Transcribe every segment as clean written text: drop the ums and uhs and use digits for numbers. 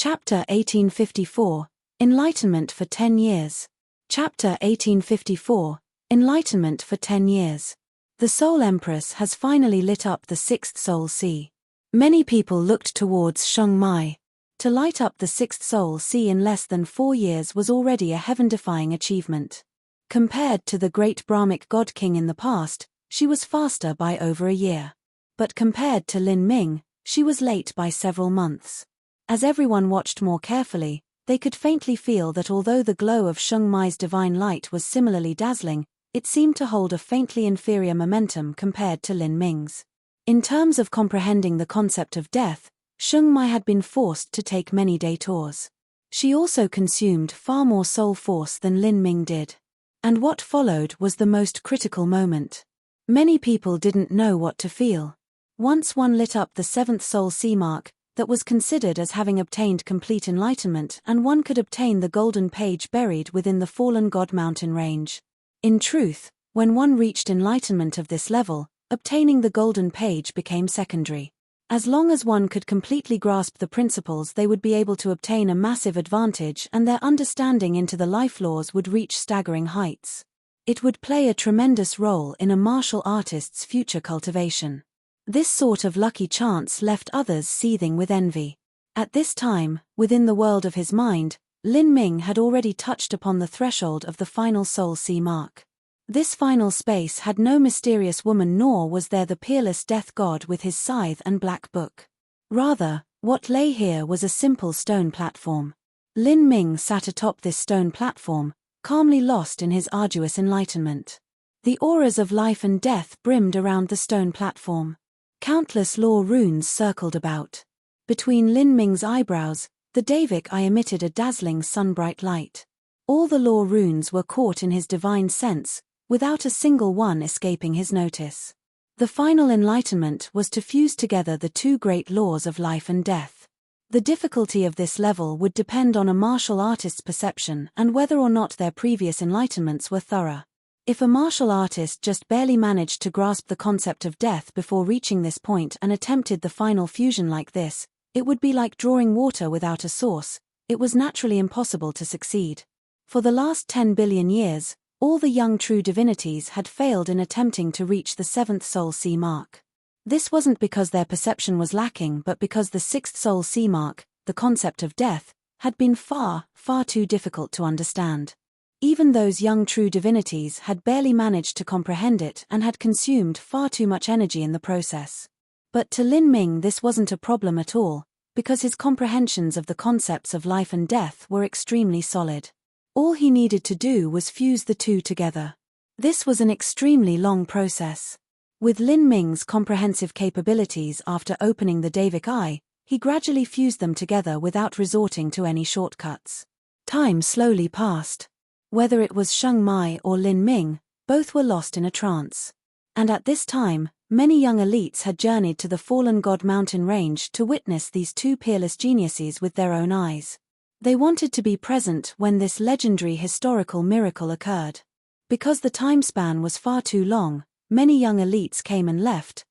Chapter 1854, Enlightenment for 10 years. Chapter 1854, Enlightenment for 10 years. The Soul Empress has finally lit up the sixth soul sea. Many people looked towards Sheng Mai. To light up the sixth soul sea in less than 4 years was already a heaven-defying achievement. Compared to the great Brahmic God King in the past, she was faster by over a year. But compared to Lin Ming, she was late by several months. As everyone watched more carefully, they could faintly feel that although the glow of Sheng Mai's divine light was similarly dazzling, it seemed to hold a faintly inferior momentum compared to Lin Ming's. In terms of comprehending the concept of death, Sheng Mai had been forced to take many detours. She also consumed far more soul force than Lin Ming did. And what followed was the most critical moment. Many people didn't know what to feel. Once one lit up the seventh soul sea mark, that was considered as having obtained complete enlightenment, and one could obtain the golden page buried within the fallen god mountain range. In truth, when one reached enlightenment of this level, obtaining the golden page became secondary. As long as one could completely grasp the principles, they would be able to obtain a massive advantage, and their understanding into the life laws would reach staggering heights. It would play a tremendous role in a martial artist's future cultivation. This sort of lucky chance left others seething with envy. At this time, within the world of his mind, Lin Ming had already touched upon the threshold of the final soul sea mark. This final space had no mysterious woman, nor was there the peerless death god with his scythe and black book. Rather, what lay here was a simple stone platform. Lin Ming sat atop this stone platform, calmly lost in his arduous enlightenment. The auras of life and death brimmed around the stone platform. Countless law runes circled about. Between Lin Ming's eyebrows, the Davik eye emitted a dazzling sun-bright light. All the law runes were caught in his divine sense, without a single one escaping his notice. The final enlightenment was to fuse together the two great laws of life and death. The difficulty of this level would depend on a martial artist's perception and whether or not their previous enlightenments were thorough. If a martial artist just barely managed to grasp the concept of death before reaching this point and attempted the final fusion like this, it would be like drawing water without a source. It was naturally impossible to succeed. For the last 10 billion years, all the young true divinities had failed in attempting to reach the seventh soul sea mark. This wasn't because their perception was lacking, but because the sixth soul sea mark, the concept of death, had been far, far too difficult to understand. Even those young true divinities had barely managed to comprehend it and had consumed far too much energy in the process. But to Lin Ming this wasn't a problem at all, because his comprehensions of the concepts of life and death were extremely solid. All he needed to do was fuse the two together. This was an extremely long process. With Lin Ming's comprehensive capabilities after opening the Davik eye, he gradually fused them together without resorting to any shortcuts. Time slowly passed. Whether it was Sheng Mai or Lin Ming, both were lost in a trance. And at this time, many young elites had journeyed to the fallen god mountain range to witness these two peerless geniuses with their own eyes. They wanted to be present when this legendary historical miracle occurred. Because the time span was far too long, many young elites came and left,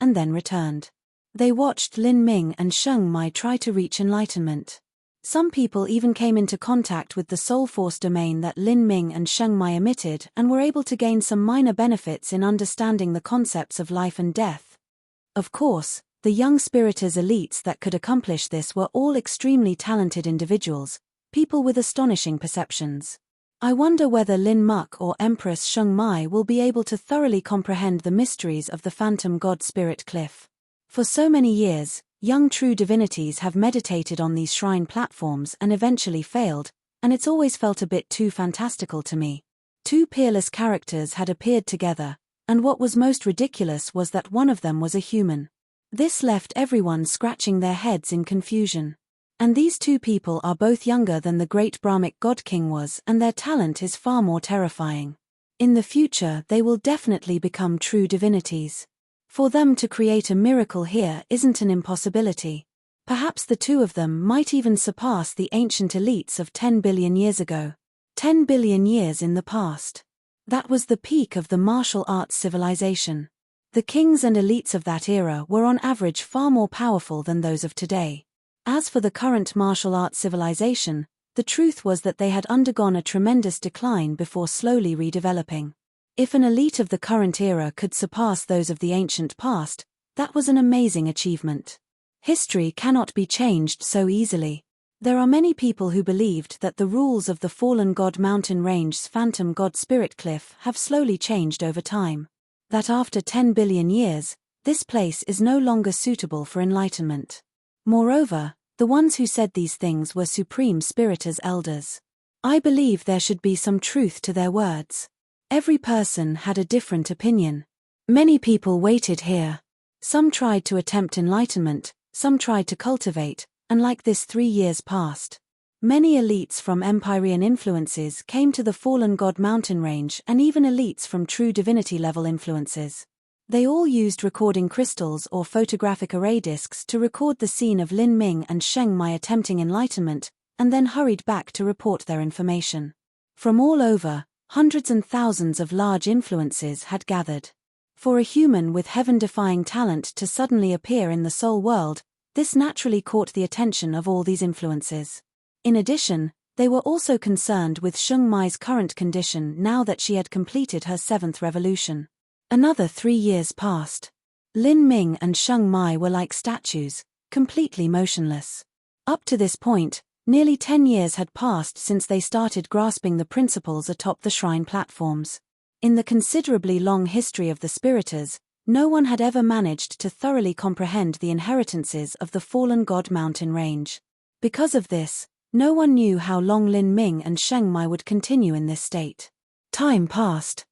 and then returned. They watched Lin Ming and Sheng Mai try to reach enlightenment. Some people even came into contact with the soul force domain that Lin Ming and Sheng Mai emitted and were able to gain some minor benefits in understanding the concepts of life and death. Of course, the young spiriters elites that could accomplish this were all extremely talented individuals, people with astonishing perceptions. I wonder whether Lin Muk or Empress Sheng Mai will be able to thoroughly comprehend the mysteries of the phantom god spirit cliff. For so many years, young true divinities have meditated on these shrine platforms and eventually failed, and it's always felt a bit too fantastical to me. Two peerless characters had appeared together, and what was most ridiculous was that one of them was a human. This left everyone scratching their heads in confusion. And these two people are both younger than the great Brahmic god king was, and their talent is far more terrifying. In the future they will definitely become true divinities. For them to create a miracle here isn't an impossibility. Perhaps the two of them might even surpass the ancient elites of 10 billion years ago. 10 billion years in the past. That was the peak of the martial arts civilization. The kings and elites of that era were on average far more powerful than those of today. As for the current martial arts civilization, the truth was that they had undergone a tremendous decline before slowly redeveloping. If an elite of the current era could surpass those of the ancient past, that was an amazing achievement. History cannot be changed so easily. There are many people who believed that the rules of the fallen god mountain range's phantom god spirit cliff have slowly changed over time. That after 10 billion years, this place is no longer suitable for enlightenment. Moreover, the ones who said these things were supreme spiriters elders. I believe there should be some truth to their words. Every person had a different opinion. Many people waited here. Some tried to attempt enlightenment, some tried to cultivate, and like this 3 years passed. Many elites from Empyrean influences came to the fallen god mountain range, and even elites from true divinity level influences. They all used recording crystals or photographic array discs to record the scene of Lin Ming and Sheng Mai attempting enlightenment, and then hurried back to report their information. From all over, hundreds and thousands of large influences had gathered. For a human with heaven-defying talent to suddenly appear in the soul world, this naturally caught the attention of all these influences. In addition, they were also concerned with Sheng Mai's current condition now that she had completed her 7th revolution. Another 3 years passed. Lin Ming and Sheng Mai were like statues, completely motionless. Up to this point, nearly 10 years had passed since they started grasping the principles atop the shrine platforms. In the considerably long history of the spiriters, no one had ever managed to thoroughly comprehend the inheritances of the fallen god mountain range. Because of this, no one knew how long Lin Ming and Sheng Mai would continue in this state. Time passed.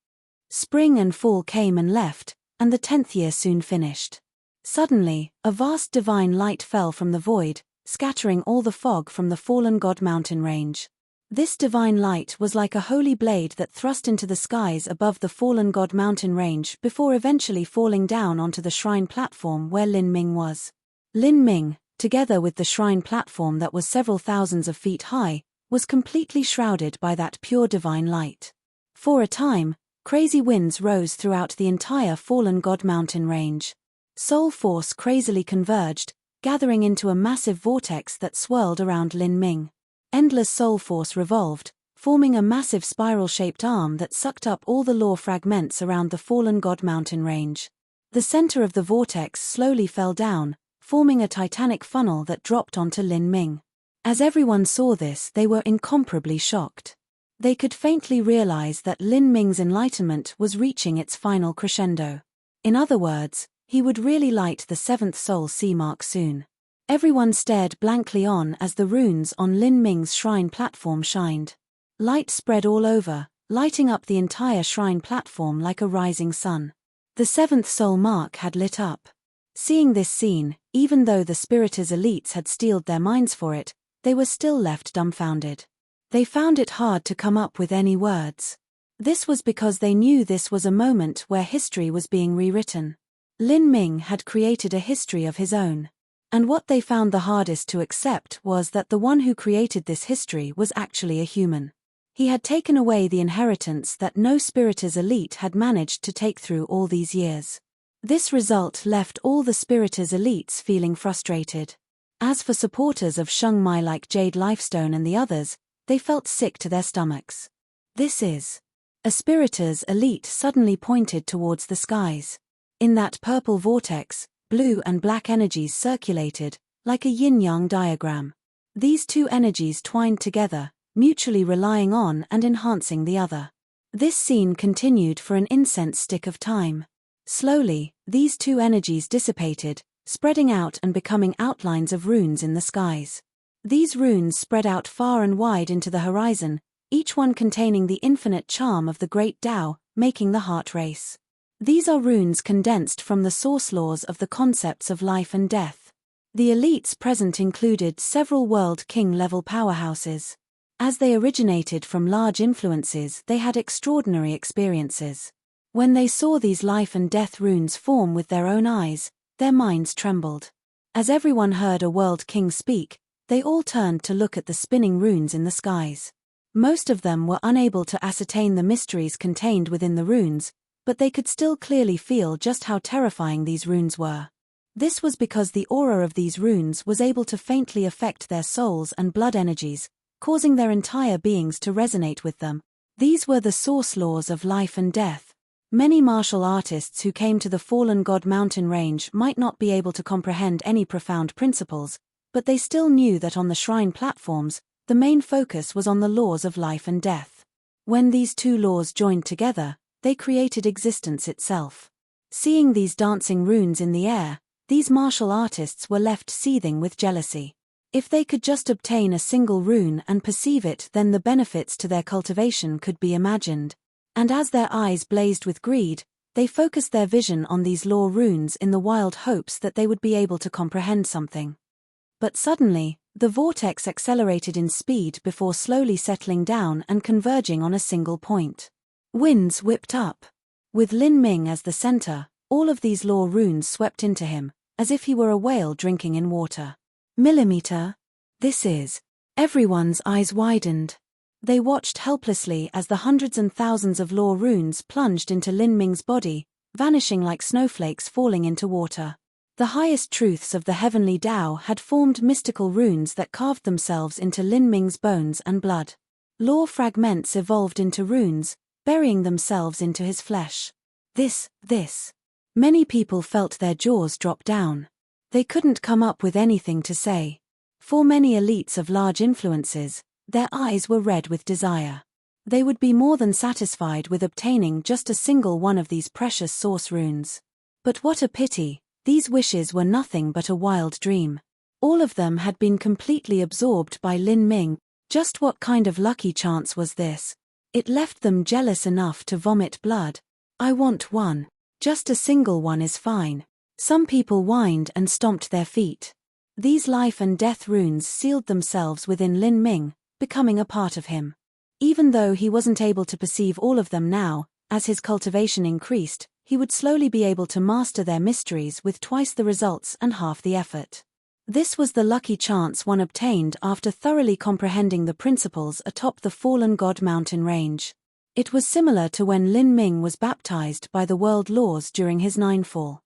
Spring and fall came and left, and the 10th year soon finished. Suddenly, a vast divine light fell from the void, scattering all the fog from the fallen god mountain range. This divine light was like a holy blade that thrust into the skies above the fallen god mountain range before eventually falling down onto the shrine platform where Lin Ming was. Lin Ming, together with the shrine platform that was several thousands of feet high, was completely shrouded by that pure divine light. For a time, crazy winds rose throughout the entire fallen god mountain range. Soul force crazily converged, gathering into a massive vortex that swirled around Lin Ming. Endless soul force revolved, forming a massive spiral-shaped arm that sucked up all the law fragments around the fallen god mountain range. The center of the vortex slowly fell down, forming a titanic funnel that dropped onto Lin Ming. As everyone saw this, they were incomparably shocked. They could faintly realize that Lin Ming's enlightenment was reaching its final crescendo. In other words, he would really light the 7th soul sea mark soon. Everyone stared blankly on as the runes on Lin Ming's shrine platform shined. Light spread all over, lighting up the entire shrine platform like a rising sun. The 7th soul mark had lit up. Seeing this scene, even though the spiriters elites had steeled their minds for it, they were still left dumbfounded. They found it hard to come up with any words. This was because they knew this was a moment where history was being rewritten. Lin Ming had created a history of his own. And what they found the hardest to accept was that the one who created this history was actually a human. He had taken away the inheritance that no spiriters elite had managed to take through all these years. This result left all the spiriters elites feeling frustrated. As for supporters of Sheng Mai like Jade Lifestone and the others, they felt sick to their stomachs. This is. A spiriters elite suddenly pointed towards the skies. In that purple vortex, blue and black energies circulated, like a yin-yang diagram. These two energies twined together, mutually relying on and enhancing the other. This scene continued for an incense stick of time. Slowly, these two energies dissipated, spreading out and becoming outlines of runes in the skies. These runes spread out far and wide into the horizon, each one containing the infinite charm of the great Tao, making the heart race. These are runes condensed from the source laws of the concepts of life and death. The elites present included several world king-level powerhouses. As they originated from large influences, they had extraordinary experiences. When they saw these life and death runes form with their own eyes, their minds trembled. As everyone heard a world king speak, they all turned to look at the spinning runes in the skies. Most of them were unable to ascertain the mysteries contained within the runes, but they could still clearly feel just how terrifying these runes were. This was because the aura of these runes was able to faintly affect their souls and blood energies, causing their entire beings to resonate with them. These were the source laws of life and death. Many martial artists who came to the fallen god mountain range might not be able to comprehend any profound principles, but they still knew that on the shrine platforms, the main focus was on the laws of life and death. When these two laws joined together, they created existence itself. Seeing these dancing runes in the air, these martial artists were left seething with jealousy. If they could just obtain a single rune and perceive it, then the benefits to their cultivation could be imagined. And as their eyes blazed with greed, they focused their vision on these law runes in the wild hopes that they would be able to comprehend something. But suddenly, the vortex accelerated in speed before slowly settling down and converging on a single point. Winds whipped up. With Lin Ming as the center, all of these law runes swept into him, as if he were a whale drinking in water. Millimeter? This is. Everyone's eyes widened. They watched helplessly as the hundreds and thousands of law runes plunged into Lin Ming's body, vanishing like snowflakes falling into water. The highest truths of the heavenly Tao had formed mystical runes that carved themselves into Lin Ming's bones and blood. Law fragments evolved into runes, burying themselves into his flesh. This. Many people felt their jaws drop down. They couldn't come up with anything to say. For many elites of large influences, their eyes were red with desire. They would be more than satisfied with obtaining just a single one of these precious source runes. But what a pity, these wishes were nothing but a wild dream. All of them had been completely absorbed by Lin Ming. Just what kind of lucky chance was this? It left them jealous enough to vomit blood. I want one. Just a single one is fine. Some people whined and stomped their feet. These life and death runes sealed themselves within Lin Ming, becoming a part of him. Even though he wasn't able to perceive all of them now, as his cultivation increased, he would slowly be able to master their mysteries with twice the results and half the effort. This was the lucky chance one obtained after thoroughly comprehending the principles atop the fallen god mountain range. It was similar to when Lin Ming was baptized by the world laws during his ninefall.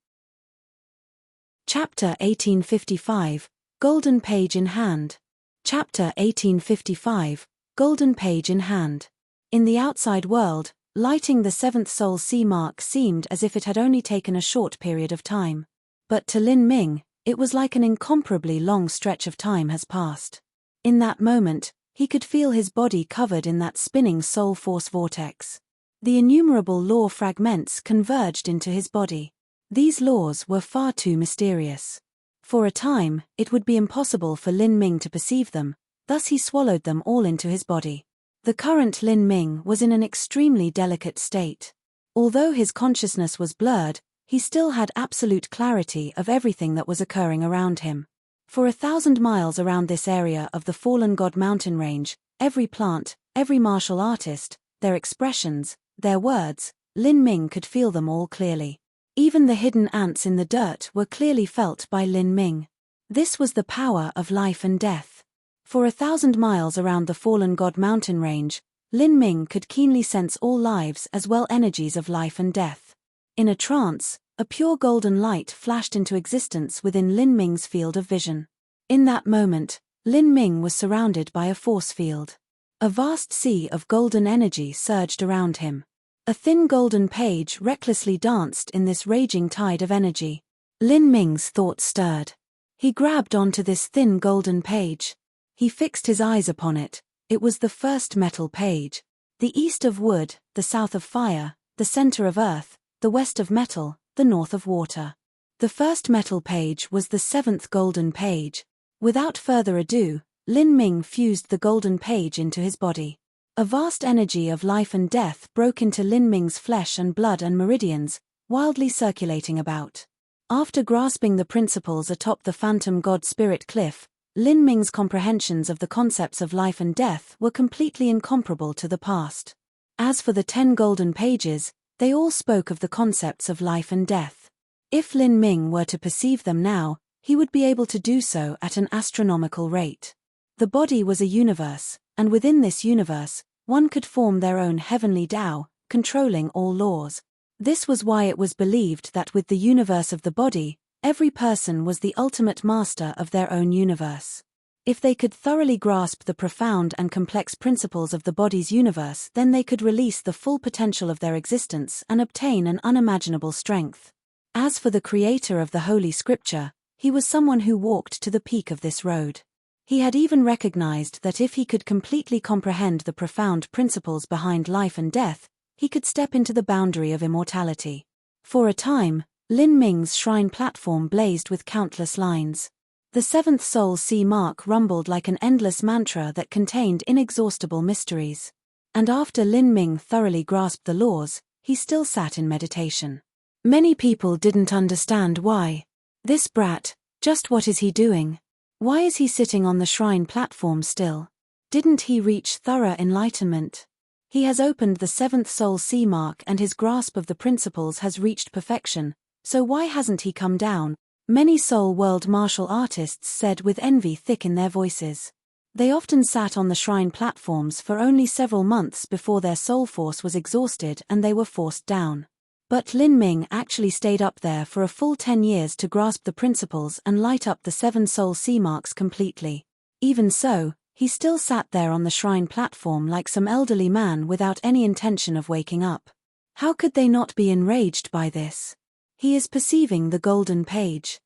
Chapter 1855, Golden Page in Hand. Chapter 1855, Golden Page in Hand. In the outside world, lighting the seventh soul sea mark seemed as if it had only taken a short period of time. But to Lin Ming, it was like an incomparably long stretch of time has passed. In that moment, he could feel his body covered in that spinning soul force vortex. The innumerable law fragments converged into his body. These laws were far too mysterious. For a time, it would be impossible for Lin Ming to perceive them, thus he swallowed them all into his body. The current Lin Ming was in an extremely delicate state. Although his consciousness was blurred, he still had absolute clarity of everything that was occurring around him. For 1,000 miles around this area of the fallen god mountain range, every plant, every martial artist, their expressions, their words, Lin Ming could feel them all clearly. Even the hidden ants in the dirt were clearly felt by Lin Ming. This was the power of life and death. For 1,000 miles around the fallen god mountain range, Lin Ming could keenly sense all lives as well energies of life and death. In a trance, a pure golden light flashed into existence within Lin Ming's field of vision. In that moment, Lin Ming was surrounded by a force field. A vast sea of golden energy surged around him. A thin golden page recklessly danced in this raging tide of energy. Lin Ming's thoughts stirred. He grabbed onto this thin golden page. He fixed his eyes upon it. It was the first metal page. The east of wood, the south of fire, the center of earth, the west of metal, the north of water. The first metal page was the seventh golden page. Without further ado, Lin Ming fused the golden page into his body. A vast energy of life and death broke into Lin Ming's flesh and blood and meridians, wildly circulating about. After grasping the principles atop the phantom god spirit cliff, Lin Ming's comprehensions of the concepts of life and death were completely incomparable to the past. As for the 10 golden pages, they all spoke of the concepts of life and death. If Lin Ming were to perceive them now, he would be able to do so at an astronomical rate. The body was a universe, and within this universe, one could form their own heavenly Tao, controlling all laws. This was why it was believed that with the universe of the body, Every person was the ultimate master of their own universe. If they could thoroughly grasp the profound and complex principles of the body's universe, then they could release the full potential of their existence and obtain an unimaginable strength. As for the creator of the Holy Scripture, he was someone who walked to the peak of this road. He had even recognized that if he could completely comprehend the profound principles behind life and death, he could step into the boundary of immortality. For a time, Lin Ming's shrine platform blazed with countless lines. The seventh soul sea mark rumbled like an endless mantra that contained inexhaustible mysteries. And after Lin Ming thoroughly grasped the laws, he still sat in meditation. Many people didn't understand why. This brat, just what is he doing? Why is he sitting on the shrine platform still? Didn't he reach thorough enlightenment? He has opened the seventh soul sea mark and his grasp of the principles has reached perfection, so why hasn't he come down? Many soul world martial artists said with envy thick in their voices. They often sat on the shrine platforms for only several months before their soul force was exhausted and they were forced down. But Lin Ming actually stayed up there for a full 10 years to grasp the principles and light up the 7 soul sea marks completely. Even so, he still sat there on the shrine platform like some elderly man without any intention of waking up. How could they not be enraged by this? He is perceiving the golden page.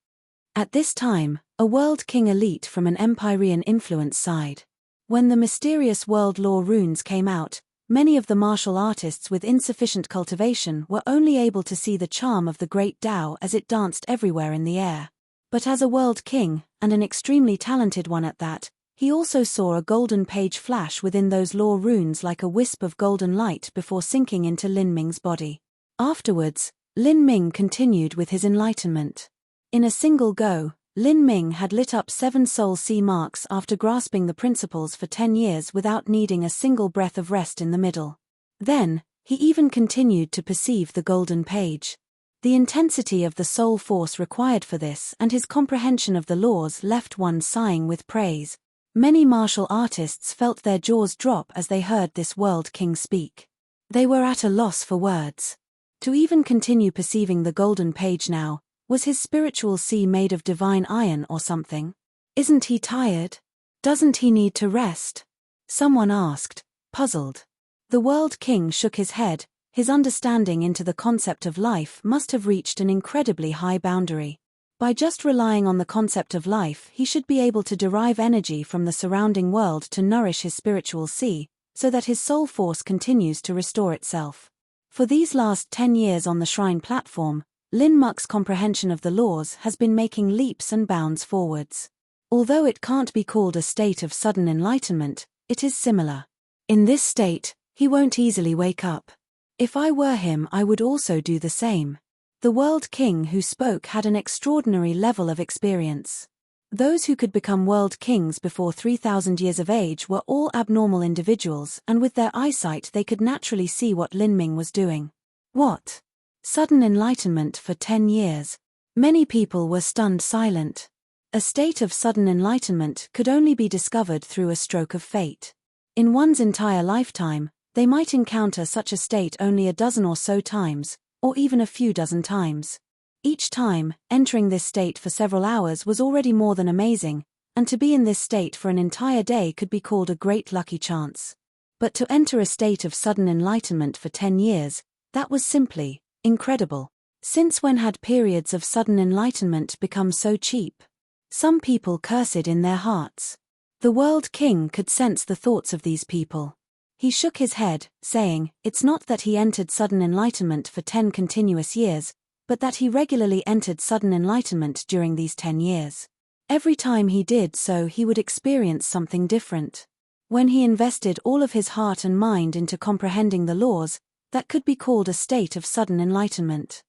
At this time, a world king elite from an Empyrean influence side. When the mysterious world law runes came out, many of the martial artists with insufficient cultivation were only able to see the charm of the great Tao as it danced everywhere in the air. But as a world king, and an extremely talented one at that, he also saw a golden page flash within those law runes like a wisp of golden light before sinking into Lin Ming's body. Afterwards, Lin Ming continued with his enlightenment. In a single go, Lin Ming had lit up 7 soul sea marks after grasping the principles for 10 years without needing a single breath of rest in the middle. Then, he even continued to perceive the golden page. The intensity of the soul force required for this and his comprehension of the laws left one sighing with praise. Many martial artists felt their jaws drop as they heard this world king speak. They were at a loss for words. To even continue perceiving the golden page now, was his spiritual sea made of divine iron or something? Isn't he tired? Doesn't he need to rest? Someone asked, puzzled. The world king shook his head. His understanding into the concept of life must have reached an incredibly high boundary. By just relying on the concept of life, he should be able to derive energy from the surrounding world to nourish his spiritual sea, so that his soul force continues to restore itself. For these last 10 years on the shrine platform, Lin Ming's comprehension of the laws has been making leaps and bounds forwards. Although it can't be called a state of sudden enlightenment, it is similar. In this state, he won't easily wake up. If I were him, I would also do the same. The world king who spoke had an extraordinary level of experience. Those who could become world kings before 3,000 years of age were all abnormal individuals, and with their eyesight they could naturally see what Lin Ming was doing. What? Sudden enlightenment for 10 years. Many people were stunned silent. A state of sudden enlightenment could only be discovered through a stroke of fate. In one's entire lifetime, they might encounter such a state only a dozen or so times, or even a few dozen times. Each time, entering this state for several hours was already more than amazing, and to be in this state for an entire day could be called a great lucky chance. But to enter a state of sudden enlightenment for 10 years, that was simply incredible. Since when had periods of sudden enlightenment become so cheap? Some people cursed in their hearts. The world king could sense the thoughts of these people. He shook his head, saying, it's not that he entered sudden enlightenment for 10 continuous years, but that he regularly entered sudden enlightenment during these 10 years. Every time he did so, he would experience something different. When he invested all of his heart and mind into comprehending the laws, that could be called a state of sudden enlightenment.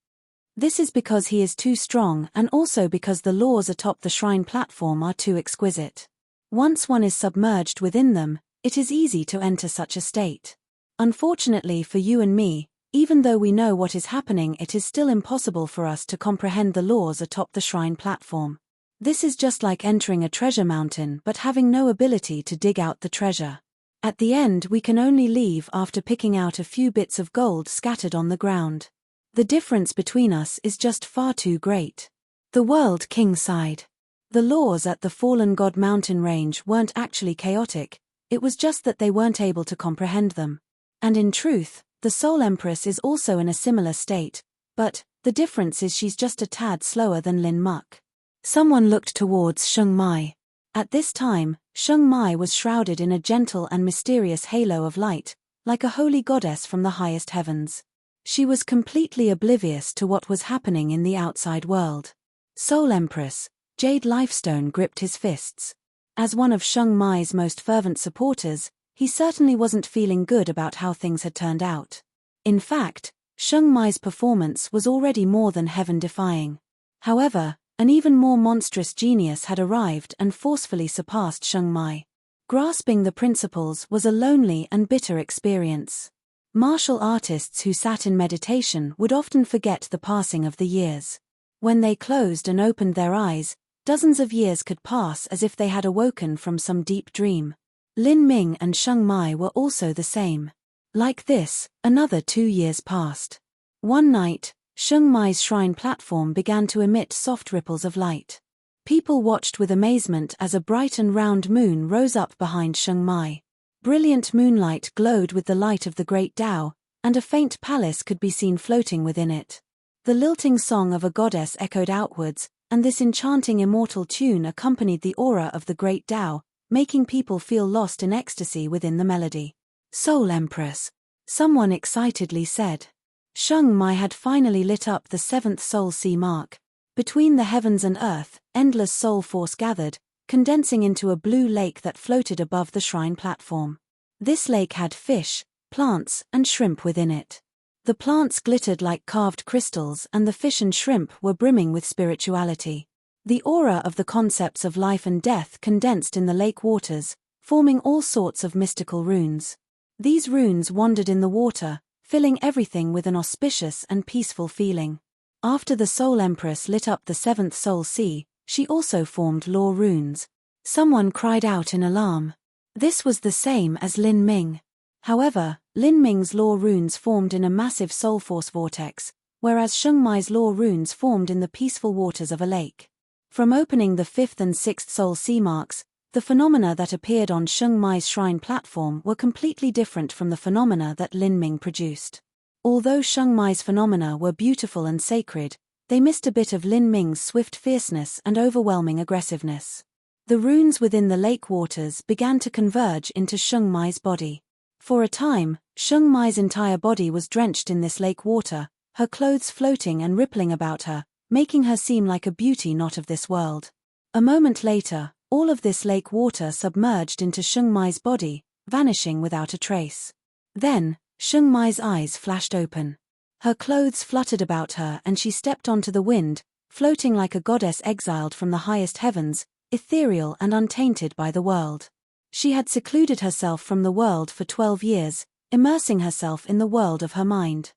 This is because he is too strong and also because the laws atop the shrine platform are too exquisite. Once one is submerged within them, it is easy to enter such a state. Unfortunately for you and me, even though we know what is happening, it is still impossible for us to comprehend the laws atop the shrine platform. This is just like entering a treasure mountain but having no ability to dig out the treasure. At the end, we can only leave after picking out a few bits of gold scattered on the ground. The difference between us is just far too great. The World King sighed. The laws at the fallen god mountain range weren't actually chaotic, it was just that they weren't able to comprehend them. And in truth, the Soul Empress is also in a similar state, but the difference is she's just a tad slower than Lin Muck. Someone looked towards Sheng Mai. At this time, Sheng Mai was shrouded in a gentle and mysterious halo of light, like a holy goddess from the highest heavens. She was completely oblivious to what was happening in the outside world. Soul Empress, Jade Lifestone gripped his fists. As one of Sheng Mai's most fervent supporters, he certainly wasn't feeling good about how things had turned out. In fact, Sheng Mai's performance was already more than heaven-defying. However, an even more monstrous genius had arrived and forcefully surpassed Sheng Mai. Grasping the principles was a lonely and bitter experience. Martial artists who sat in meditation would often forget the passing of the years. When they closed and opened their eyes, dozens of years could pass as if they had awoken from some deep dream. Lin Ming and Sheng Mai were also the same. Like this, another 2 years passed. One night, Sheng Mai's shrine platform began to emit soft ripples of light. People watched with amazement as a bright and round moon rose up behind Sheng Mai. Brilliant moonlight glowed with the light of the Great Tao, and a faint palace could be seen floating within it. The lilting song of a goddess echoed outwards, and this enchanting immortal tune accompanied the aura of the Great Tao, making people feel lost in ecstasy within the melody. Soul Empress, someone excitedly said. Sheng Mai had finally lit up the 7th soul sea mark. Between the heavens and earth, endless soul force gathered, condensing into a blue lake that floated above the shrine platform. This lake had fish, plants, and shrimp within it. The plants glittered like carved crystals and the fish and shrimp were brimming with spirituality. The aura of the concepts of life and death condensed in the lake waters, forming all sorts of mystical runes. These runes wandered in the water, filling everything with an auspicious and peaceful feeling. After the Soul Empress lit up the 7th soul sea, she also formed law runes. Someone cried out in alarm. This was the same as Lin Ming. However, Lin Ming's law runes formed in a massive soul force vortex, whereas Sheng Mai's law runes formed in the peaceful waters of a lake. From opening the 5th and 6th soul sea marks, the phenomena that appeared on Sheng Mai's shrine platform were completely different from the phenomena that Lin Ming produced. Although Sheng Mai's phenomena were beautiful and sacred, they missed a bit of Lin Ming's swift fierceness and overwhelming aggressiveness. The runes within the lake waters began to converge into Sheng Mai's body. For a time, Sheng Mai's entire body was drenched in this lake water, her clothes floating and rippling about her, making her seem like a beauty not of this world. A moment later, all of this lake water submerged into Sheng Mai's body, vanishing without a trace. Then, Sheng Mai's eyes flashed open. Her clothes fluttered about her and she stepped onto the wind, floating like a goddess exiled from the highest heavens, ethereal and untainted by the world. She had secluded herself from the world for 12 years, immersing herself in the world of her mind.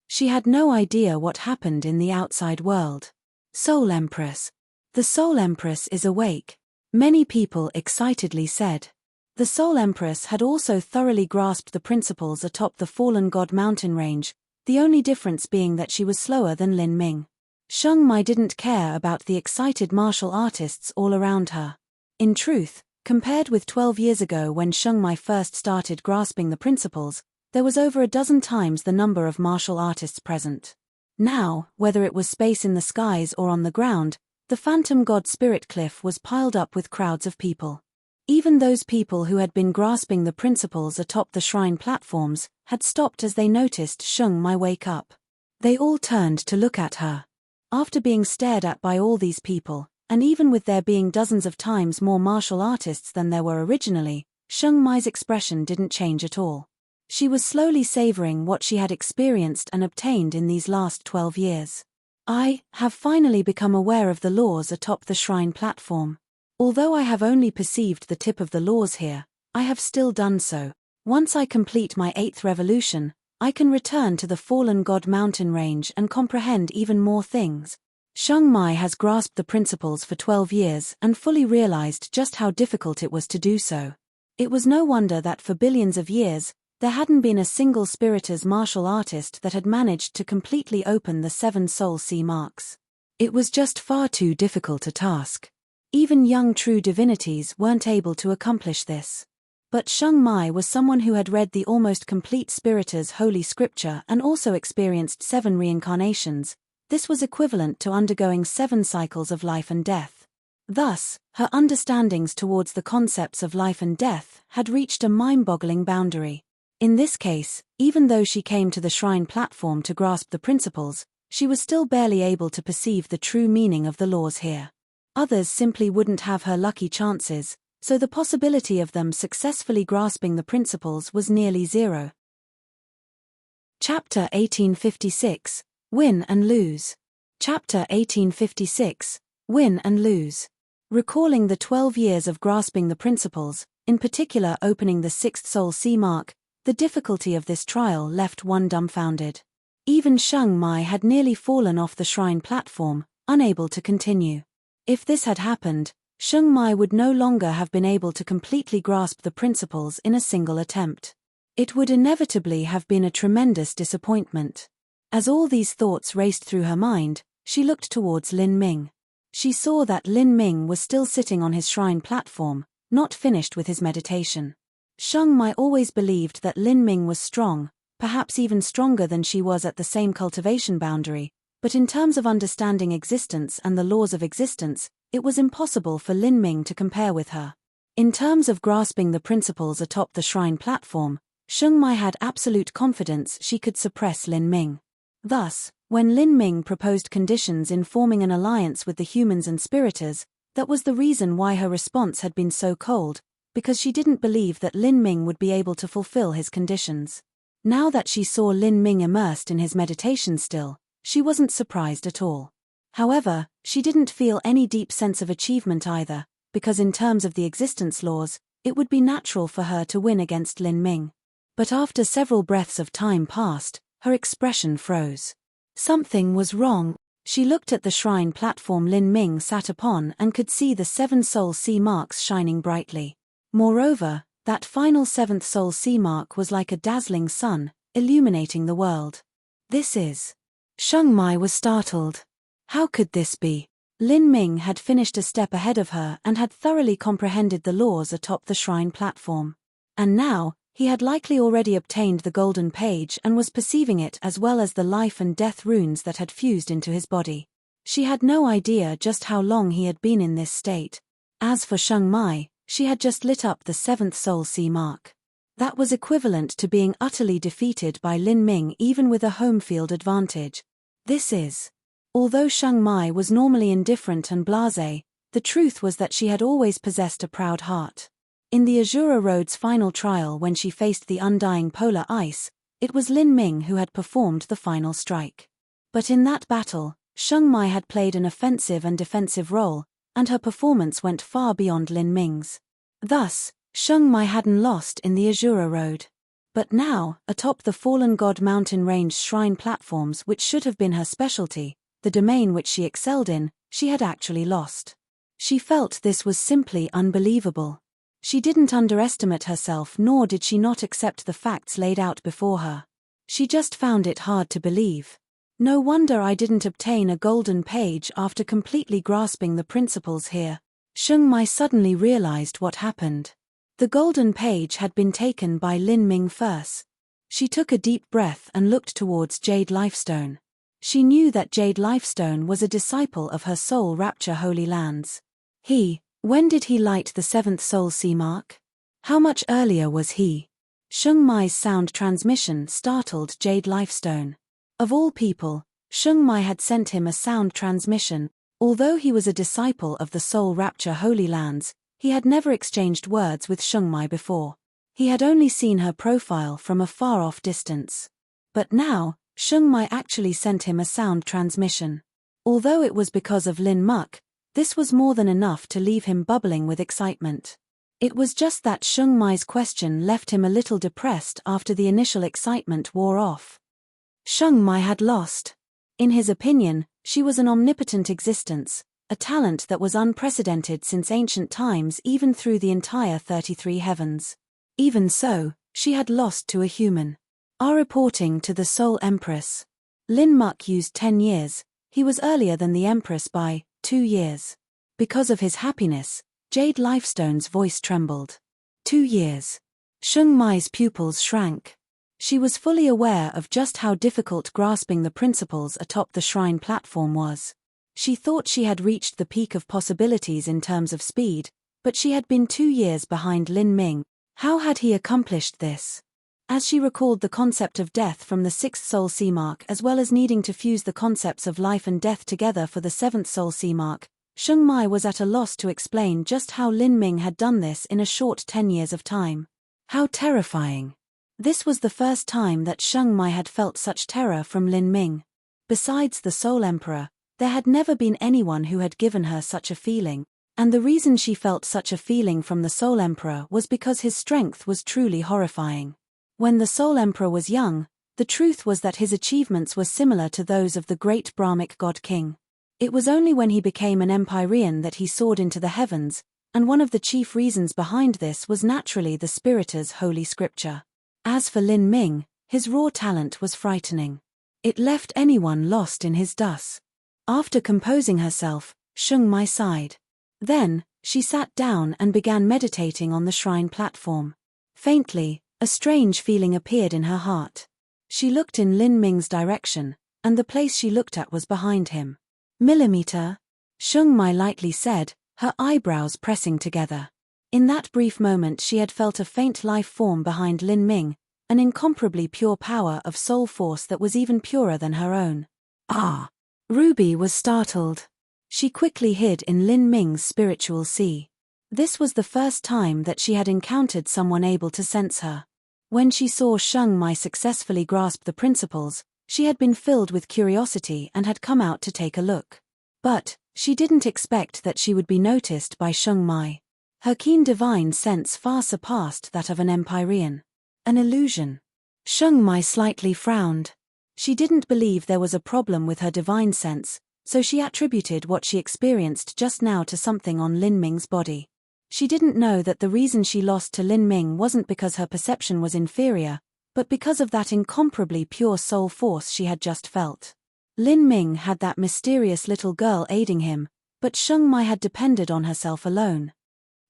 She had no idea what happened in the outside world. Soul Empress. The Soul Empress is awake. Many people excitedly said. The Soul Empress had also thoroughly grasped the principles atop the fallen god mountain range, the only difference being that she was slower than Lin Ming. Sheng Mai didn't care about the excited martial artists all around her. In truth, compared with 12 years ago when Sheng Mai first started grasping the principles, there was over a dozen times the number of martial artists present. Now, whether it was space in the skies or on the ground, the phantom god spirit cliff was piled up with crowds of people. Even those people who had been grasping the principles atop the shrine platforms had stopped as they noticed Sheng Mai wake up. They all turned to look at her. After being stared at by all these people, and even with there being dozens of times more martial artists than there were originally, Sheng Mai's expression didn't change at all. She was slowly savoring what she had experienced and obtained in these last 12 years. I have finally become aware of the laws atop the shrine platform. Although I have only perceived the tip of the laws here, I have still done so. Once I complete my 8th revolution, I can return to the fallen god mountain range and comprehend even more things. Sheng Mai has grasped the principles for 12 years and fully realized just how difficult it was to do so. It was no wonder that for billions of years, there hadn't been a single spiritus martial artist that had managed to completely open the 7 soul sea marks. It was just far too difficult a task. Even young true divinities weren't able to accomplish this. But Sheng Mai was someone who had read the almost complete Spiritus Holy Scripture and also experienced 7 reincarnations. This was equivalent to undergoing 7 cycles of life and death. Thus, her understandings towards the concepts of life and death had reached a mind-boggling boundary. In this case, even though she came to the shrine platform to grasp the principles, she was still barely able to perceive the true meaning of the laws here. Others simply wouldn't have her lucky chances, so the possibility of them successfully grasping the principles was nearly zero. Chapter 1856, Win and Lose. Chapter 1856, Win and Lose. Recalling the 12 years of grasping the principles, in particular opening the 6th soul sea mark, the difficulty of this trial left one dumbfounded. Even Sheng Mai had nearly fallen off the shrine platform, unable to continue. If this had happened, Sheng Mai would no longer have been able to completely grasp the principles in a single attempt. It would inevitably have been a tremendous disappointment. As all these thoughts raced through her mind, she looked towards Lin Ming. She saw that Lin Ming was still sitting on his shrine platform, not finished with his meditation. Sheng Mai always believed that Lin Ming was strong, perhaps even stronger than she was at the same cultivation boundary, but in terms of understanding existence and the laws of existence, it was impossible for Lin Ming to compare with her. In terms of grasping the principles atop the shrine platform, Sheng Mai had absolute confidence she could suppress Lin Ming. Thus, when Lin Ming proposed conditions in forming an alliance with the humans and spiriters, that was the reason why her response had been so cold, because she didn't believe that Lin Ming would be able to fulfill his conditions. Now that she saw Lin Ming immersed in his meditation still, she wasn't surprised at all. However, she didn't feel any deep sense of achievement either, because in terms of the existence laws, it would be natural for her to win against Lin Ming. But after several breaths of time passed, her expression froze. Something was wrong. She looked at the shrine platform Lin Ming sat upon and could see the 7 soul sea marks shining brightly. Moreover, that final 7th soul sea mark was like a dazzling sun, illuminating the world. This is... Sheng Mai was startled. How could this be? Lin Ming had finished a step ahead of her and had thoroughly comprehended the laws atop the shrine platform. And now, he had likely already obtained the golden page and was perceiving it as well as the life and death runes that had fused into his body. She had no idea just how long he had been in this state. As for Sheng Mai, she had just lit up the 7th soul sea mark. That was equivalent to being utterly defeated by Lin Ming even with a home field advantage. This is... Although Sheng Mai was normally indifferent and blasé, the truth was that she had always possessed a proud heart. In the Azura Road's final trial when she faced the undying polar ice, it was Lin Ming who had performed the final strike. But in that battle, Sheng Mai had played an offensive and defensive role, and her performance went far beyond Lin Ming's. Thus, Sheng Mai hadn't lost in the Azura Road. But now, atop the Fallen God mountain range shrine platforms which should have been her specialty, the domain which she excelled in, she had actually lost. She felt this was simply unbelievable. She didn't underestimate herself, nor did she not accept the facts laid out before her. She just found it hard to believe. No wonder I didn't obtain a golden page after completely grasping the principles here. Sheng Mai suddenly realized what happened. The golden page had been taken by Lin Ming first. She took a deep breath and looked towards Jade Lifestone. She knew that Jade Lifestone was a disciple of her soul rapture holy lands. When did he light the 7th soul sea mark? How much earlier was he? Sheng Mai's sound transmission startled Jade Lifestone. Of all people, Sheng Mai had sent him a sound transmission. Although he was a disciple of the soul rapture holy lands, he had never exchanged words with Sheng Mai before. He had only seen her profile from a far-off distance. But now, Sheng Mai actually sent him a sound transmission. Although it was because of Lin Muck, this was more than enough to leave him bubbling with excitement. It was just that Sheng Mai's question left him a little depressed after the initial excitement wore off. Sheng Mai had lost. In his opinion, she was an omnipotent existence, a talent that was unprecedented since ancient times even through the entire 33 heavens. Even so, she had lost to a human. Reporting to the Soul Empress. Lin Muck used 10 years. He was earlier than the Empress by 2 years. Because of his happiness, Jade Lifestone's voice trembled. 2 years. Sheng Mai's pupils shrank. She was fully aware of just how difficult grasping the principles atop the shrine platform was. She thought she had reached the peak of possibilities in terms of speed, but she had been 2 years behind Lin Ming. How had he accomplished this? As she recalled the concept of death from the 6th Soul Sea Mark as well as needing to fuse the concepts of life and death together for the 7th Soul Sea Mark, Sheng Mai was at a loss to explain just how Lin Ming had done this in a short 10 years of time. How terrifying. This was the first time that Sheng Mai had felt such terror from Lin Ming. Besides the Soul Emperor, there had never been anyone who had given her such a feeling, and the reason she felt such a feeling from the Soul Emperor was because his strength was truly horrifying. When the Soul Emperor was young, the truth was that his achievements were similar to those of the great Brahmic God King. It was only when he became an Empyrean that he soared into the heavens, and one of the chief reasons behind this was naturally the Spiritor's holy scripture. As for Lin Ming, his raw talent was frightening. It left anyone lost in his dust. After composing herself, Sheng Mai sighed. Then, she sat down and began meditating on the shrine platform. Faintly, a strange feeling appeared in her heart. She looked in Lin Ming's direction, and the place she looked at was behind him. Millimeter? Sheng Mai lightly said, her eyebrows pressing together. In that brief moment she had felt a faint life form behind Lin Ming, an incomparably pure power of soul force that was even purer than her own. Ah! Ruby was startled. She quickly hid in Lin Ming's spiritual sea. This was the first time that she had encountered someone able to sense her. When she saw Sheng Mai successfully grasp the principles, she had been filled with curiosity and had come out to take a look. But she didn't expect that she would be noticed by Sheng Mai. Her keen divine sense far surpassed that of an Empyrean. An illusion. Sheng Mai slightly frowned. She didn't believe there was a problem with her divine sense, so she attributed what she experienced just now to something on Lin Ming's body. She didn't know that the reason she lost to Lin Ming wasn't because her perception was inferior, but because of that incomparably pure soul force she had just felt. Lin Ming had that mysterious little girl aiding him, but Sheng Mai had depended on herself alone.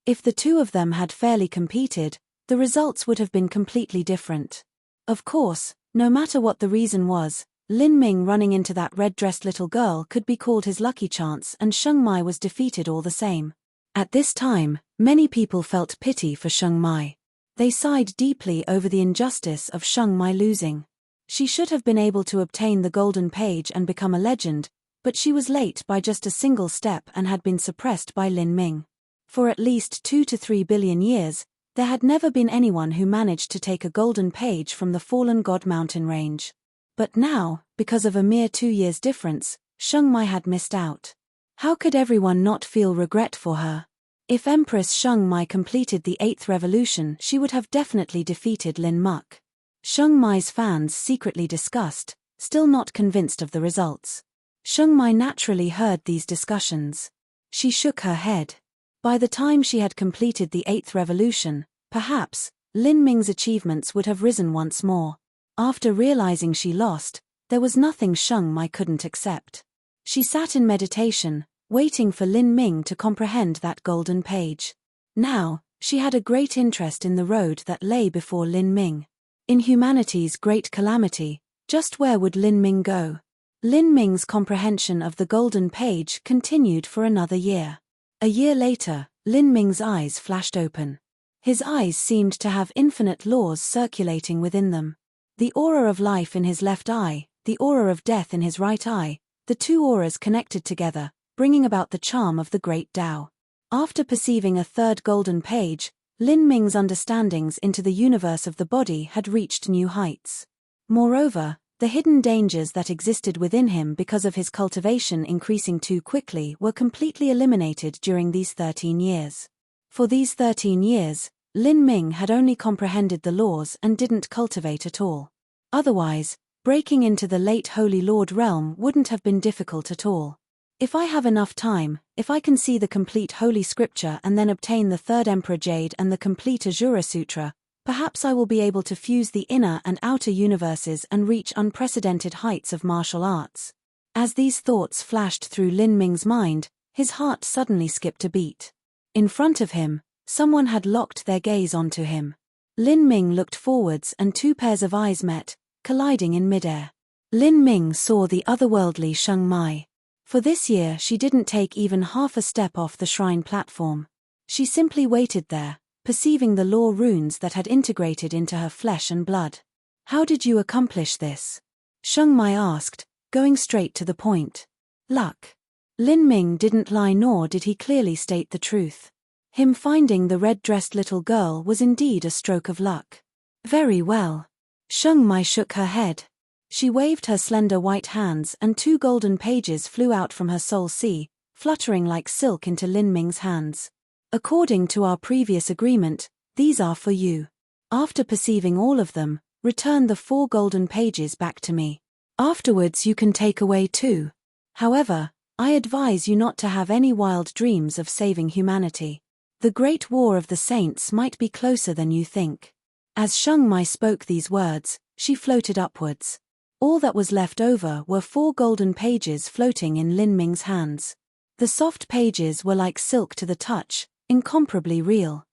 If the two of them had fairly competed, the results would have been completely different. Of course, no matter what the reason was, Lin Ming running into that red-dressed little girl could be called his lucky chance, and Sheng Mai was defeated all the same. At this time, many people felt pity for Sheng Mai. They sighed deeply over the injustice of Sheng Mai losing. She should have been able to obtain the golden page and become a legend, but she was late by just a single step and had been suppressed by Lin Ming. For at least 2 to 3 billion years, there had never been anyone who managed to take a golden page from the fallen God mountain range. But now, because of a mere 2 years difference, Sheng Mai had missed out. How could everyone not feel regret for her? If Empress Sheng Mai completed the 8th revolution, she would have definitely defeated Lin Muk. Sheng Mai's fans secretly discussed, still not convinced of the results. Sheng Mai naturally heard these discussions. She shook her head. By the time she had completed the 8th revolution, perhaps, Lin Ming's achievements would have risen once more. After realizing she lost, there was nothing Sheng Mai couldn't accept. She sat in meditation, waiting for Lin Ming to comprehend that golden page. Now, she had a great interest in the road that lay before Lin Ming. In humanity's great calamity, just where would Lin Ming go? Lin Ming's comprehension of the golden page continued for another year. A year later, Lin Ming's eyes flashed open. His eyes seemed to have infinite laws circulating within them. The aura of life in his left eye, the aura of death in his right eye, the two auras connected together, bringing about the charm of the great Tao. After perceiving a third golden page, Lin Ming's understandings into the universe of the body had reached new heights. Moreover, the hidden dangers that existed within him because of his cultivation increasing too quickly were completely eliminated during these 13 years. For these 13 years, Lin Ming had only comprehended the laws and didn't cultivate at all. Otherwise, breaking into the late Holy Lord realm wouldn't have been difficult at all. If I have enough time, if I can see the complete Holy Scripture and then obtain the Third Emperor Jade and the complete Ajura Sutra, perhaps I will be able to fuse the inner and outer universes and reach unprecedented heights of martial arts. As these thoughts flashed through Lin Ming's mind, his heart suddenly skipped a beat. In front of him, someone had locked their gaze onto him. Lin Ming looked forwards and two pairs of eyes met, colliding in midair. Lin Ming saw the otherworldly Sheng Mai. For this year she didn't take even half a step off the shrine platform. She simply waited there, perceiving the law runes that had integrated into her flesh and blood. How did you accomplish this? Sheng Mai asked, going straight to the point. Luck. Lin Ming didn't lie, nor did he clearly state the truth. Him finding the red-dressed little girl was indeed a stroke of luck. Very well. Sheng Mai shook her head. She waved her slender white hands and two golden pages flew out from her soul sea, fluttering like silk into Lin Ming's hands. According to our previous agreement, these are for you. After perceiving all of them, return the 4 golden pages back to me. Afterwards you can take away 2. However, I advise you not to have any wild dreams of saving humanity. The Great War of the Saints might be closer than you think. As Sheng Mai spoke these words, she floated upwards. All that was left over were 4 golden pages floating in Lin Ming's hands. The soft pages were like silk to the touch, incomparably real.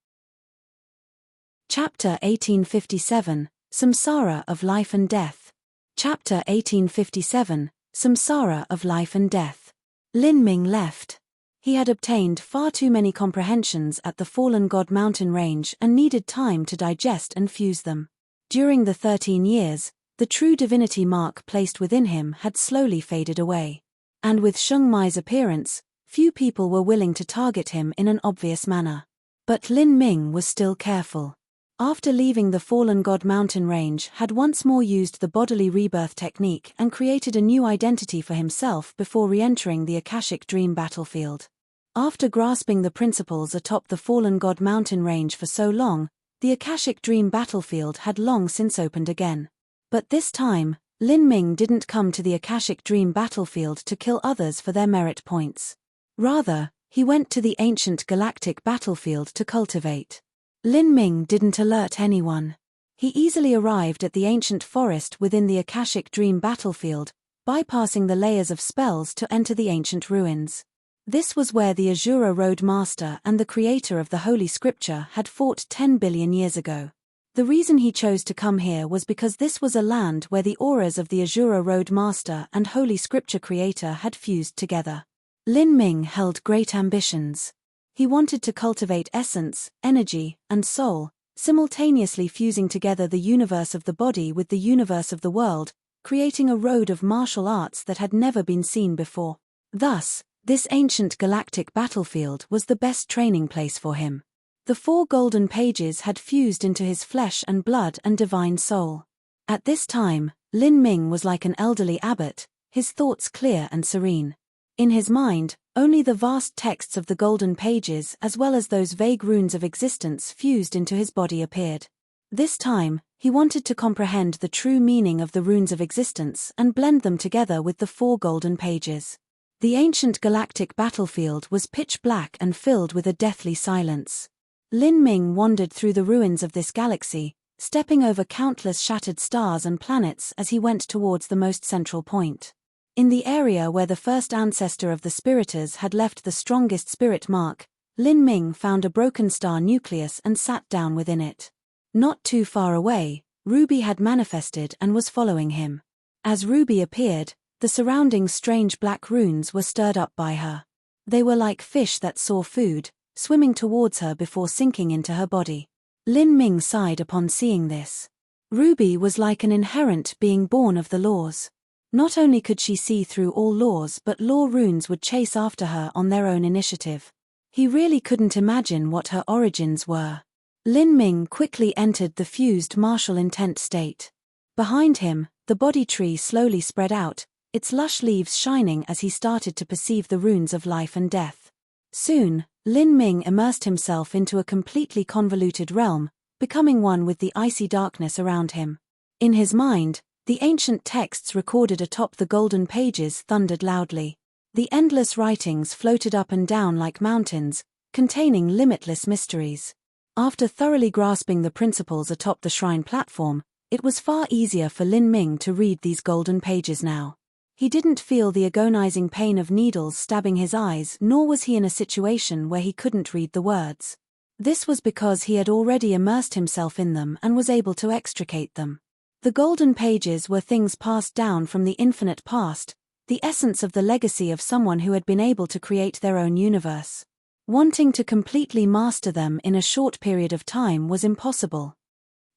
Chapter 1857, Samsara of Life and Death. Chapter 1857, Samsara of Life and Death. Lin Ming left. He had obtained far too many comprehensions at the Fallen God mountain range and needed time to digest and fuse them. During the 13 years, the true divinity mark placed within him had slowly faded away. And with Sheng Mai's appearance, few people were willing to target him in an obvious manner. But Lin Ming was still careful. After leaving the Fallen God mountain range, had once more used the bodily rebirth technique and created a new identity for himself before re-entering the Akashic Dream battlefield. After grasping the principles atop the Fallen God mountain range for so long, the Akashic Dream battlefield had long since opened again. But this time, Lin Ming didn't come to the Akashic Dream battlefield to kill others for their merit points. Rather, he went to the ancient galactic battlefield to cultivate. Lin Ming didn't alert anyone. He easily arrived at the ancient forest within the Akashic Dream battlefield, bypassing the layers of spells to enter the ancient ruins. This was where the Azura Road Master and the creator of the Holy Scripture had fought 10 billion years ago. The reason he chose to come here was because this was a land where the auras of the Azura Road Master and Holy Scripture creator had fused together. Lin Ming held great ambitions. He wanted to cultivate essence, energy, and soul, simultaneously fusing together the universe of the body with the universe of the world, creating a road of martial arts that had never been seen before. Thus, this ancient galactic battlefield was the best training place for him. The 4 golden pages had fused into his flesh and blood and divine soul. At this time, Lin Ming was like an elderly abbot, his thoughts clear and serene. In his mind, only the vast texts of the golden pages as well as those vague runes of existence fused into his body appeared. This time, he wanted to comprehend the true meaning of the runes of existence and blend them together with the 4 golden pages. The ancient galactic battlefield was pitch black and filled with a deathly silence. Lin Ming wandered through the ruins of this galaxy, stepping over countless shattered stars and planets as he went towards the most central point. In the area where the first ancestor of the spiriters had left the strongest spirit mark, Lin Ming found a broken star nucleus and sat down within it. Not too far away, Ruby had manifested and was following him. As Ruby appeared, the surrounding strange black runes were stirred up by her. They were like fish that saw food, swimming towards her before sinking into her body. Lin Ming sighed upon seeing this. Ruby was like an inherent being born of the laws. Not only could she see through all laws, but law runes would chase after her on their own initiative. He really couldn't imagine what her origins were. Lin Ming quickly entered the fused martial intent state. Behind him, the body tree slowly spread out, its lush leaves shining as he started to perceive the runes of life and death. Soon, Lin Ming immersed himself into a completely convoluted realm, becoming one with the icy darkness around him. In his mind, the ancient texts recorded atop the golden pages thundered loudly. The endless writings floated up and down like mountains, containing limitless mysteries. After thoroughly grasping the principles atop the shrine platform, it was far easier for Lin Ming to read these golden pages now. He didn't feel the agonizing pain of needles stabbing his eyes, nor was he in a situation where he couldn't read the words. This was because he had already immersed himself in them and was able to extricate them. The golden pages were things passed down from the infinite past, the essence of the legacy of someone who had been able to create their own universe. Wanting to completely master them in a short period of time was impossible.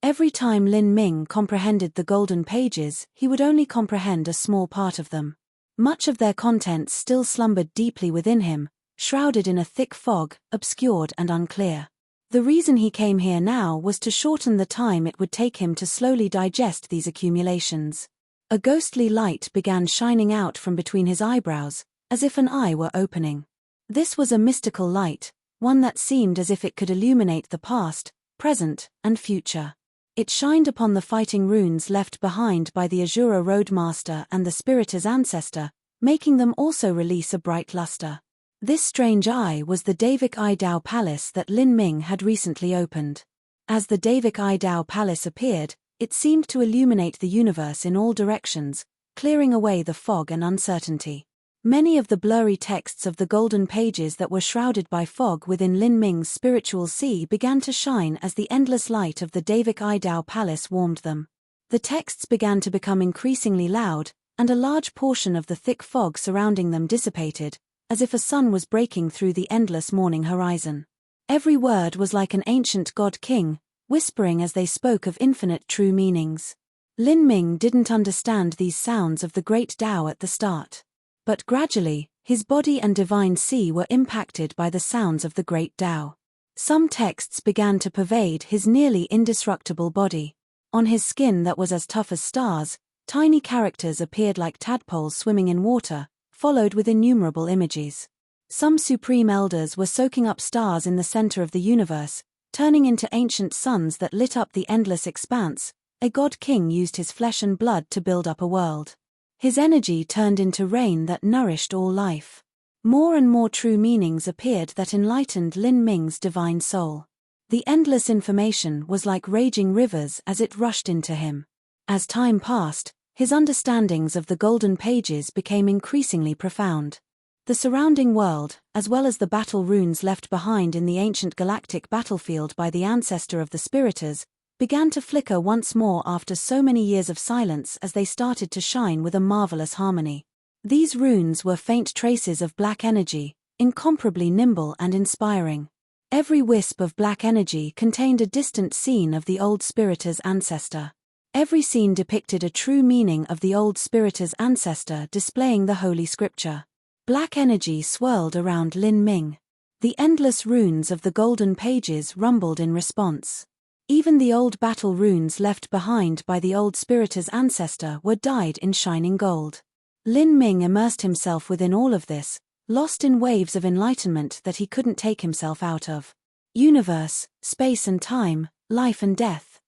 Every time Lin Ming comprehended the golden pages, he would only comprehend a small part of them. Much of their contents still slumbered deeply within him, shrouded in a thick fog, obscured and unclear. The reason he came here now was to shorten the time it would take him to slowly digest these accumulations. A ghostly light began shining out from between his eyebrows, as if an eye were opening. This was a mystical light, one that seemed as if it could illuminate the past, present, and future. It shined upon the fighting runes left behind by the Azura Roadmaster and the Spiritor's ancestor, making them also release a bright luster. This strange eye was the Davik Eye Dao Palace that Lin Ming had recently opened. As the Davik Eye Dao Palace appeared, it seemed to illuminate the universe in all directions, clearing away the fog and uncertainty. Many of the blurry texts of the golden pages that were shrouded by fog within Lin Ming's spiritual sea began to shine as the endless light of the Davik Eye Dao Palace warmed them. The texts began to become increasingly loud, and a large portion of the thick fog surrounding them dissipated, as if a sun was breaking through the endless morning horizon. Every word was like an ancient god-king, whispering as they spoke of infinite true meanings. Lin Ming didn't understand these sounds of the great Tao at the start. But gradually, his body and divine sea were impacted by the sounds of the great Tao. Some texts began to pervade his nearly indestructible body. On his skin that was as tough as stars, tiny characters appeared like tadpoles swimming in water, followed with innumerable images. Some supreme elders were soaking up stars in the center of the universe, turning into ancient suns that lit up the endless expanse. A god-king used his flesh and blood to build up a world. His energy turned into rain that nourished all life. More and more true meanings appeared that enlightened Lin Ming's divine soul. The endless information was like raging rivers as it rushed into him. As time passed, his understandings of the golden pages became increasingly profound. The surrounding world, as well as the battle runes left behind in the ancient galactic battlefield by the ancestor of the Spiritors, began to flicker once more after so many years of silence as they started to shine with a marvelous harmony. These runes were faint traces of black energy, incomparably nimble and inspiring. Every wisp of black energy contained a distant scene of the old Spiritor's ancestor. Every scene depicted a true meaning of the old Spiritor's ancestor displaying the Holy Scripture. Black energy swirled around Lin Ming. The endless runes of the golden pages rumbled in response. Even the old battle runes left behind by the old Spiritor's ancestor were dyed in shining gold. Lin Ming immersed himself within all of this, lost in waves of enlightenment that he couldn't take himself out of. Universe, space and time, life and death.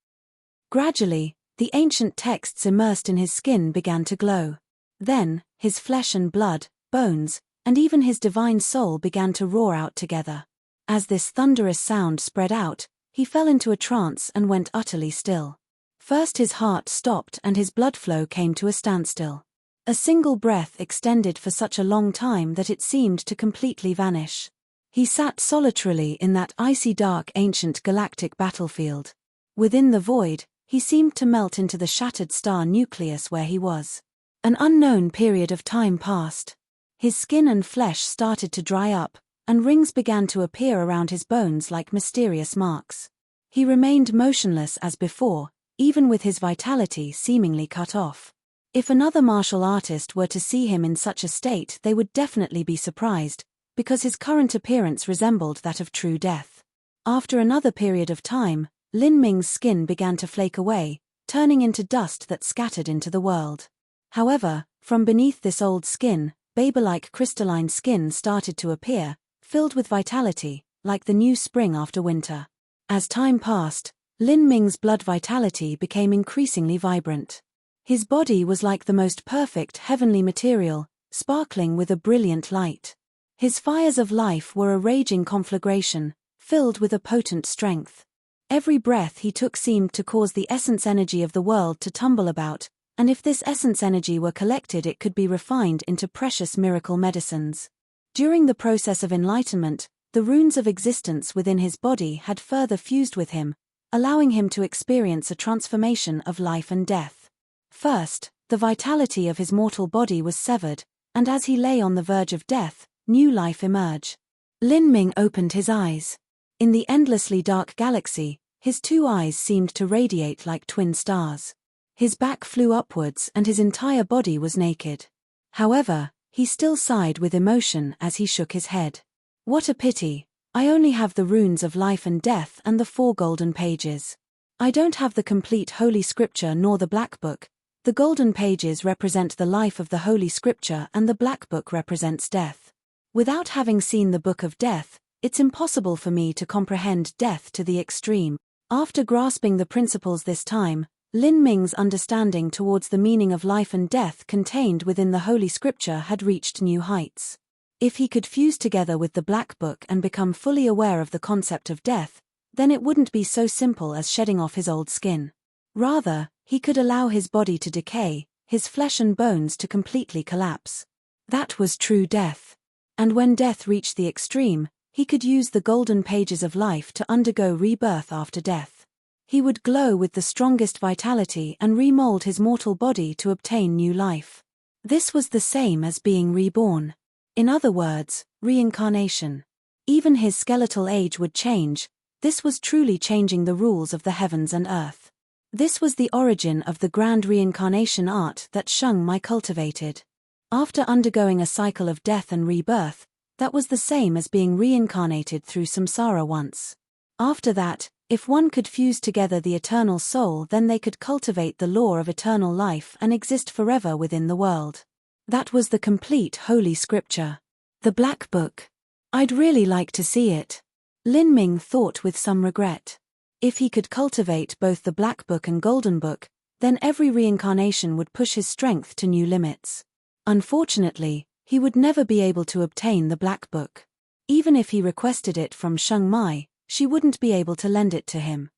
Gradually, the ancient texts immersed in his skin began to glow. Then, his flesh and blood, bones, and even his divine soul began to roar out together. As this thunderous sound spread out, he fell into a trance and went utterly still. First his heart stopped and his blood flow came to a standstill. A single breath extended for such a long time that it seemed to completely vanish. He sat solitarily in that icy dark ancient galactic battlefield. Within the void, he seemed to melt into the shattered star nucleus where he was. An unknown period of time passed. His skin and flesh started to dry up, and rings began to appear around his bones like mysterious marks. He remained motionless as before, even with his vitality seemingly cut off. If another martial artist were to see him in such a state, they would definitely be surprised, because his current appearance resembled that of true death. After another period of time, Lin Ming's skin began to flake away, turning into dust that scattered into the world. However, from beneath this old skin, baby-like crystalline skin started to appear, filled with vitality, like the new spring after winter. As time passed, Lin Ming's blood vitality became increasingly vibrant. His body was like the most perfect heavenly material, sparkling with a brilliant light. His fires of life were a raging conflagration, filled with a potent strength. Every breath he took seemed to cause the essence energy of the world to tumble about, and if this essence energy were collected it could be refined into precious miracle medicines. During the process of enlightenment, the runes of existence within his body had further fused with him, allowing him to experience a transformation of life and death. First, the vitality of his mortal body was severed, and as he lay on the verge of death, new life emerged. Lin Ming opened his eyes. In the endlessly dark galaxy, his two eyes seemed to radiate like twin stars. His back flew upwards and his entire body was naked. However, he still sighed with emotion as he shook his head. What a pity, I only have the runes of life and death and the 4 golden pages. I don't have the complete Holy Scripture nor the Black Book. The golden pages represent the life of the Holy Scripture and the Black Book represents death. Without having seen the Book of Death, it's impossible for me to comprehend death to the extreme. After grasping the principles this time, Lin Ming's understanding towards the meaning of life and death contained within the Holy Scripture had reached new heights. If he could fuse together with the Black Book and become fully aware of the concept of death, then it wouldn't be so simple as shedding off his old skin. Rather, he could allow his body to decay, his flesh and bones to completely collapse. That was true death. And when death reached the extreme, he could use the golden pages of life to undergo rebirth after death. He would glow with the strongest vitality and remold his mortal body to obtain new life. This was the same as being reborn. In other words, reincarnation. Even his skeletal age would change. This was truly changing the rules of the heavens and earth. This was the origin of the grand reincarnation art that Sheng Mai cultivated. After undergoing a cycle of death and rebirth, that was the same as being reincarnated through samsara once. After that, if one could fuse together the eternal soul, then they could cultivate the law of eternal life and exist forever within the world. That was the complete Holy Scripture. The Black Book. I'd really like to see it. Lin Ming thought with some regret. If he could cultivate both the Black Book and Golden Book, then every reincarnation would push his strength to new limits. Unfortunately, he would never be able to obtain the Black Book. Even if he requested it from Sheng Mai, she wouldn't be able to lend it to him.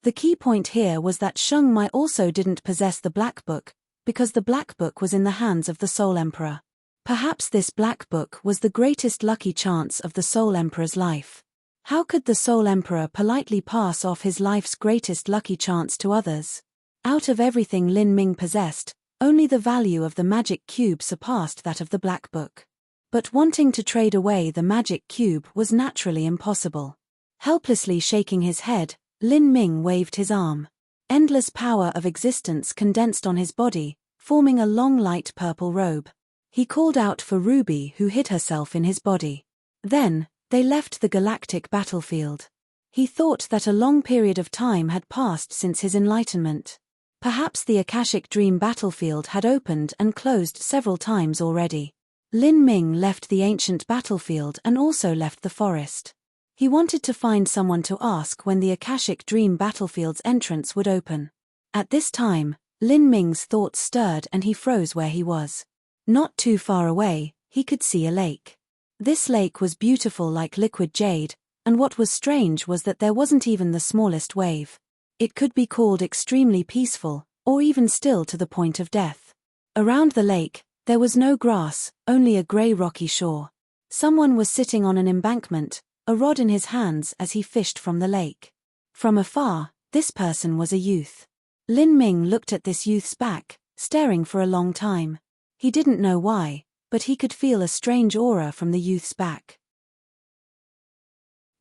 The key point here was that Sheng Mai also didn't possess the Black Book, because the Black Book was in the hands of the Soul Emperor. Perhaps this Black Book was the greatest lucky chance of the Soul Emperor's life. How could the Soul Emperor politely pass off his life's greatest lucky chance to others? Out of everything Lin Ming possessed, only the value of the magic cube surpassed that of the Black Book. But wanting to trade away the magic cube was naturally impossible. Helplessly shaking his head, Lin Ming waved his arm. Endless power of existence condensed on his body, forming a long light purple robe. He called out for Ruby, who hid herself in his body. Then, they left the galactic battlefield. He thought that a long period of time had passed since his enlightenment. Perhaps the Akashic Dream battlefield had opened and closed several times already. Lin Ming left the ancient battlefield and also left the forest. He wanted to find someone to ask when the Akashic Dream battlefield's entrance would open. At this time, Lin Ming's thoughts stirred and he froze where he was. Not too far away, he could see a lake. This lake was beautiful like liquid jade, and what was strange was that there wasn't even the smallest wave. It could be called extremely peaceful, or even still to the point of death. Around the lake, there was no grass, only a grey rocky shore. Someone was sitting on an embankment, a rod in his hands as he fished from the lake. From afar, this person was a youth. Lin Ming looked at this youth's back, staring for a long time. He didn't know why, but he could feel a strange aura from the youth's back.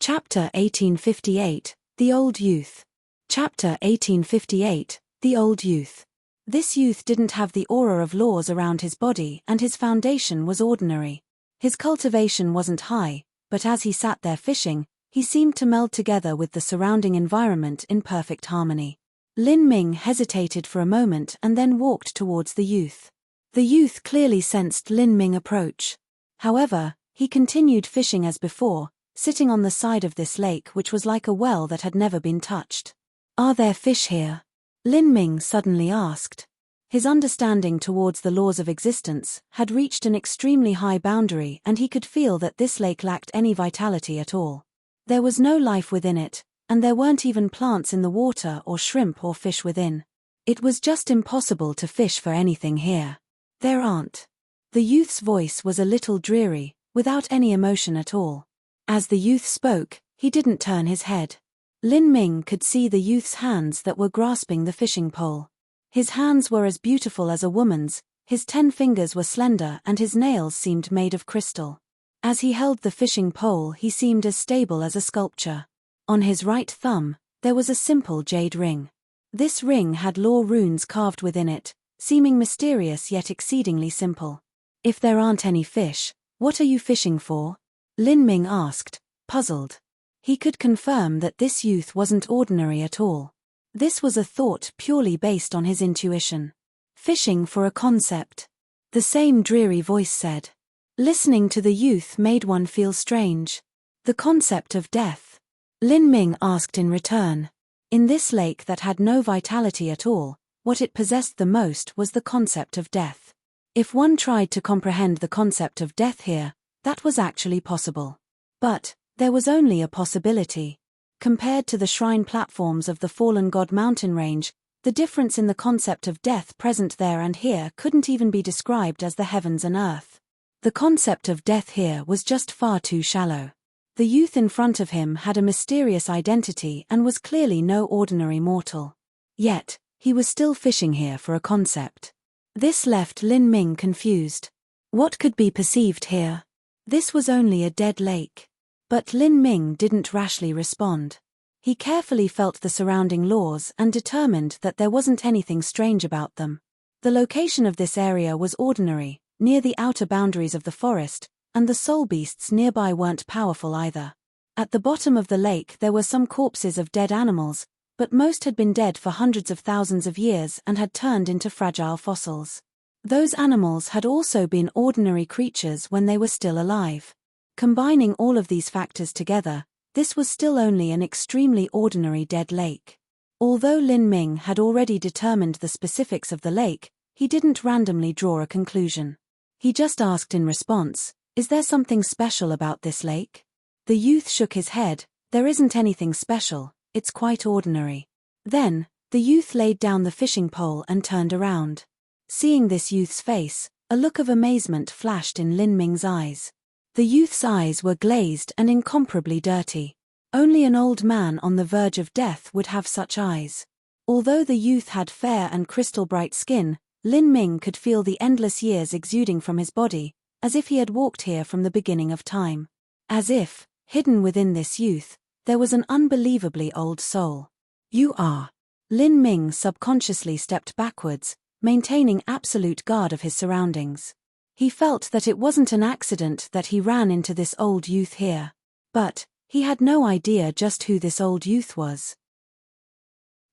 Chapter 1858, The Old Youth. Chapter 1858, The Old Youth. This youth didn't have the aura of laws around his body and his foundation was ordinary. His cultivation wasn't high, but as he sat there fishing, he seemed to meld together with the surrounding environment in perfect harmony. Lin Ming hesitated for a moment and then walked towards the youth. The youth clearly sensed Lin Ming approach. However, he continued fishing as before, sitting on the side of this lake which was like a well that had never been touched. "Are there fish here?" Lin Ming suddenly asked. His understanding towards the laws of existence had reached an extremely high boundary and he could feel that this lake lacked any vitality at all. There was no life within it, and there weren't even plants in the water or shrimp or fish within. It was just impossible to fish for anything here. There aren't. The youth's voice was a little dreary, without any emotion at all. As the youth spoke, he didn't turn his head. Lin Ming could see the youth's hands that were grasping the fishing pole. His hands were as beautiful as a woman's, his 10 fingers were slender and his nails seemed made of crystal. As he held the fishing pole, he seemed as stable as a sculpture. On his right thumb, there was a simple jade ring. This ring had law runes carved within it, seeming mysterious yet exceedingly simple. If there aren't any fish, what are you fishing for? Lin Ming asked, puzzled. He could confirm that this youth wasn't ordinary at all. This was a thought purely based on his intuition. Fishing for a concept. The same dreary voice said. Listening to the youth made one feel strange. The concept of death. Lin Ming asked in return. In this lake that had no vitality at all, what it possessed the most was the concept of death. If one tried to comprehend the concept of death here, that was actually possible. But there was only a possibility. Compared to the shrine platforms of the fallen god mountain range, the difference in the concept of death present there and here couldn't even be described as the heavens and earth. The concept of death here was just far too shallow. The youth in front of him had a mysterious identity and was clearly no ordinary mortal. Yet, he was still fishing here for a concept. This left Lin Ming confused. What could be perceived here? This was only a dead lake. But Lin Ming didn't rashly respond. He carefully felt the surrounding laws and determined that there wasn't anything strange about them. The location of this area was ordinary, near the outer boundaries of the forest, and the soul beasts nearby weren't powerful either. At the bottom of the lake there were some corpses of dead animals, but most had been dead for hundreds of thousands of years and had turned into fragile fossils. Those animals had also been ordinary creatures when they were still alive. Combining all of these factors together, this was still only an extremely ordinary dead lake. Although Lin Ming had already determined the specifics of the lake, he didn't randomly draw a conclusion. He just asked in response, "Is there something special about this lake?" The youth shook his head. "There isn't anything special, it's quite ordinary." Then, the youth laid down the fishing pole and turned around. Seeing this youth's face, a look of amazement flashed in Lin Ming's eyes. The youth's eyes were glazed and incomparably dirty. Only an old man on the verge of death would have such eyes. Although the youth had fair and crystal-bright skin, Lin Ming could feel the endless years exuding from his body, as if he had walked here from the beginning of time. As if, hidden within this youth, there was an unbelievably old soul. "You are." Lin Ming subconsciously stepped backwards, maintaining absolute guard of his surroundings. He felt that it wasn't an accident that he ran into this old youth here. But he had no idea just who this old youth was.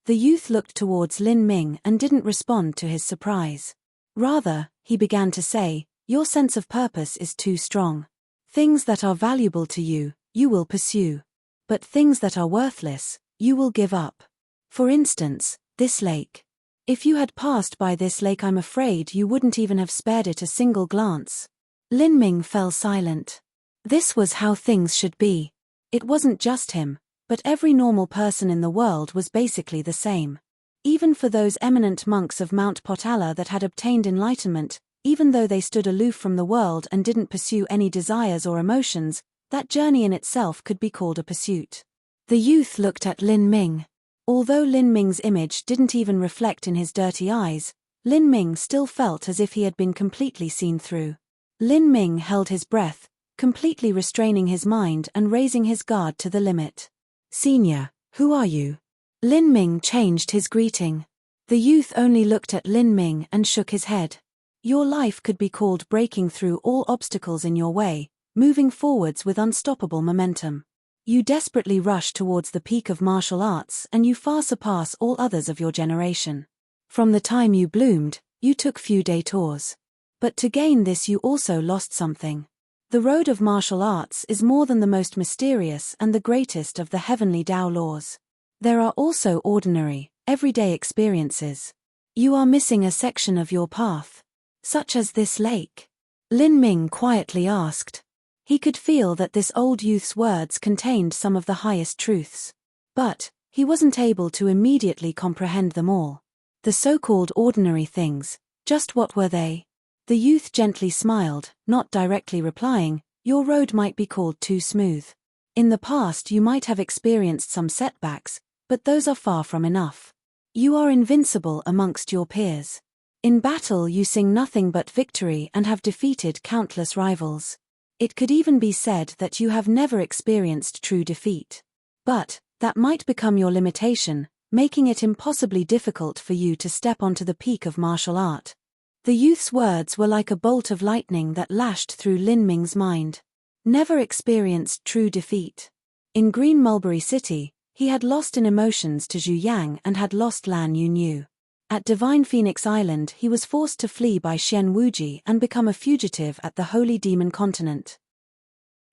The youth looked towards Lin Ming and didn't respond to his surprise. Rather, he began to say, "Your sense of purpose is too strong. Things that are valuable to you, you will pursue. But things that are worthless, you will give up. For instance, this lake. If you had passed by this lake, I'm afraid you wouldn't even have spared it a single glance." Lin Ming fell silent. This was how things should be. It wasn't just him, but every normal person in the world was basically the same. Even for those eminent monks of Mount Potala that had obtained enlightenment, even though they stood aloof from the world and didn't pursue any desires or emotions, that journey in itself could be called a pursuit. The youth looked at Lin Ming. Although Lin Ming's image didn't even reflect in his dirty eyes, Lin Ming still felt as if he had been completely seen through. Lin Ming held his breath, completely restraining his mind and raising his guard to the limit. "Senior, who are you?" Lin Ming changed his greeting. The youth only looked at Lin Ming and shook his head. "Your life could be called breaking through all obstacles in your way, moving forwards with unstoppable momentum. You desperately rush towards the peak of martial arts and you far surpass all others of your generation. From the time you bloomed, you took few detours. But to gain this you also lost something. The road of martial arts is more than the most mysterious and the greatest of the heavenly Tao laws. There are also ordinary, everyday experiences. You are missing a section of your path. Such as this lake?" Lin Ming quietly asked. He could feel that this old youth's words contained some of the highest truths. But he wasn't able to immediately comprehend them all. The so-called ordinary things, just what were they? The youth gently smiled, not directly replying, "Your road might be called too smooth. In the past you might have experienced some setbacks, but those are far from enough. You are invincible amongst your peers. In battle you sing nothing but victory and have defeated countless rivals. It could even be said that you have never experienced true defeat. But that might become your limitation, making it impossibly difficult for you to step onto the peak of martial art." The youth's words were like a bolt of lightning that lashed through Lin Ming's mind. Never experienced true defeat. In Green Mulberry City, he had lost in emotions to Zhu Yang and had lost Lan Yunyu. At Divine Phoenix Island he was forced to flee by Xian Wuji and become a fugitive at the Holy Demon Continent.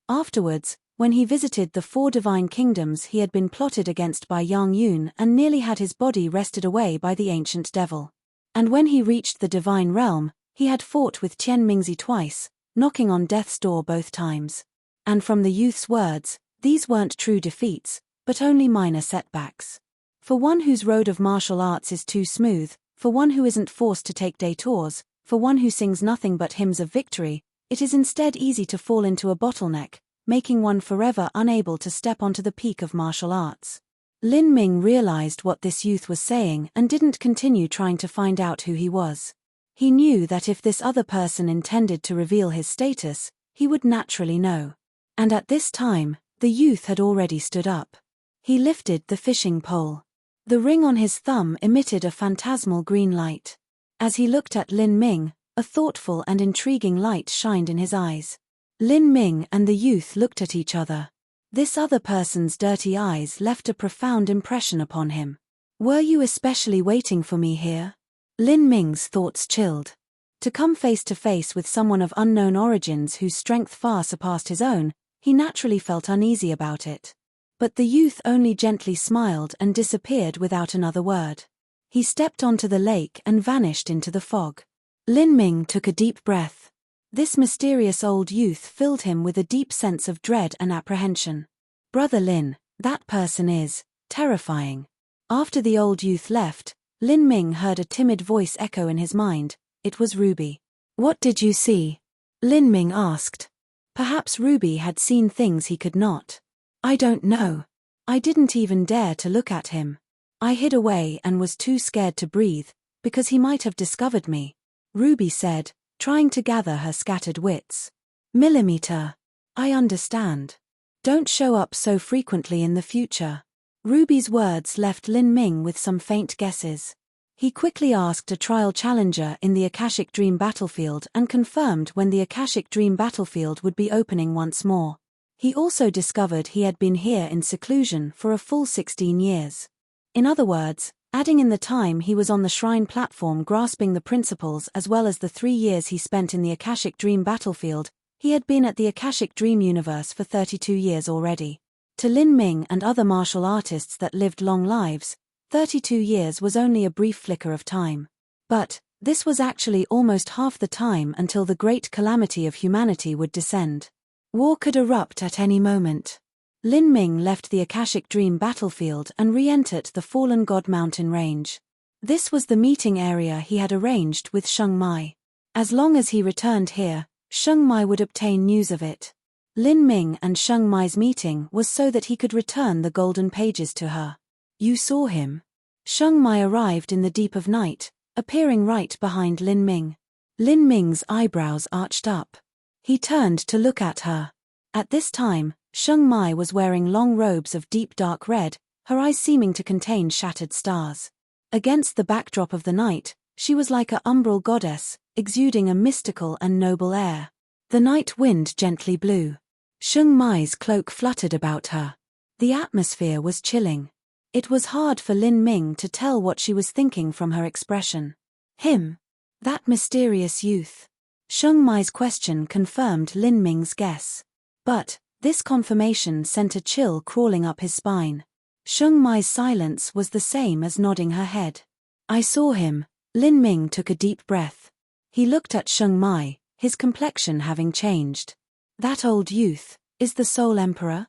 Afterwards, when he visited the 4 divine kingdoms, he had been plotted against by Yang Yun and nearly had his body wrested away by the ancient devil. And when he reached the divine realm, he had fought with Qian Mingzi twice, knocking on death's door both times. And from the youth's words, these weren't true defeats, but only minor setbacks. For one whose road of martial arts is too smooth, for one who isn't forced to take detours, for one who sings nothing but hymns of victory, it is instead easy to fall into a bottleneck, making one forever unable to step onto the peak of martial arts. Lin Ming realized what this youth was saying and didn't continue trying to find out who he was. He knew that if this other person intended to reveal his status, he would naturally know. And at this time, the youth had already stood up. He lifted the fishing pole. The ring on his thumb emitted a phantasmal green light. As he looked at Lin Ming, a thoughtful and intriguing light shined in his eyes. Lin Ming and the youth looked at each other. This other person's dirty eyes left a profound impression upon him. "Were you especially waiting for me here?" Lin Ming's thoughts chilled. To come face to face with someone of unknown origins whose strength far surpassed his own, he naturally felt uneasy about it. But the youth only gently smiled and disappeared without another word. He stepped onto the lake and vanished into the fog. Lin Ming took a deep breath. This mysterious old youth filled him with a deep sense of dread and apprehension. "Brother Lin, that person is terrifying." After the old youth left, Lin Ming heard a timid voice echo in his mind. It was Ruby. "What did you see?" Lin Ming asked. Perhaps Ruby had seen things he could not. "I don't know. I didn't even dare to look at him. I hid away and was too scared to breathe, because he might have discovered me," Ruby said, trying to gather her scattered wits. "Millimeter. I understand. Don't show up so frequently in the future." Ruby's words left Lin Ming with some faint guesses. He quickly asked a trial challenger in the Akashic Dream battlefield and confirmed when the Akashic Dream battlefield would be opening once more. He also discovered he had been here in seclusion for a full 16 years. In other words, adding in the time he was on the shrine platform grasping the principles as well as the 3 years he spent in the Akashic Dream battlefield, he had been at the Akashic Dream universe for 32 years already. To Lin Ming and other martial artists that lived long lives, 32 years was only a brief flicker of time. But this was actually almost half the time until the great calamity of humanity would descend. War could erupt at any moment. Lin Ming left the Akashic Dream battlefield and re-entered the Fallen God Mountain range. This was the meeting area he had arranged with Sheng Mai. As long as he returned here, Sheng Mai would obtain news of it. Lin Ming and Sheng Mai's meeting was so that he could return the golden pages to her. "You saw him?" Sheng Mai arrived in the deep of night, appearing right behind Lin Ming. Lin Ming's eyebrows arched up. He turned to look at her. At this time, Sheng Mai was wearing long robes of deep dark red, her eyes seeming to contain shattered stars. Against the backdrop of the night, she was like a umbral goddess, exuding a mystical and noble air. The night wind gently blew. Sheng Mai's cloak fluttered about her. The atmosphere was chilling. It was hard for Lin Ming to tell what she was thinking from her expression. Him? That mysterious youth? Sheng Mai's question confirmed Lin Ming's guess. But this confirmation sent a chill crawling up his spine. Sheng Mai's silence was the same as nodding her head. "I saw him." Lin Ming took a deep breath. He looked at Sheng Mai, his complexion having changed. "That old youth is the Soul Emperor?"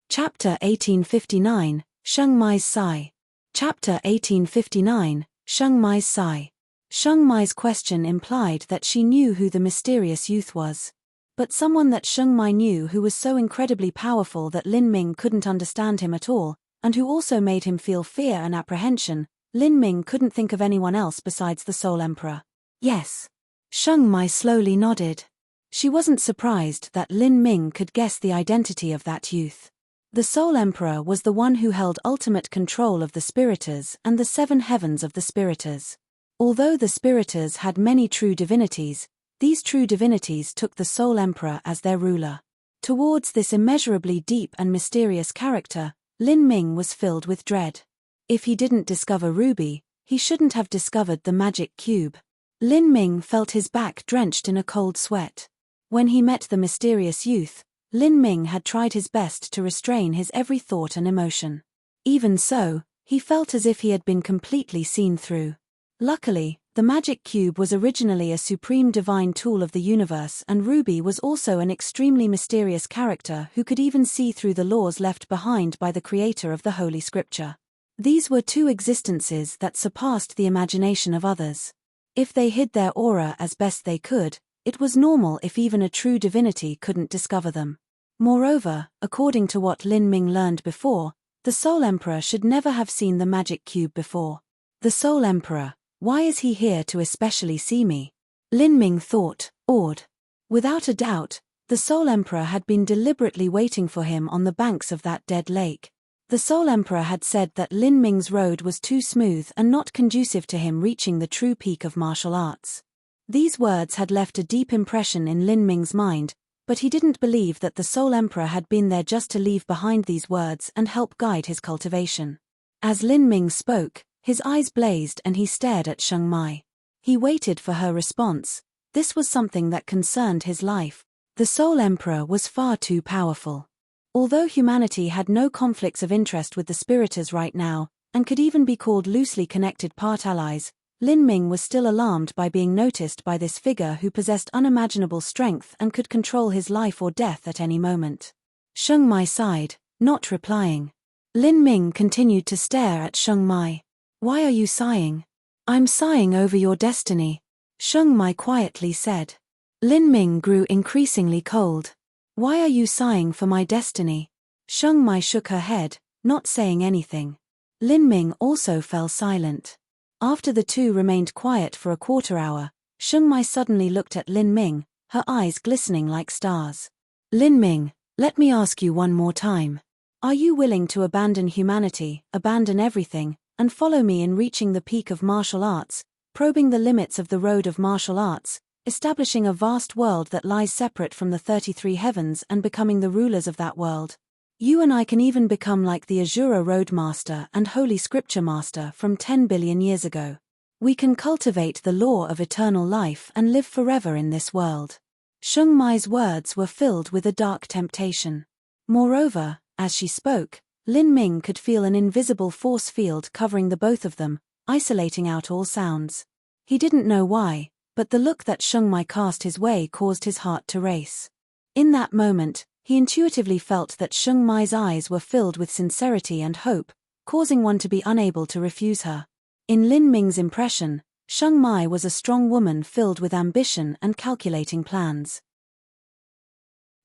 Chapter 1859, Sheng Mai's Sigh. Chapter 1859, Sheng Mai's Sigh. Sheng Mai's question implied that she knew who the mysterious youth was. But someone that Sheng Mai knew who was so incredibly powerful that Lin Ming couldn't understand him at all, and who also made him feel fear and apprehension, Lin Ming couldn't think of anyone else besides the Soul Emperor. Yes. Sheng Mai slowly nodded. She wasn't surprised that Lin Ming could guess the identity of that youth. The Soul Emperor was the one who held ultimate control of the Spiriters and the 7 heavens of the Spiriters. Although the Spiriters had many true divinities, these true divinities took the Soul Emperor as their ruler. Towards this immeasurably deep and mysterious character, Lin Ming was filled with dread. If he didn't discover Ruby, he shouldn't have discovered the magic cube. Lin Ming felt his back drenched in a cold sweat. When he met the mysterious youth, Lin Ming had tried his best to restrain his every thought and emotion. Even so, he felt as if he had been completely seen through. Luckily, the magic cube was originally a supreme divine tool of the universe, and Ruby was also an extremely mysterious character who could even see through the laws left behind by the creator of the Holy Scripture. These were 2 existences that surpassed the imagination of others. If they hid their aura as best they could, it was normal if even a true divinity couldn't discover them. Moreover, according to what Lin Ming learned before, the Soul Emperor should never have seen the magic cube before. The Soul Emperor, why is he here to especially see me? Lin Ming thought, awed. Without a doubt, the Soul Emperor had been deliberately waiting for him on the banks of that dead lake. The Soul Emperor had said that Lin Ming's road was too smooth and not conducive to him reaching the true peak of martial arts. These words had left a deep impression in Lin Ming's mind, but he didn't believe that the Soul Emperor had been there just to leave behind these words and help guide his cultivation. As Lin Ming spoke, his eyes blazed and he stared at Sheng Mai. He waited for her response. This was something that concerned his life. The Soul Emperor was far too powerful. Although humanity had no conflicts of interest with the Spiriters right now, and could even be called loosely connected part allies, Lin Ming was still alarmed by being noticed by this figure who possessed unimaginable strength and could control his life or death at any moment. Sheng Mai sighed, not replying. Lin Ming continued to stare at Sheng Mai. Why are you sighing? I'm sighing over your destiny, Sheng Mai quietly said. Lin Ming grew increasingly cold. Why are you sighing for my destiny? Sheng Mai shook her head, not saying anything. Lin Ming also fell silent. After the 2 remained quiet for a quarter hour, Sheng Mai suddenly looked at Lin Ming, her eyes glistening like stars. Lin Ming, let me ask you one more time. Are you willing to abandon humanity, abandon everything, and follow me in reaching the peak of martial arts, probing the limits of the road of martial arts, establishing a vast world that lies separate from the 33 heavens and becoming the rulers of that world? You and I can even become like the Azura Roadmaster and Holy Scripture Master from 10 billion years ago. We can cultivate the law of eternal life and live forever in this world. Sheng Mai's words were filled with a dark temptation. Moreover, as she spoke, Lin Ming could feel an invisible force field covering the both of them, isolating out all sounds. He didn't know why, but the look that Sheng Mai cast his way caused his heart to race. In that moment, he intuitively felt that Sheng Mai's eyes were filled with sincerity and hope, causing one to be unable to refuse her. In Lin Ming's impression, Sheng Mai was a strong woman filled with ambition and calculating plans.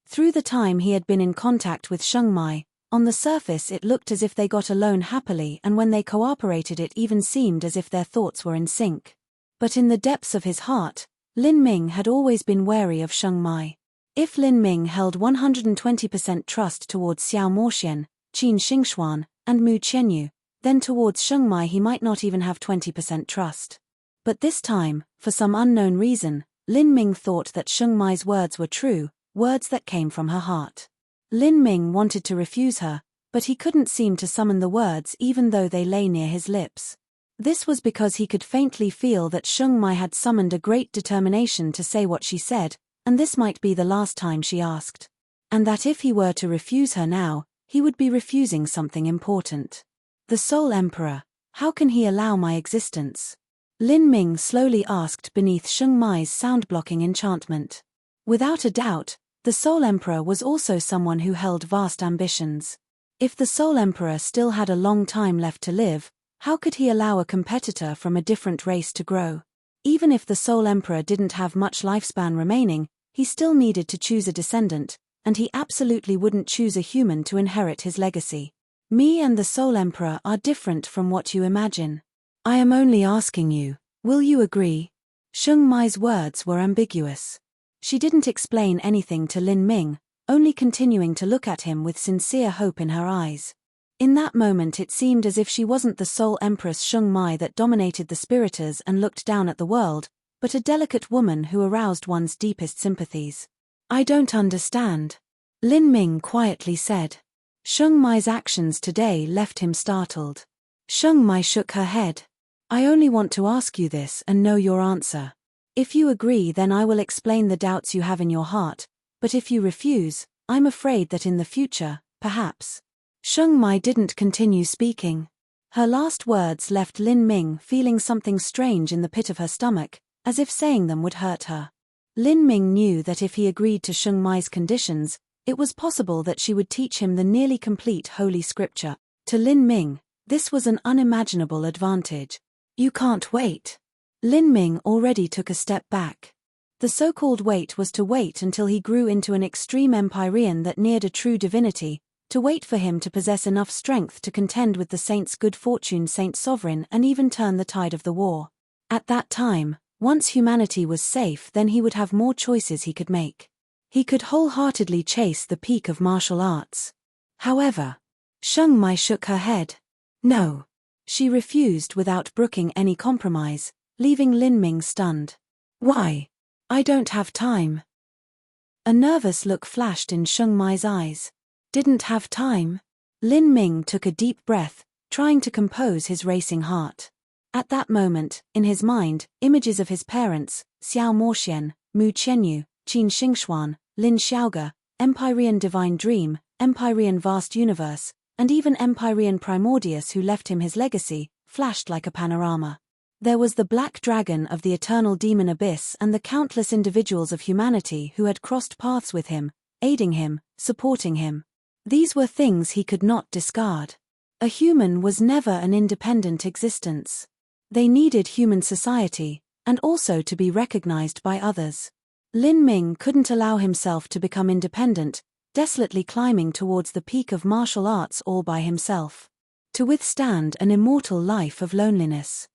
Through the time he had been in contact with Sheng Mai, on the surface it looked as if they got along happily, and when they cooperated it even seemed as if their thoughts were in sync. But in the depths of his heart, Lin Ming had always been wary of Sheng Mai. If Lin Ming held 120% trust towards Xiao Moxian, Qin Xingxuan, and Mu Qianyu, then towards Sheng Mai he might not even have 20% trust. But this time, for some unknown reason, Lin Ming thought that Sheng Mai's words were true, words that came from her heart. Lin Ming wanted to refuse her, but he couldn't seem to summon the words even though they lay near his lips. This was because he could faintly feel that Sheng Mai had summoned a great determination to say what she said, and this might be the last time she asked. And that if he were to refuse her now, he would be refusing something important. The Soul Emperor, how can he allow my existence? Lin Ming slowly asked beneath Sheng Mai's sound-blocking enchantment. Without a doubt, the Soul Emperor was also someone who held vast ambitions. If the Soul Emperor still had a long time left to live, how could he allow a competitor from a different race to grow? Even if the Soul Emperor didn't have much lifespan remaining, he still needed to choose a descendant, and he absolutely wouldn't choose a human to inherit his legacy. Me and the Soul Emperor are different from what you imagine. I am only asking you, will you agree? Sheng Mai's words were ambiguous. She didn't explain anything to Lin Ming, only continuing to look at him with sincere hope in her eyes. In that moment it seemed as if she wasn't the Soul Empress Sheng Mai that dominated the spiriters and looked down at the world, but a delicate woman who aroused one's deepest sympathies. I don't understand. Lin Ming quietly said. Sheng Mai's actions today left him startled. Sheng Mai shook her head. I only want to ask you this and know your answer. If you agree, then I will explain the doubts you have in your heart, but if you refuse, I'm afraid that in the future, perhaps. Sheng Mai didn't continue speaking. Her last words left Lin Ming feeling something strange in the pit of her stomach, as if saying them would hurt her. Lin Ming knew that if he agreed to Sheng Mai's conditions, it was possible that she would teach him the nearly complete Holy Scripture. To Lin Ming, this was an unimaginable advantage. You can't wait. Lin Ming already took a step back. The so-called wait was to wait until he grew into an extreme Empyrean that neared a true divinity, to wait for him to possess enough strength to contend with the saint's good fortune, Saint Sovereign, and even turn the tide of the war. At that time, once humanity was safe, then he would have more choices he could make. He could wholeheartedly chase the peak of martial arts. However, Sheng Mai shook her head. No. She refused without brooking any compromise, leaving Lin Ming stunned. Why? I don't have time. A nervous look flashed in Sheng Mai's eyes. Didn't have time? Lin Ming took a deep breath, trying to compose his racing heart. At that moment, in his mind, images of his parents, Xiao Moxian, Mu Qianyu, Qin Xingxuan, Lin Xiaoge, Empyrean Divine Dream, Empyrean Vast Universe, and even Empyrean Primordius who left him his legacy, flashed like a panorama. There was the Black Dragon of the Eternal Demon Abyss and the countless individuals of humanity who had crossed paths with him, aiding him, supporting him. These were things he could not discard. A human was never an independent existence. They needed human society, and also to be recognized by others. Lin Ming couldn't allow himself to become independent, desolately climbing towards the peak of martial arts all by himself. To withstand an immortal life of loneliness.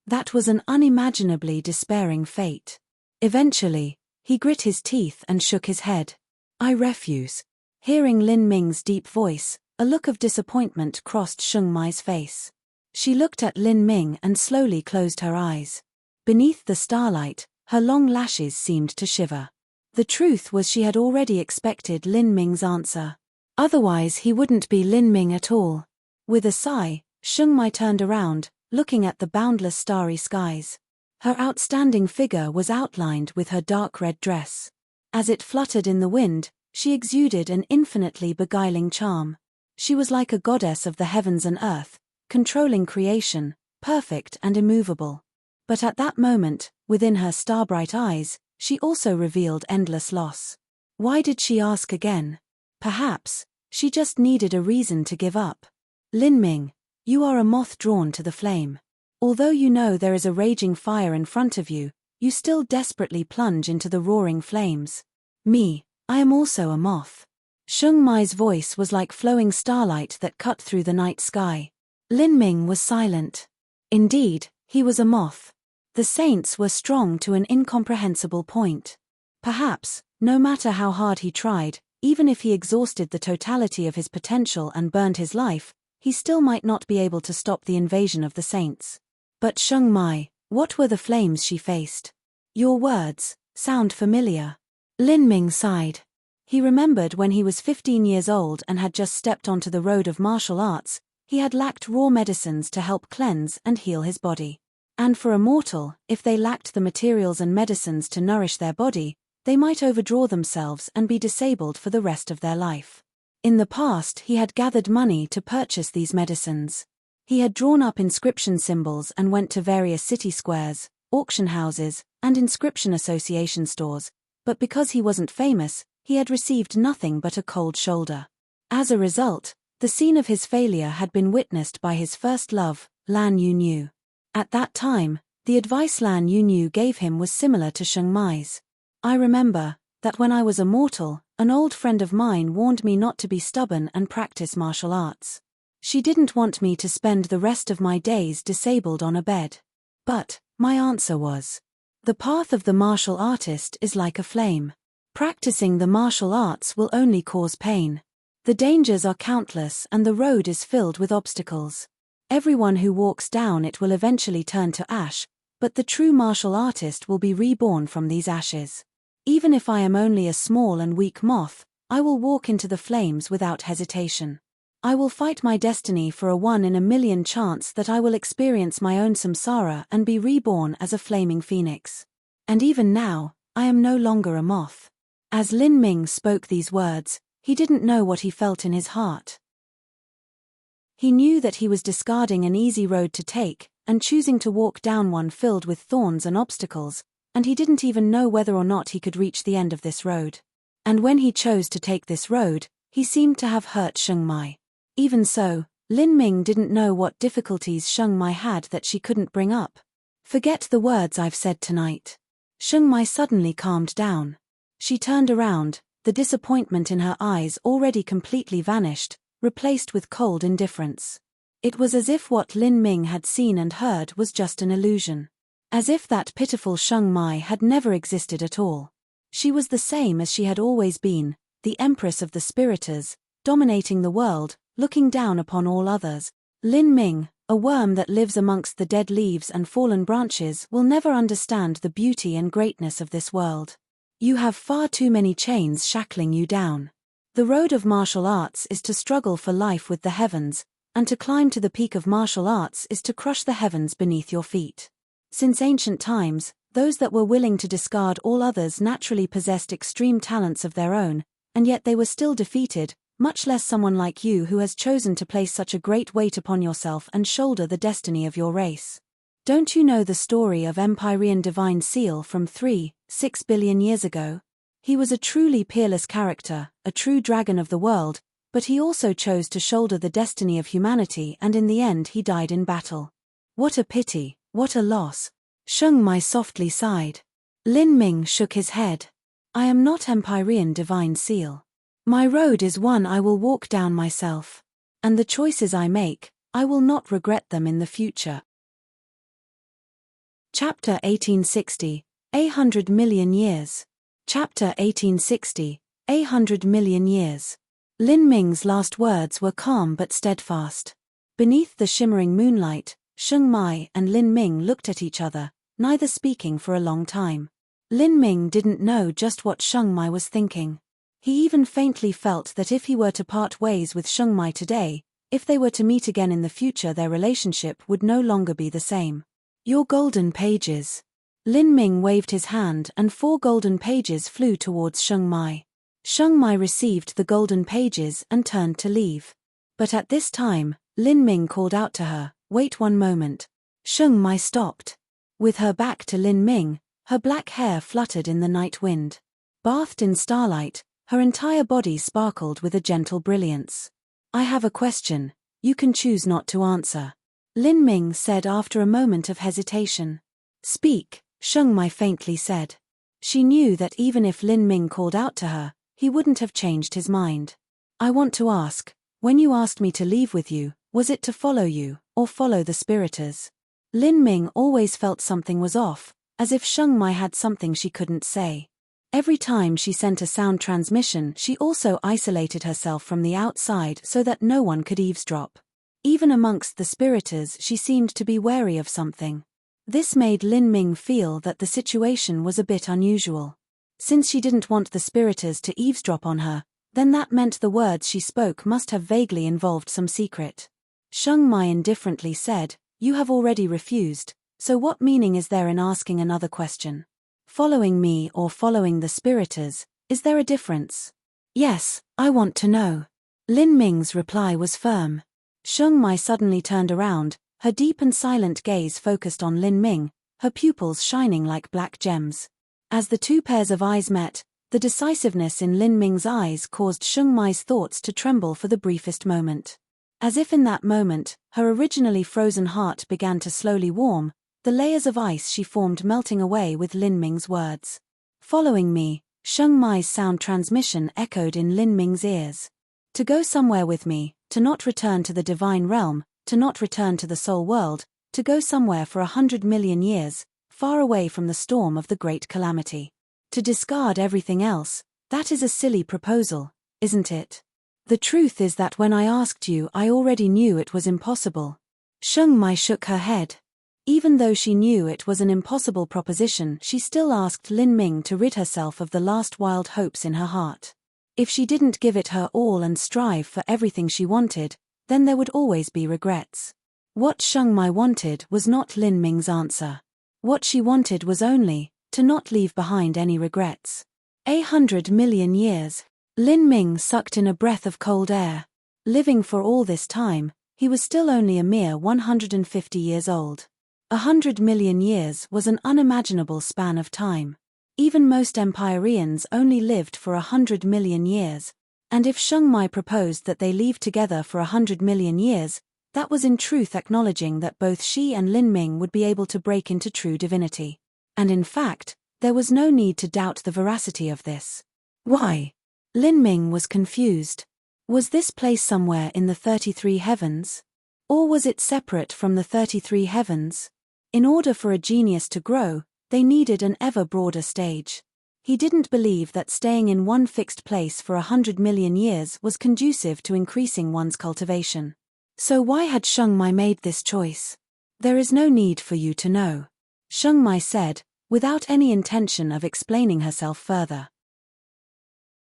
That was an unimaginably despairing fate. Eventually, he grit his teeth and shook his head. I refuse. Hearing Lin Ming's deep voice, a look of disappointment crossed Sheng Mai's face. She looked at Lin Ming and slowly closed her eyes. Beneath the starlight, her long lashes seemed to shiver. The truth was she had already expected Lin Ming's answer. Otherwise he wouldn't be Lin Ming at all. With a sigh, Sheng Mai turned around, looking at the boundless starry skies. Her outstanding figure was outlined with her dark red dress. As it fluttered in the wind, she exuded an infinitely beguiling charm. She was like a goddess of the heavens and earth, controlling creation, perfect and immovable. But at that moment, within her star-bright eyes, she also revealed endless loss. Why did she ask again? Perhaps, she just needed a reason to give up. Lin Ming, you are a moth drawn to the flame. Although you know there is a raging fire in front of you, you still desperately plunge into the roaring flames. Me, I am also a moth. Sheng Mai's voice was like flowing starlight that cut through the night sky. Lin Ming was silent. Indeed, he was a moth. The saints were strong to an incomprehensible point. Perhaps, no matter how hard he tried, even if he exhausted the totality of his potential and burned his life, he still might not be able to stop the invasion of the saints. But Sheng Mai, what were the flames she faced? Your words sound familiar. Lin Ming sighed. He remembered when he was 15 years old and had just stepped onto the road of martial arts, he had lacked raw medicines to help cleanse and heal his body. And for a mortal, if they lacked the materials and medicines to nourish their body, they might overdraw themselves and be disabled for the rest of their life. In the past he had gathered money to purchase these medicines. He had drawn up inscription symbols and went to various city squares, auction houses, and inscription association stores, but because he wasn't famous, he had received nothing but a cold shoulder. As a result, The scene of his failure had been witnessed by his first love, Lan Yunyu. At that time, the advice Lan Yunyu gave him was similar to Sheng Mai's. I remember that when I was a mortal, an old friend of mine warned me not to be stubborn and practice martial arts. She didn't want me to spend the rest of my days disabled on a bed. But my answer was, the path of the martial artist is like a flame. Practicing the martial arts will only cause pain. The dangers are countless and the road is filled with obstacles. Everyone who walks down it will eventually turn to ash, but the true martial artist will be reborn from these ashes. Even if I am only a small and weak moth, I will walk into the flames without hesitation. I will fight my destiny for a 1 in a million chance that I will experience my own samsara and be reborn as a flaming phoenix. And even now, I am no longer a moth. As Lin Ming spoke these words, he didn't know what he felt in his heart. He knew that he was discarding an easy road to take, and choosing to walk down one filled with thorns and obstacles, and he didn't even know whether or not he could reach the end of this road. And when he chose to take this road, he seemed to have hurt Sheng Mai. Even so, Lin Ming didn't know what difficulties Sheng Mai had that she couldn't bring up. Forget the words I've said tonight. Sheng Mai suddenly calmed down. She turned around, the disappointment in her eyes already completely vanished, replaced with cold indifference. It was as if what Lin Ming had seen and heard was just an illusion. As if that pitiful Sheng Mai had never existed at all. She was the same as she had always been, the Empress of the Spiriters, dominating the world, looking down upon all others. Lin Ming, a worm that lives amongst the dead leaves and fallen branches, will never understand the beauty and greatness of this world. You have far too many chains shackling you down. The road of martial arts is to struggle for life with the heavens, and to climb to the peak of martial arts is to crush the heavens beneath your feet. Since ancient times, those that were willing to discard all others naturally possessed extreme talents of their own, and yet they were still defeated, much less someone like you who has chosen to place such a great weight upon yourself and shoulder the destiny of your race. Don't you know the story of Empyrean Divine Seal from 3-6 billion years ago? He was a truly peerless character, a true dragon of the world, but he also chose to shoulder the destiny of humanity and in the end he died in battle. What a pity, what a loss. Sheng Mai softly sighed. Lin Ming shook his head. I am not Empyrean Divine Seal. My road is one I will walk down myself. And the choices I make, I will not regret them in the future. Chapter 1860, 100 million years. Chapter 1860, 100 million years. Lin Ming's last words were calm but steadfast. Beneath the shimmering moonlight, Sheng Mai and Lin Ming looked at each other, neither speaking for a long time. Lin Ming didn't know just what Sheng Mai was thinking. He even faintly felt that if he were to part ways with Sheng Mai today, if they were to meet again in the future their relationship would no longer be the same. Your golden pages. Lin Ming waved his hand and 4 golden pages flew towards Sheng Mai. Sheng Mai received the golden pages and turned to leave. But at this time, Lin Ming called out to her, wait one moment. Sheng Mai stopped. With her back to Lin Ming, her black hair fluttered in the night wind. Bathed in starlight, her entire body sparkled with a gentle brilliance. I have a question, you can choose not to answer. Lin Ming said after a moment of hesitation. Speak, Sheng Mai faintly said. She knew that even if Lin Ming called out to her, he wouldn't have changed his mind. I want to ask, when you asked me to leave with you, was it to follow you, or follow the Spiriters? Lin Ming always felt something was off, as if Sheng Mai had something she couldn't say. Every time she sent a sound transmission she also isolated herself from the outside so that no one could eavesdrop. Even amongst the Spiriters she seemed to be wary of something. This made Lin Ming feel that the situation was a bit unusual. Since she didn't want the Spiriters to eavesdrop on her, then that meant the words she spoke must have vaguely involved some secret. Sheng Mai indifferently said, you have already refused, so what meaning is there in asking another question? Following me or following the Spiriters, is there a difference? Yes, I want to know. Lin Ming's reply was firm. Sheng Mai suddenly turned around, her deep and silent gaze focused on Lin Ming, her pupils shining like black gems. As the 2 pairs of eyes met, The decisiveness in Lin Ming's eyes caused Sheng Mai's thoughts to tremble for the briefest moment. As if in that moment, her originally frozen heart began to slowly warm, the layers of ice she formed melting away with Lin Ming's words. Following me, Sheng Mai's sound transmission echoed in Lin Ming's ears. To go somewhere with me, to not return to the divine realm, to not return to the soul world, to go somewhere for 100 million years, far away from the storm of the great calamity. To discard everything else, that is a silly proposal, isn't it? The truth is that when I asked you, I already knew it was impossible. Sheng Mai shook her head. Even though she knew it was an impossible proposition, she still asked Lin Ming to rid herself of the last wild hopes in her heart. If she didn't give it her all and strive for everything she wanted, then there would always be regrets. What Sheng Mai wanted was not Lin Ming's answer. What she wanted was only to not leave behind any regrets. 100 million years. Lin Ming sucked in a breath of cold air. Living for all this time, he was still only a mere 150 years old. 100 million years was an unimaginable span of time. Even most Empyreans only lived for 100 million years, and if Sheng Mai proposed that they leave together for 100 million years, that was in truth acknowledging that both she and Lin Ming would be able to break into true divinity. And in fact, there was no need to doubt the veracity of this. Why? Lin Ming was confused. Was this place somewhere in the 33 heavens? Or was it separate from the 33 heavens? In order for a genius to grow, they needed an ever broader stage. He didn't believe that staying in one fixed place for 100 million years was conducive to increasing one's cultivation. So why had Sheng Mai made this choice? There is no need for you to know, Sheng Mai said, without any intention of explaining herself further.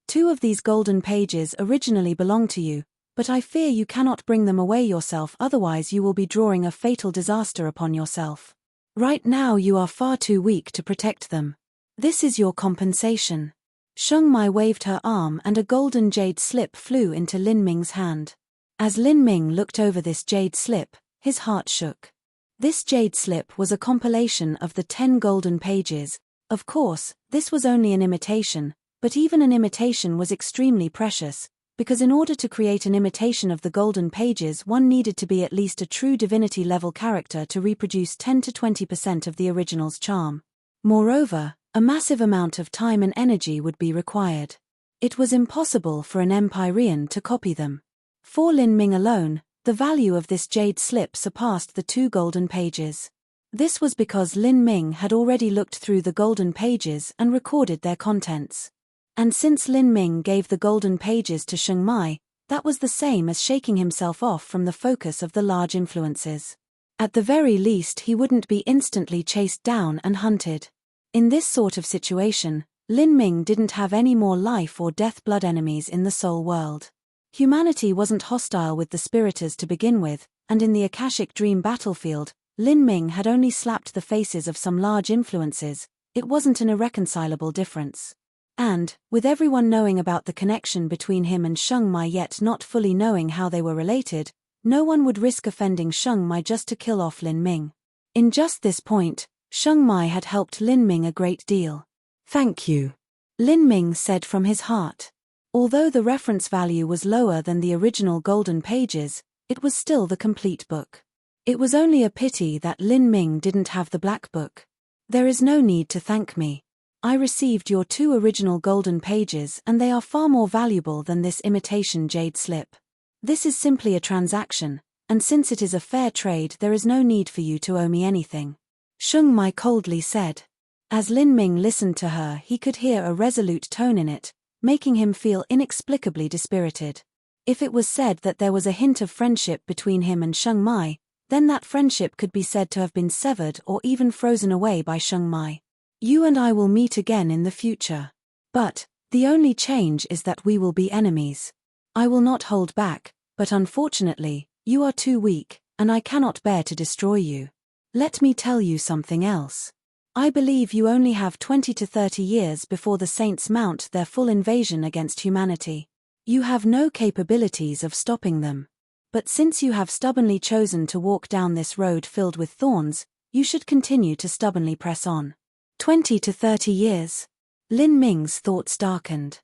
2 of these golden pages originally belong to you, but I fear you cannot bring them away yourself, otherwise you will be drawing a fatal disaster upon yourself. Right now you are far too weak to protect them. This is your compensation. Sheng Mai waved her arm and a golden jade slip flew into Lin Ming's hand. As Lin Ming looked over this jade slip, his heart shook. This jade slip was a compilation of the 10 golden pages. Of course, this was only an imitation, but even an imitation was extremely precious, because in order to create an imitation of the golden pages one needed to be at least a true divinity-level character to reproduce 10 to 20% of the original's charm. Moreover, a massive amount of time and energy would be required. It was impossible for an Empyrean to copy them. For Lin Ming alone, the value of this jade slip surpassed the 2 golden pages. This was because Lin Ming had already looked through the golden pages and recorded their contents. And since Lin Ming gave the golden pages to Sheng Mai, that was the same as shaking himself off from the focus of the large influences. At the very least he wouldn't be instantly chased down and hunted. In this sort of situation, Lin Ming didn't have any more life or death blood enemies in the soul world. Humanity wasn't hostile with the spiriters to begin with, and in the Akashic Dream battlefield, Lin Ming had only slapped the faces of some large influences. It wasn't an irreconcilable difference. And, with everyone knowing about the connection between him and Sheng Mai yet not fully knowing how they were related, no one would risk offending Sheng Mai just to kill off Lin Ming. In just this point, Sheng Mai had helped Lin Ming a great deal. Thank you, Lin Ming said from his heart. Although the reference value was lower than the original golden pages, it was still the complete book. It was only a pity that Lin Ming didn't have the black book. There is no need to thank me. I received your 2 original golden pages and they are far more valuable than this imitation jade slip. This is simply a transaction, and since it is a fair trade there is no need for you to owe me anything, Sheng Mai coldly said. As Lin Ming listened to her he could hear a resolute tone in it, making him feel inexplicably dispirited. If it was said that there was a hint of friendship between him and Sheng Mai, then that friendship could be said to have been severed or even frozen away by Sheng Mai. You and I will meet again in the future. But, the only change is that we will be enemies. I will not hold back, but unfortunately, you are too weak, and I cannot bear to destroy you. Let me tell you something else. I believe you only have 20 to 30 years before the Saints mount their full invasion against humanity. You have no capabilities of stopping them. But since you have stubbornly chosen to walk down this road filled with thorns, you should continue to stubbornly press on. 20 to 30 years. Lin Ming's thoughts darkened.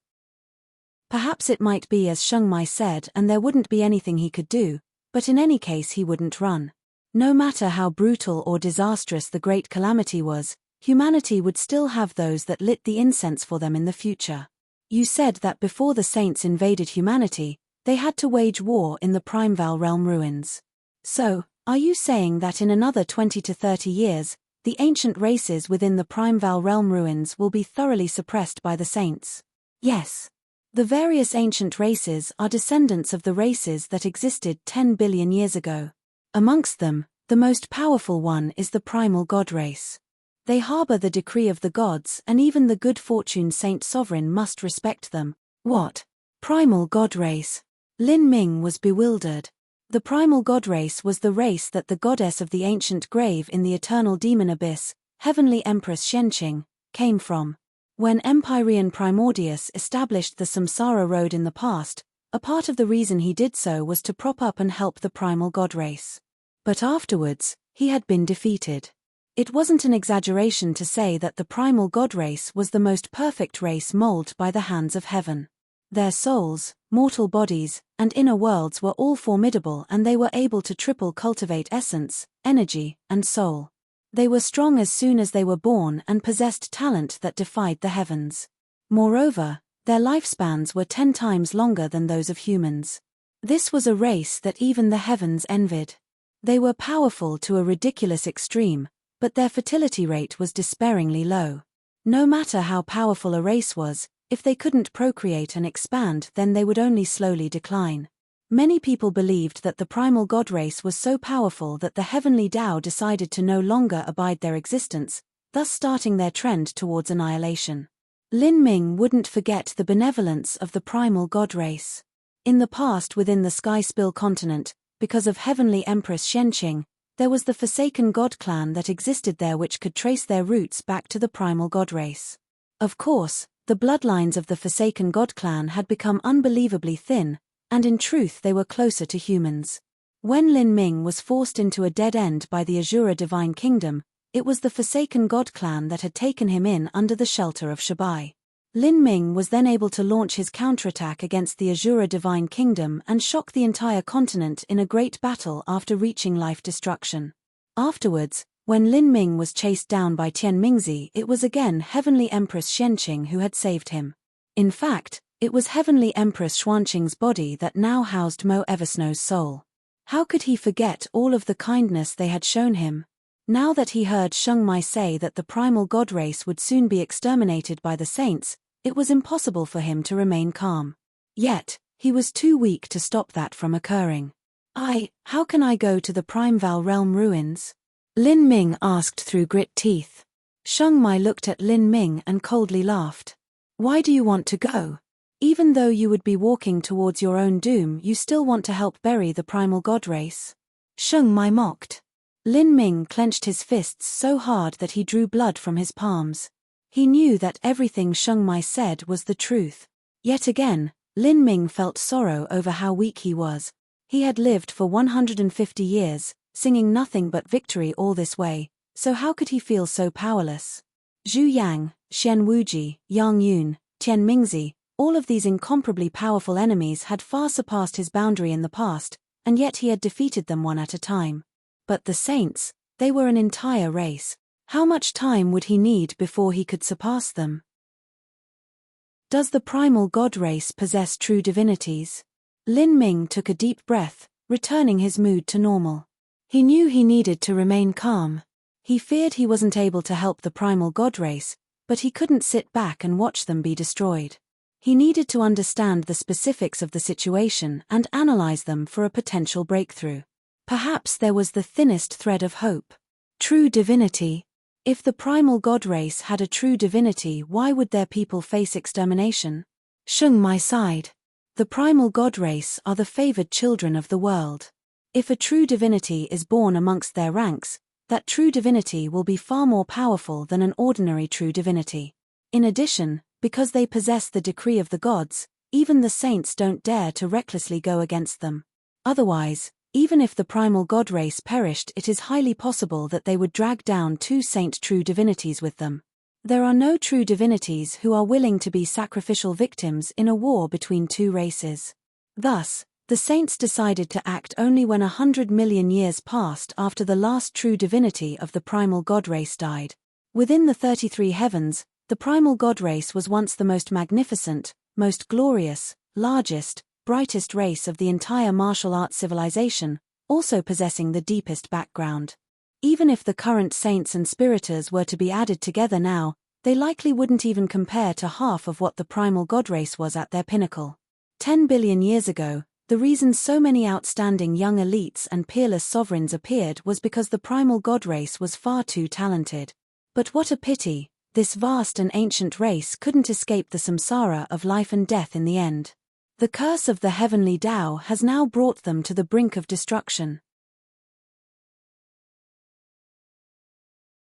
Perhaps it might be as Sheng Mai said and there wouldn't be anything he could do, but in any case he wouldn't run. No matter how brutal or disastrous the great calamity was, humanity would still have those that lit the incense for them in the future. You said that before the saints invaded humanity, they had to wage war in the Primeval Realm ruins. So, are you saying that in another 20 to 30 years, the ancient races within the Primeval Realm ruins will be thoroughly suppressed by the saints? Yes. The various ancient races are descendants of the races that existed 10 billion years ago. Amongst them, the most powerful one is the primal god race. They harbor the decree of the gods and even the good fortune saint sovereign must respect them. What? Primal god race? Lin Ming was bewildered. The primal god race was the race that the goddess of the ancient grave in the eternal demon abyss, Heavenly Empress Shenqing, came from. When Empyrean Primordius established the Samsara Road in the past, a part of the reason he did so was to prop up and help the primal god race. But afterwards, he had been defeated. It wasn't an exaggeration to say that the primal god race was the most perfect race molded by the hands of heaven. Their souls, mortal bodies, and inner worlds were all formidable and they were able to triple cultivate essence, energy, and soul. They were strong as soon as they were born and possessed talent that defied the heavens. Moreover, their lifespans were 10 times longer than those of humans. This was a race that even the heavens envied. They were powerful to a ridiculous extreme, but their fertility rate was despairingly low. No matter how powerful a race was, if they couldn't procreate and expand, then they would only slowly decline. Many people believed that the primal god race was so powerful that the heavenly Tao decided to no longer abide their existence, thus starting their trend towards annihilation. Lin Ming wouldn't forget the benevolence of the primal god race. In the past within the Sky Spill continent, because of Heavenly Empress Shenqing, there was the Forsaken God clan that existed there which could trace their roots back to the primal god race. Of course, the bloodlines of the Forsaken God clan had become unbelievably thin, and in truth they were closer to humans. When Lin Ming was forced into a dead end by the Azura Divine Kingdom, it was the Forsaken God clan that had taken him in under the shelter of Shabai. Lin Ming was then able to launch his counterattack against the Azura Divine Kingdom and shock the entire continent in a great battle after reaching life destruction. Afterwards, when Lin Ming was chased down by Tian Mingzi, it was again Heavenly Empress Shenqing who had saved him. In fact, it was Heavenly Empress Xuanqing's body that now housed Mo Eversnow's soul. How could he forget all of the kindness they had shown him? Now that he heard Sheng Mai say that the primal god race would soon be exterminated by the saints, it was impossible for him to remain calm. Yet, he was too weak to stop that from occurring. How can I go to the Primeval Realm ruins? Lin Ming asked through grit teeth. Sheng Mai looked at Lin Ming and coldly laughed. Why do you want to go? Even though you would be walking towards your own doom, you still want to help bury the primal god race? Sheng Mai mocked. Lin Ming clenched his fists so hard that he drew blood from his palms. He knew that everything Sheng Mai said was the truth. Yet again, Lin Ming felt sorrow over how weak he was. He had lived for 150 years, singing nothing but victory all this way, so how could he feel so powerless? Zhu Yang, Xian Wuji, Yang Yun, Tian Mingzi, all of these incomparably powerful enemies had far surpassed his boundary in the past, and yet he had defeated them one at a time. But the saints, they were an entire race. How much time would he need before he could surpass them? Does the primal god race possess true divinities? Lin Ming took a deep breath, returning his mood to normal. He knew he needed to remain calm. He feared he wasn't able to help the primal god race, but he couldn't sit back and watch them be destroyed. He needed to understand the specifics of the situation and analyze them for a potential breakthrough. Perhaps there was the thinnest thread of hope. True divinity. If the primal god race had a true divinity, why would their people face extermination? Sheng Mai sighed. The primal god race are the favored children of the world. If a true divinity is born amongst their ranks, that true divinity will be far more powerful than an ordinary true divinity. In addition, because they possess the decree of the gods, even the saints don't dare to recklessly go against them. Otherwise, even if the primal god race perished, it is highly possible that they would drag down 2 saint true divinities with them. There are no true divinities who are willing to be sacrificial victims in a war between two races. Thus, the saints decided to act only when 100 million years passed after the last true divinity of the primal god race died. Within the 33 heavens, the primal god race was once the most magnificent, most glorious, largest, brightest race of the entire martial arts civilization, also possessing the deepest background. Even if the current saints and spiriters were to be added together now, they likely wouldn't even compare to half of what the primal god race was at their pinnacle. 10 billion years ago, the reason so many outstanding young elites and peerless sovereigns appeared was because the primal god race was far too talented. But what a pity, this vast and ancient race couldn't escape the samsara of life and death in the end. The curse of the heavenly Tao has now brought them to the brink of destruction.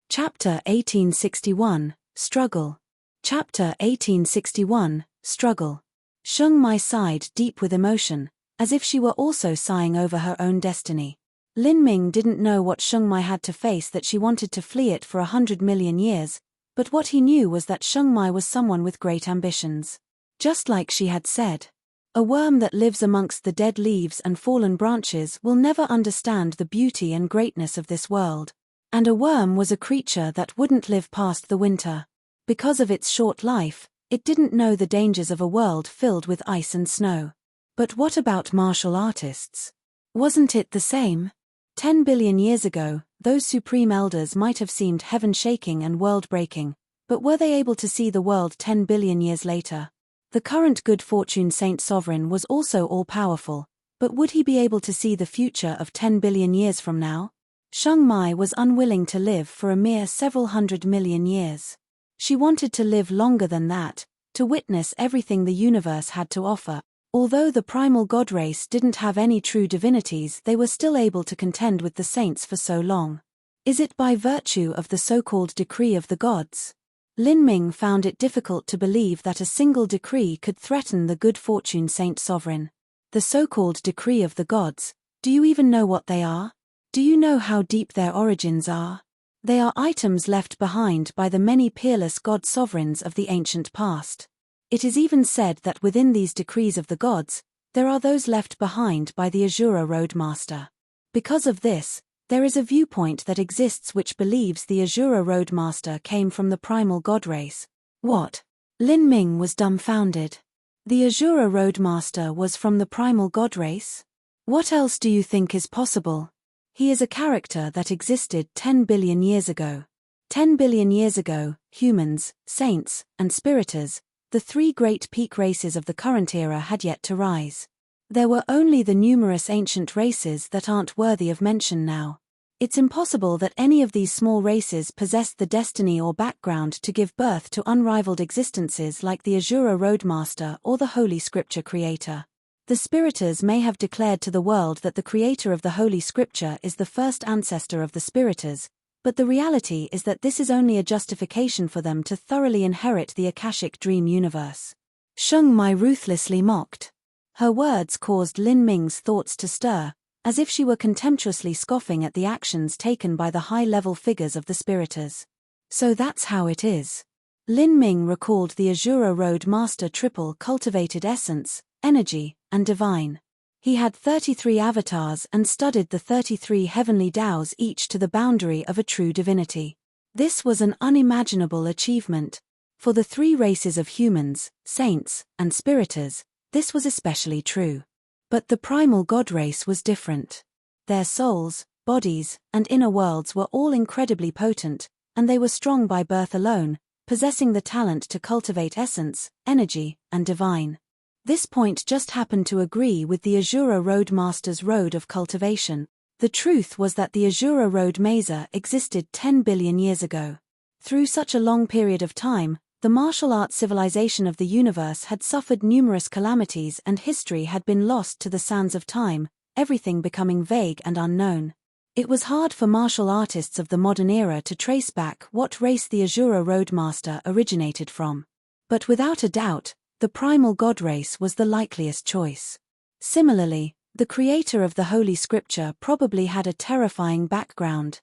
Chapter 1861, Struggle. Chapter 1861, Struggle. Sheng Mai sighed deep with emotion, as if she were also sighing over her own destiny. Lin Ming didn't know what Sheng Mai had to face that she wanted to flee it for 100 million years, but what he knew was that Sheng Mai was someone with great ambitions. Just like she had said, a worm that lives amongst the dead leaves and fallen branches will never understand the beauty and greatness of this world. And a worm was a creature that wouldn't live past the winter. Because of its short life, it didn't know the dangers of a world filled with ice and snow. But what about martial artists? Wasn't it the same? 10 billion years ago, those supreme elders might have seemed heaven-shaking and world-breaking, but were they able to see the world 10 billion years later? The current good fortune saint sovereign was also all-powerful, but would he be able to see the future of 10 billion years from now? Sheng Mai was unwilling to live for a mere several 100 million years. She wanted to live longer than that, to witness everything the universe had to offer. Although the primal god race didn't have any true divinities, they were still able to contend with the saints for so long. Is it by virtue of the so-called decree of the gods? Lin Ming found it difficult to believe that a single decree could threaten the good fortune saint sovereign. The so-called decree of the gods, do you even know what they are? Do you know how deep their origins are? They are items left behind by the many peerless god sovereigns of the ancient past. It is even said that within these decrees of the gods, there are those left behind by the Azura Roadmaster. Because of this, there is a viewpoint that exists which believes the Azura Roadmaster came from the primal god race. What? Lin Ming was dumbfounded. The Azura Roadmaster was from the primal god race? What else do you think is possible? He is a character that existed 10 billion years ago. 10 billion years ago, humans, saints, and spiriters, the three great peak races of the current era, had yet to rise. There were only the numerous ancient races that aren't worthy of mention now. It's impossible that any of these small races possessed the destiny or background to give birth to unrivaled existences like the Azura Roadmaster or the Holy Scripture creator. The spiriters may have declared to the world that the creator of the Holy Scripture is the first ancestor of the spiriters, but the reality is that this is only a justification for them to thoroughly inherit the Akashic dream universe. Sheng Mai ruthlessly mocked. Her words caused Lin Ming's thoughts to stir, as if she were contemptuously scoffing at the actions taken by the high-level figures of the spiriters. So that's how it is. Lin Ming recalled the Azura Road Master triple cultivated essence, energy, and divine. He had 33 avatars and studied the 33 heavenly Taos, each to the boundary of a true divinity. This was an unimaginable achievement. For the three races of humans, saints, and spiriters, this was especially true. But the primal god race was different. Their souls, bodies, and inner worlds were all incredibly potent, and they were strong by birth alone, possessing the talent to cultivate essence, energy, and divine. This point just happened to agree with the Azura Road Master's road of cultivation. The truth was that the Azura Road Mesa existed 10 billion years ago. Through such a long period of time, the martial arts civilization of the universe had suffered numerous calamities and history had been lost to the sands of time, everything becoming vague and unknown. It was hard for martial artists of the modern era to trace back what race the Azura Road Master originated from. But without a doubt, the primal god race was the likeliest choice. Similarly, the creator of the Holy Scripture probably had a terrifying background.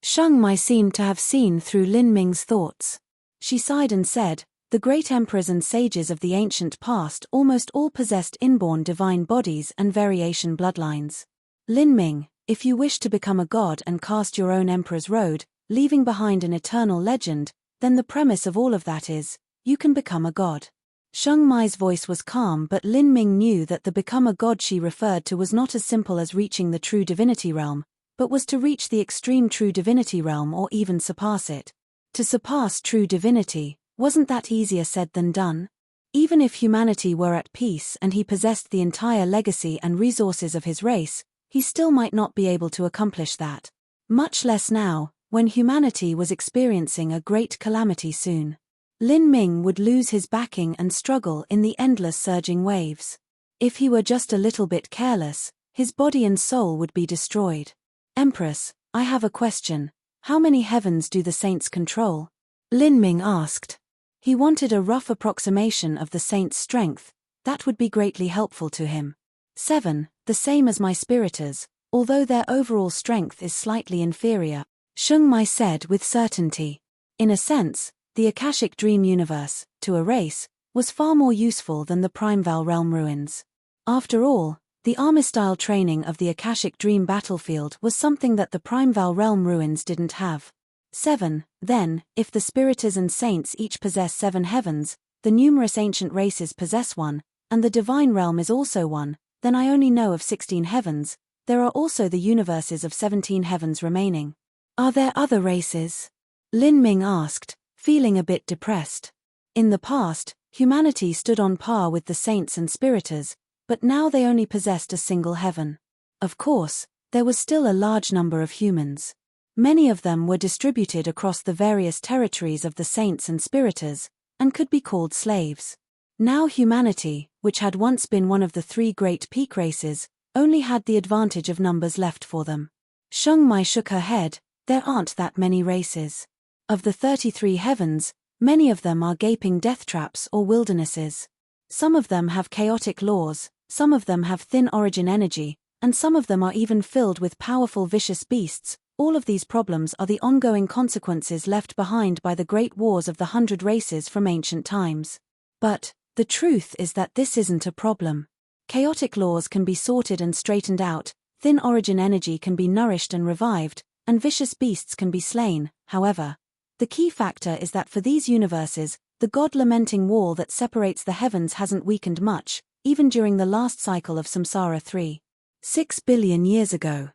Sheng Mai seemed to have seen through Lin Ming's thoughts. She sighed and said, "The great emperors and sages of the ancient past almost all possessed inborn divine bodies and variation bloodlines. Lin Ming, if you wish to become a god and cast your own emperor's road, leaving behind an eternal legend, then the premise of all of that is, you can become a god." Sheng Mai's voice was calm, but Lin Ming knew that the become a god she referred to was not as simple as reaching the true divinity realm, but was to reach the extreme true divinity realm or even surpass it. To surpass true divinity, wasn't that easier said than done? Even if humanity were at peace and he possessed the entire legacy and resources of his race, he still might not be able to accomplish that. Much less now, when humanity was experiencing a great calamity soon. Lin Ming would lose his backing and struggle in the endless surging waves. If he were just a little bit careless, his body and soul would be destroyed. "Empress, I have a question. How many heavens do the saints control?" Lin Ming asked. He wanted a rough approximation of the saint's strength, that would be greatly helpful to him. 7, the same as my spiriters, although their overall strength is slightly inferior, Sheng Mai said with certainty. In a sense, the Akashic Dream universe, to a race, was far more useful than the Primeval Realm ruins. After all, the army-style training of the Akashic Dream battlefield was something that the Primeval Realm ruins didn't have. 7, then, if the spiriters and saints each possess 7 heavens, the numerous ancient races possess 1, and the divine realm is also 1, then I only know of 16 heavens. There are also the universes of 17 heavens remaining. Are there other races? Lin Ming asked, feeling a bit depressed. In the past, humanity stood on par with the saints and spiriters, but now they only possessed a single heaven. Of course, there was still a large number of humans. Many of them were distributed across the various territories of the saints and spiriters, and could be called slaves. Now humanity, which had once been one of the 3 great peak races, only had the advantage of numbers left for them. Sheng Mai shook her head. There aren't that many races. Of the 33 heavens, many of them are gaping death traps or wildernesses. Some of them have chaotic laws, some of them have thin origin energy, and some of them are even filled with powerful vicious beasts. All of these problems are the ongoing consequences left behind by the great wars of the 100 races from ancient times. But the truth is that this isn't a problem. Chaotic laws can be sorted and straightened out, thin origin energy can be nourished and revived, and vicious beasts can be slain. However, the key factor is that for these universes, the God-lamenting wall that separates the heavens hasn't weakened much, even during the last cycle of Samsara 3.6 billion years ago.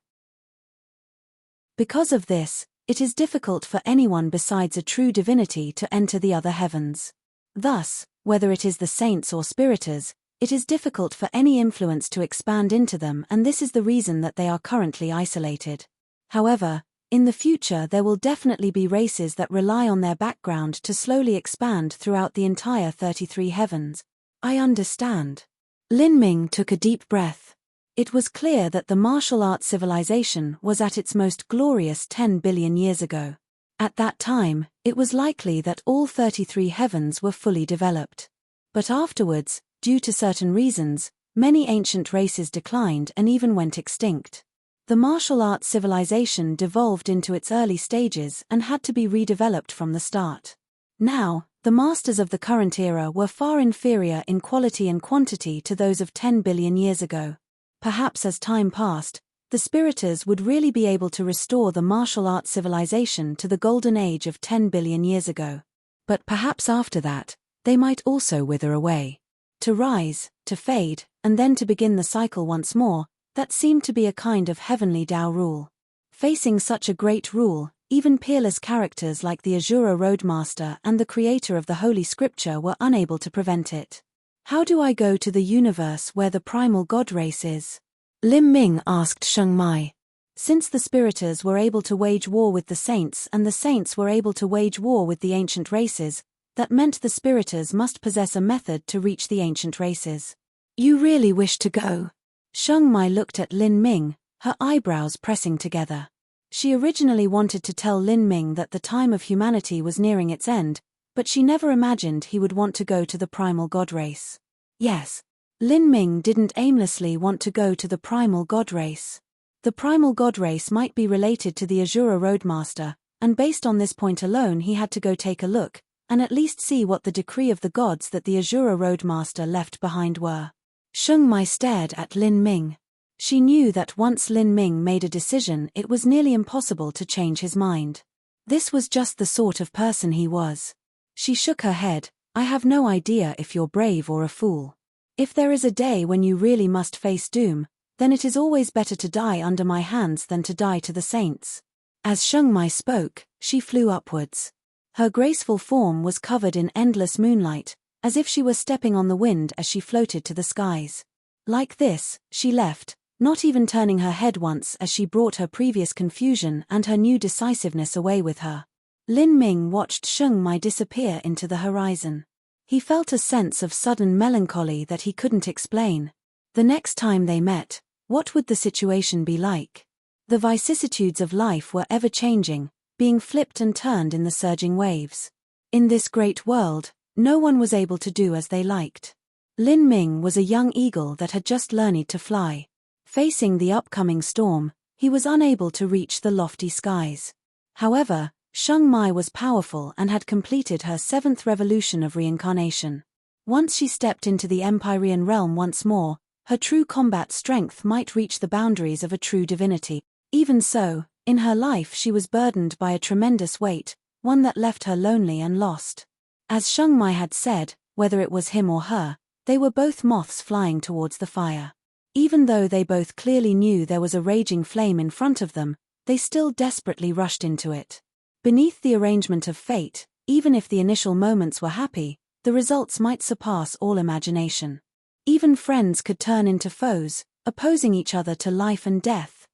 Because of this, it is difficult for anyone besides a true divinity to enter the other heavens. Thus, whether it is the saints or spiriters, it is difficult for any influence to expand into them, and this is the reason that they are currently isolated. However, in the future there will definitely be races that rely on their background to slowly expand throughout the entire 33 heavens. I understand. Lin Ming took a deep breath. It was clear that the martial arts civilization was at its most glorious 10 billion years ago. At that time, it was likely that all 33 heavens were fully developed. But afterwards, due to certain reasons, many ancient races declined and even went extinct. The martial arts civilization devolved into its early stages and had to be redeveloped from the start. Now, the masters of the current era were far inferior in quality and quantity to those of 10 billion years ago. Perhaps as time passed, the spiriters would really be able to restore the martial arts civilization to the golden age of 10 billion years ago. But perhaps after that, they might also wither away. To rise, to fade, and then to begin the cycle once more, that seemed to be a kind of heavenly Tao rule. Facing such a great rule, even peerless characters like the Azura Roadmaster and the creator of the Holy Scripture were unable to prevent it. How do I go to the universe where the primal god race is? Lin Ming asked Sheng Mai. Since the spiriters were able to wage war with the saints and the saints were able to wage war with the ancient races, that meant the spiriters must possess a method to reach the ancient races. You really wish to go? Sheng Mai looked at Lin Ming, her eyebrows pressing together. She originally wanted to tell Lin Ming that the time of humanity was nearing its end, but she never imagined he would want to go to the primal god race. Yes. Lin Ming didn't aimlessly want to go to the primal god race. The The primal god race might be related to the Azura Roadmaster, and based on this point alone he had to go take a look, and at least see what the decree of the gods that the Azura Roadmaster left behind were. Sheng Mai stared at Lin Ming. She knew that once Lin Ming made a decision it was nearly impossible to change his mind. This was just the sort of person he was. She shook her head. I have no idea if you're brave or a fool. If there is a day when you really must face doom, then it is always better to die under my hands than to die to the saints. As Sheng Mai spoke, she flew upwards. Her graceful form was covered in endless moonlight, as if she were stepping on the wind as she floated to the skies. Like this, she left, not even turning her head once as she brought her previous confusion and her new decisiveness away with her. Lin Ming watched Sheng Mai disappear into the horizon. He felt a sense of sudden melancholy that he couldn't explain. The next time they met, what would the situation be like? The vicissitudes of life were ever-changing, being flipped and turned in the surging waves. In this great world, no one was able to do as they liked. Lin Ming was a young eagle that had just learned to fly. Facing the upcoming storm, he was unable to reach the lofty skies. However, Sheng Mai was powerful and had completed her 7th revolution of reincarnation. Once she stepped into the Empyrean realm once more, her true combat strength might reach the boundaries of a true divinity. Even so, in her life she was burdened by a tremendous weight, one that left her lonely and lost. As Sheng Mai had said, whether it was him or her, they were both moths flying towards the fire. Even though they both clearly knew there was a raging flame in front of them, they still desperately rushed into it. Beneath the arrangement of fate, even if the initial moments were happy, the results might surpass all imagination. Even friends could turn into foes, opposing each other to life and death.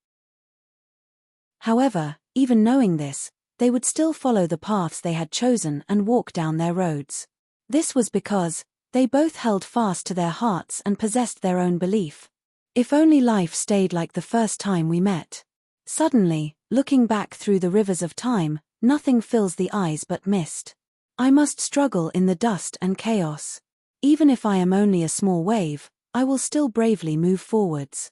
However, even knowing this, they would still follow the paths they had chosen and walk down their roads. This was because they both held fast to their hearts and possessed their own belief. If only life stayed like the first time we met. Suddenly, looking back through the rivers of time, nothing fills the eyes but mist. I must struggle in the dust and chaos. Even if I am only a small wave, I will still bravely move forwards.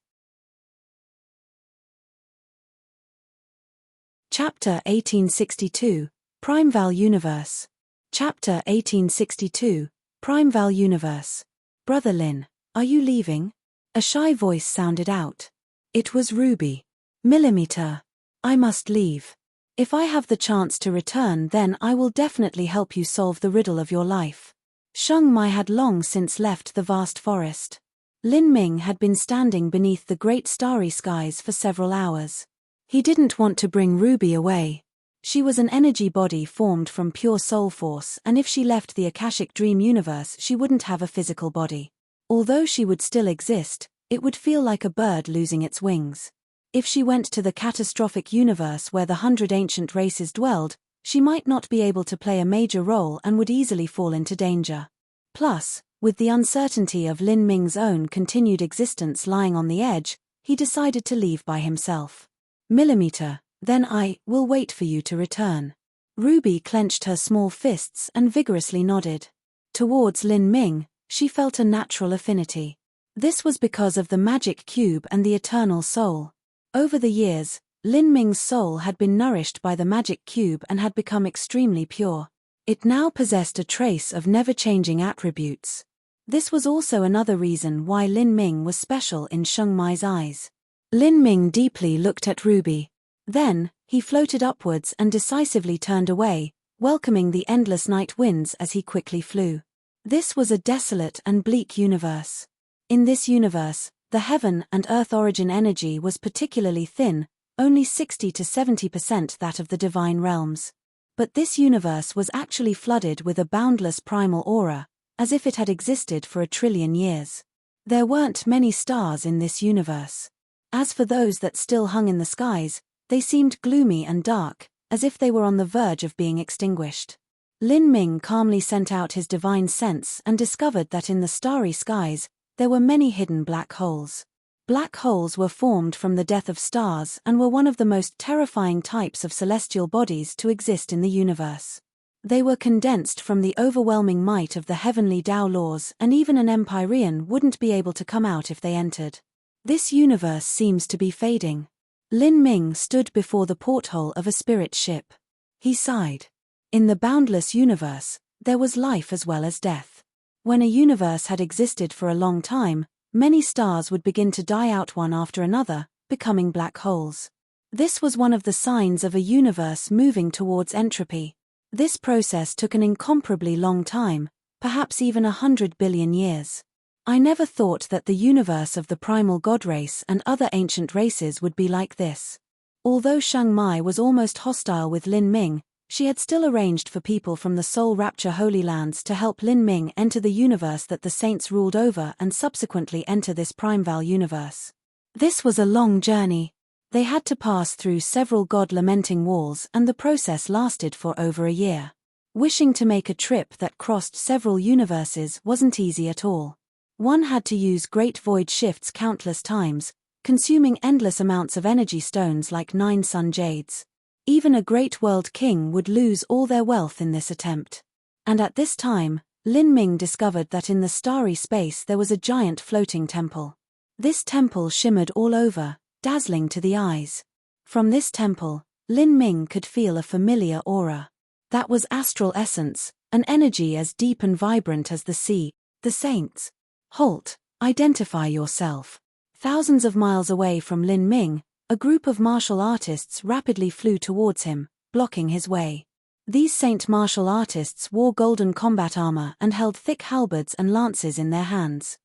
Chapter 1862, Primeval Universe. Chapter 1862, Primeval Universe. Brother Lin, are you leaving? A shy voice sounded out. It was Ruby. Millimeter. I must leave. If I have the chance to return, then I will definitely help you solve the riddle of your life. Sheng Mai had long since left the vast forest. Lin Ming had been standing beneath the great starry skies for several hours. He didn't want to bring Ruby away. She was an energy body formed from pure soul force, and if she left the Akashic Dream universe she wouldn't have a physical body. Although she would still exist, it would feel like a bird losing its wings. If she went to the catastrophic universe where the 100 ancient races dwelled, she might not be able to play a major role and would easily fall into danger. Plus, with the uncertainty of Lin Ming's own continued existence lying on the edge, he decided to leave by himself. Millimeter, then I will wait for you to return. Ruby clenched her small fists and vigorously nodded. Towards Lin Ming, she felt a natural affinity. This was because of the magic cube and the eternal soul. Over the years, Lin Ming's soul had been nourished by the magic cube and had become extremely pure. It now possessed a trace of never-changing attributes. This was also another reason why Lin Ming was special in Sheng Mai's eyes. Lin Ming deeply looked at Ruby. Then, he floated upwards and decisively turned away, welcoming the endless night winds as he quickly flew. This was a desolate and bleak universe. In this universe, the heaven and earth origin energy was particularly thin, only 60 to 70% that of the divine realms. But this universe was actually flooded with a boundless primal aura, as if it had existed for 1 trillion years. There weren't many stars in this universe. As for those that still hung in the skies, they seemed gloomy and dark, as if they were on the verge of being extinguished. Lin Ming calmly sent out his divine sense and discovered that in the starry skies, there were many hidden black holes. Black holes were formed from the death of stars and were one of the most terrifying types of celestial bodies to exist in the universe. They were condensed from the overwhelming might of the heavenly Tao laws, and even an Empyrean wouldn't be able to come out if they entered. This universe seems to be fading. Lin Ming stood before the porthole of a spirit ship. He sighed. In the boundless universe, there was life as well as death. When a universe had existed for a long time, many stars would begin to die out one after another, becoming black holes. This was one of the signs of a universe moving towards entropy. This process took an incomparably long time, perhaps even 100 billion years. I never thought that the universe of the primal god race and other ancient races would be like this. Although Shang Mai was almost hostile with Lin Ming, she had still arranged for people from the Soul Rapture Holy Lands to help Lin Ming enter the universe that the saints ruled over and subsequently enter this Primeval universe. This was a long journey. They had to pass through several god-lamenting walls, and the process lasted for over a year. Wishing to make a trip that crossed several universes wasn't easy at all. One had to use great void shifts countless times, consuming endless amounts of energy stones like 9 sun jades. Even a great world king would lose all their wealth in this attempt. And at this time, Lin Ming discovered that in the starry space there was a giant floating temple. This temple shimmered all over, dazzling to the eyes. From this temple, Lin Ming could feel a familiar aura. That was astral essence, an energy as deep and vibrant as the sea, the saints. Halt, identify yourself. Thousands of miles away from Lin Ming, a group of martial artists rapidly flew towards him, blocking his way. These saint martial artists wore golden combat armor and held thick halberds and lances in their hands.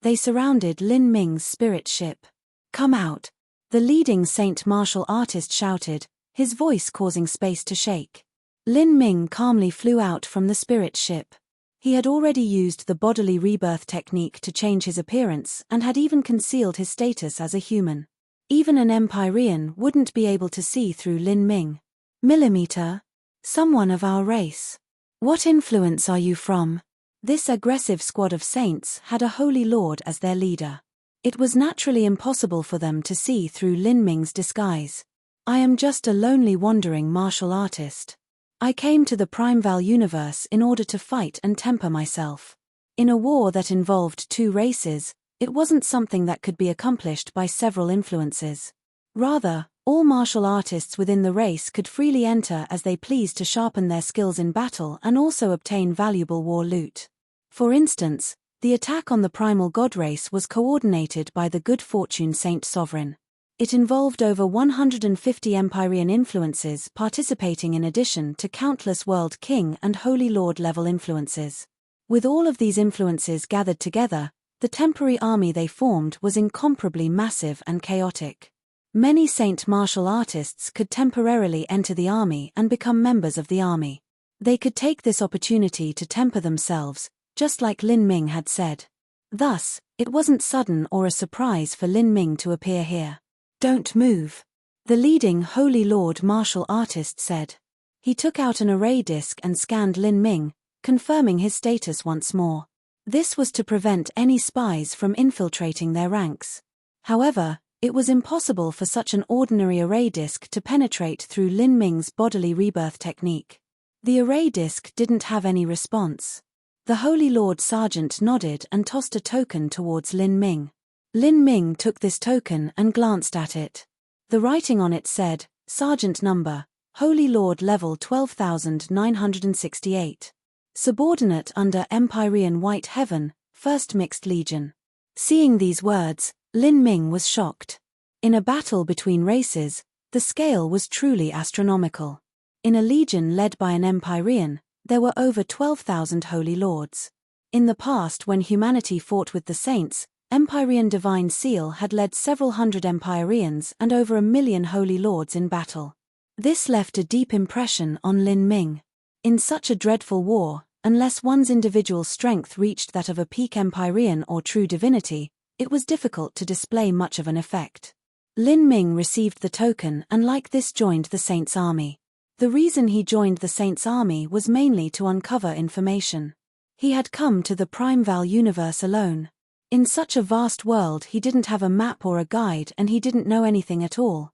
They surrounded Lin Ming's spirit ship. "Come out!" the leading saint martial artist shouted, his voice causing space to shake. Lin Ming calmly flew out from the spirit ship. He had already used the bodily rebirth technique to change his appearance and had even concealed his status as a human. Even an Empyrean wouldn't be able to see through Lin Ming. "Millimeter? Someone of our race. What influence are you from?" This aggressive squad of saints had a holy lord as their leader. It was naturally impossible for them to see through Lin Ming's disguise. "I am just a lonely wandering martial artist. I came to the Primeval universe in order to fight and temper myself. In a war that involved 2 races, it wasn't something that could be accomplished by several influences. Rather, all martial artists within the race could freely enter as they pleased to sharpen their skills in battle and also obtain valuable war loot. For instance, the attack on the primal god race was coordinated by the Good Fortune Saint Sovereign. It involved over 150 Empyrean influences participating in addition to countless World King and Holy Lord level influences. With all of these influences gathered together, the temporary army they formed was incomparably massive and chaotic. Many saint martial artists could temporarily enter the army and become members of the army. They could take this opportunity to temper themselves, just like Lin Ming had said. Thus, it wasn't sudden or a surprise for Lin Ming to appear here. "Don't move," the leading Holy Lord martial artist said. He took out an array disc and scanned Lin Ming, confirming his status once more. This was to prevent any spies from infiltrating their ranks. However, it was impossible for such an ordinary array disc to penetrate through Lin Ming's bodily rebirth technique. The array disc didn't have any response. The Holy Lord Sergeant nodded and tossed a token towards Lin Ming. Lin Ming took this token and glanced at it. The writing on it said, Sergeant Number, Holy Lord Level 12,968. Subordinate under Empyrean White Heaven, 1st Mixed Legion. Seeing these words, Lin Ming was shocked. In a battle between races, the scale was truly astronomical. In a legion led by an Empyrean, there were over 12,000 Holy Lords. In the past, when humanity fought with the saints, Empyrean Divine Seal had led several hundred Empyreans and over 1 million Holy Lords in battle. This left a deep impression on Lin Ming. In such a dreadful war, unless one's individual strength reached that of a peak Empyrean or true divinity, it was difficult to display much of an effect. Lin Ming received the token and like this joined the Saints' army. The reason he joined the Saints' army was mainly to uncover information. He had come to the Primeval universe alone. In such a vast world he didn't have a map or a guide and he didn't know anything at all.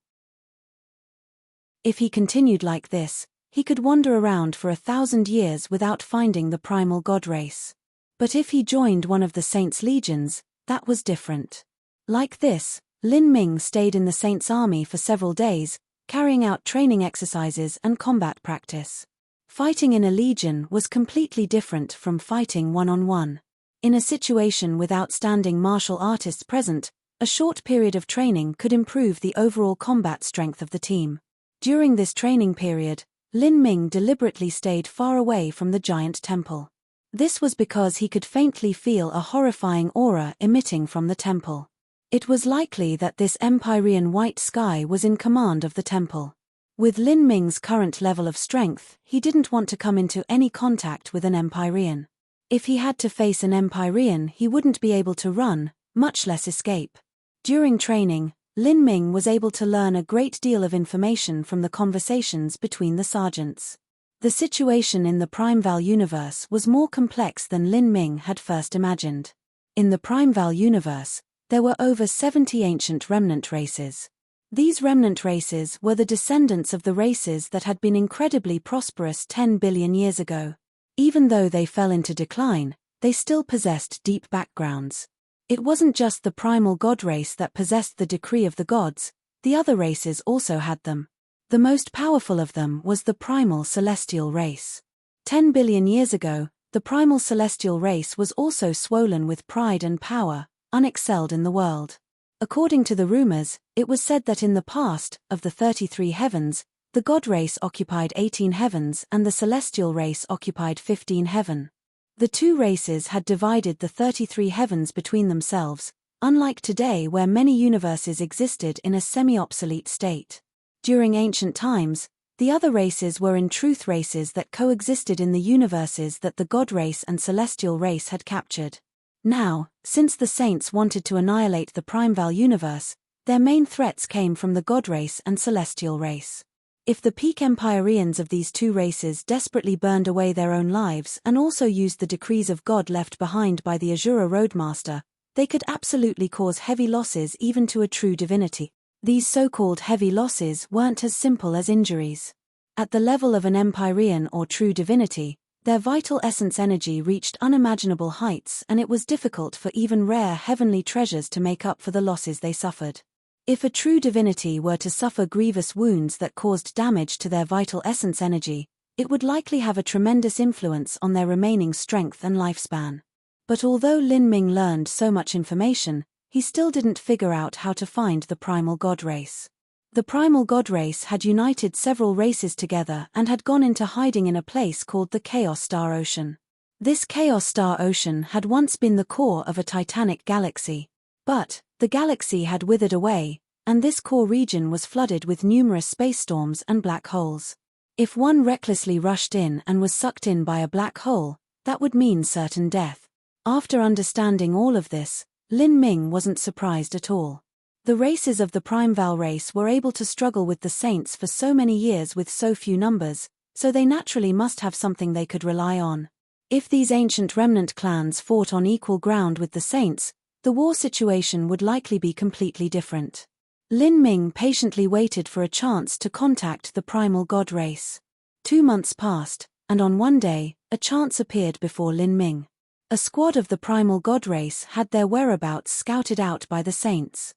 If he continued like this, he could wander around for 1,000 years without finding the primal god race. But if he joined one of the saints' legions, that was different. Like this, Lin Ming stayed in the saint's army for several days, carrying out training exercises and combat practice. Fighting in a legion was completely different from fighting one-on-one. In a situation with outstanding martial artists present, a short period of training could improve the overall combat strength of the team. During this training period, Lin Ming deliberately stayed far away from the giant temple. This was because he could faintly feel a horrifying aura emitting from the temple. It was likely that this Empyrean white sky was in command of the temple. With Lin Ming's current level of strength, he didn't want to come into any contact with an Empyrean. If he had to face an Empyrean, he wouldn't be able to run, much less escape. During training, Lin Ming was able to learn a great deal of information from the conversations between the sergeants. The situation in the Primeval universe was more complex than Lin Ming had first imagined. In the Primeval universe, there were over 70 ancient remnant races. These remnant races were the descendants of the races that had been incredibly prosperous 10 billion years ago. Even though they fell into decline, they still possessed deep backgrounds. It wasn't just the primal god race that possessed the decree of the gods, the other races also had them. The most powerful of them was the primal celestial race. 10 billion years ago, the primal celestial race was also swollen with pride and power, unexcelled in the world. According to the rumors, it was said that in the past, of the 33 heavens, the god race occupied 18 heavens and the celestial race occupied 15 heaven. The two races had divided the 33 heavens between themselves, unlike today where many universes existed in a semi-obsolete state. During ancient times, the other races were in truth races that coexisted in the universes that the god race and celestial race had captured. Now, since the saints wanted to annihilate the Primeval universe, their main threats came from the god race and celestial race. If the peak Empyreans of these two races desperately burned away their own lives and also used the decrees of God left behind by the Azura Roadmaster, they could absolutely cause heavy losses even to a true divinity. These so-called heavy losses weren't as simple as injuries. At the level of an Empyrean or true divinity, their vital essence energy reached unimaginable heights and it was difficult for even rare heavenly treasures to make up for the losses they suffered. If a true divinity were to suffer grievous wounds that caused damage to their vital essence energy, it would likely have a tremendous influence on their remaining strength and lifespan. But although Lin Ming learned so much information, he still didn't figure out how to find the primal god race. The primal god race had united several races together and had gone into hiding in a place called the Chaos Star Ocean. This Chaos Star Ocean had once been the core of a titanic galaxy. But the galaxy had withered away, and this core region was flooded with numerous space storms and black holes. If one recklessly rushed in and was sucked in by a black hole, that would mean certain death. After understanding all of this, Lin Ming wasn't surprised at all. The races of the Primeval race were able to struggle with the saints for so many years with so few numbers, so they naturally must have something they could rely on. If these ancient remnant clans fought on equal ground with the saints, the war situation would likely be completely different. Lin Ming patiently waited for a chance to contact the primal god race. 2 months passed, and on one day, a chance appeared before Lin Ming. A squad of the primal god race had their whereabouts scouted out by the saints.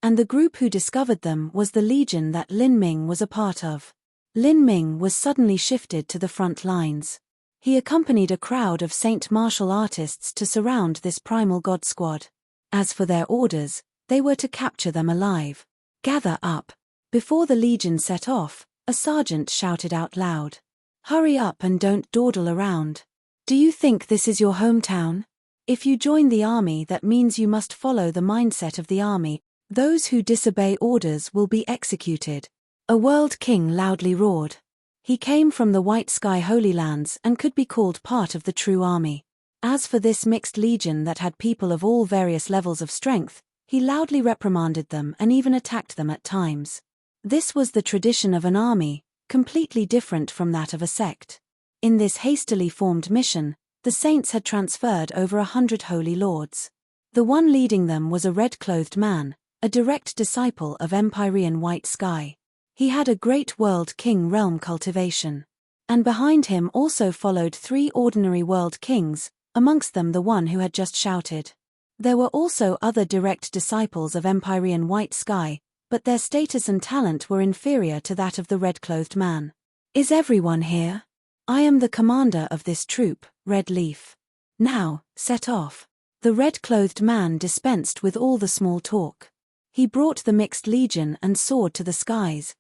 And the group who discovered them was the legion that Lin Ming was a part of. Lin Ming was suddenly shifted to the front lines. He accompanied a crowd of saint martial artists to surround this primal god squad. As for their orders, they were to capture them alive. Gather up. Before the legion set off, a sergeant shouted out loud. Hurry up and don't dawdle around. Do you think this is your hometown? If you join the army, that means you must follow the mindset of the army. Those who disobey orders will be executed. A world king loudly roared. He came from the White Sky Holy Lands and could be called part of the true army. As for this mixed legion that had people of all various levels of strength, he loudly reprimanded them and even attacked them at times. This was the tradition of an army, completely different from that of a sect. In this hastily formed mission, the saints had transferred over 100 holy lords. The one leading them was a red-clothed man, a direct disciple of Empyrean White Sky. He had a great world king realm cultivation. And behind him also followed 3 ordinary world kings, amongst them the one who had just shouted. There were also other direct disciples of Empyrean White Sky, but their status and talent were inferior to that of the red-clothed man. "Is everyone here? I am the commander of this troop, Red Leaf. Now, set off." The red-clothed man dispensed with all the small talk. He brought the mixed legion and soared to the skies.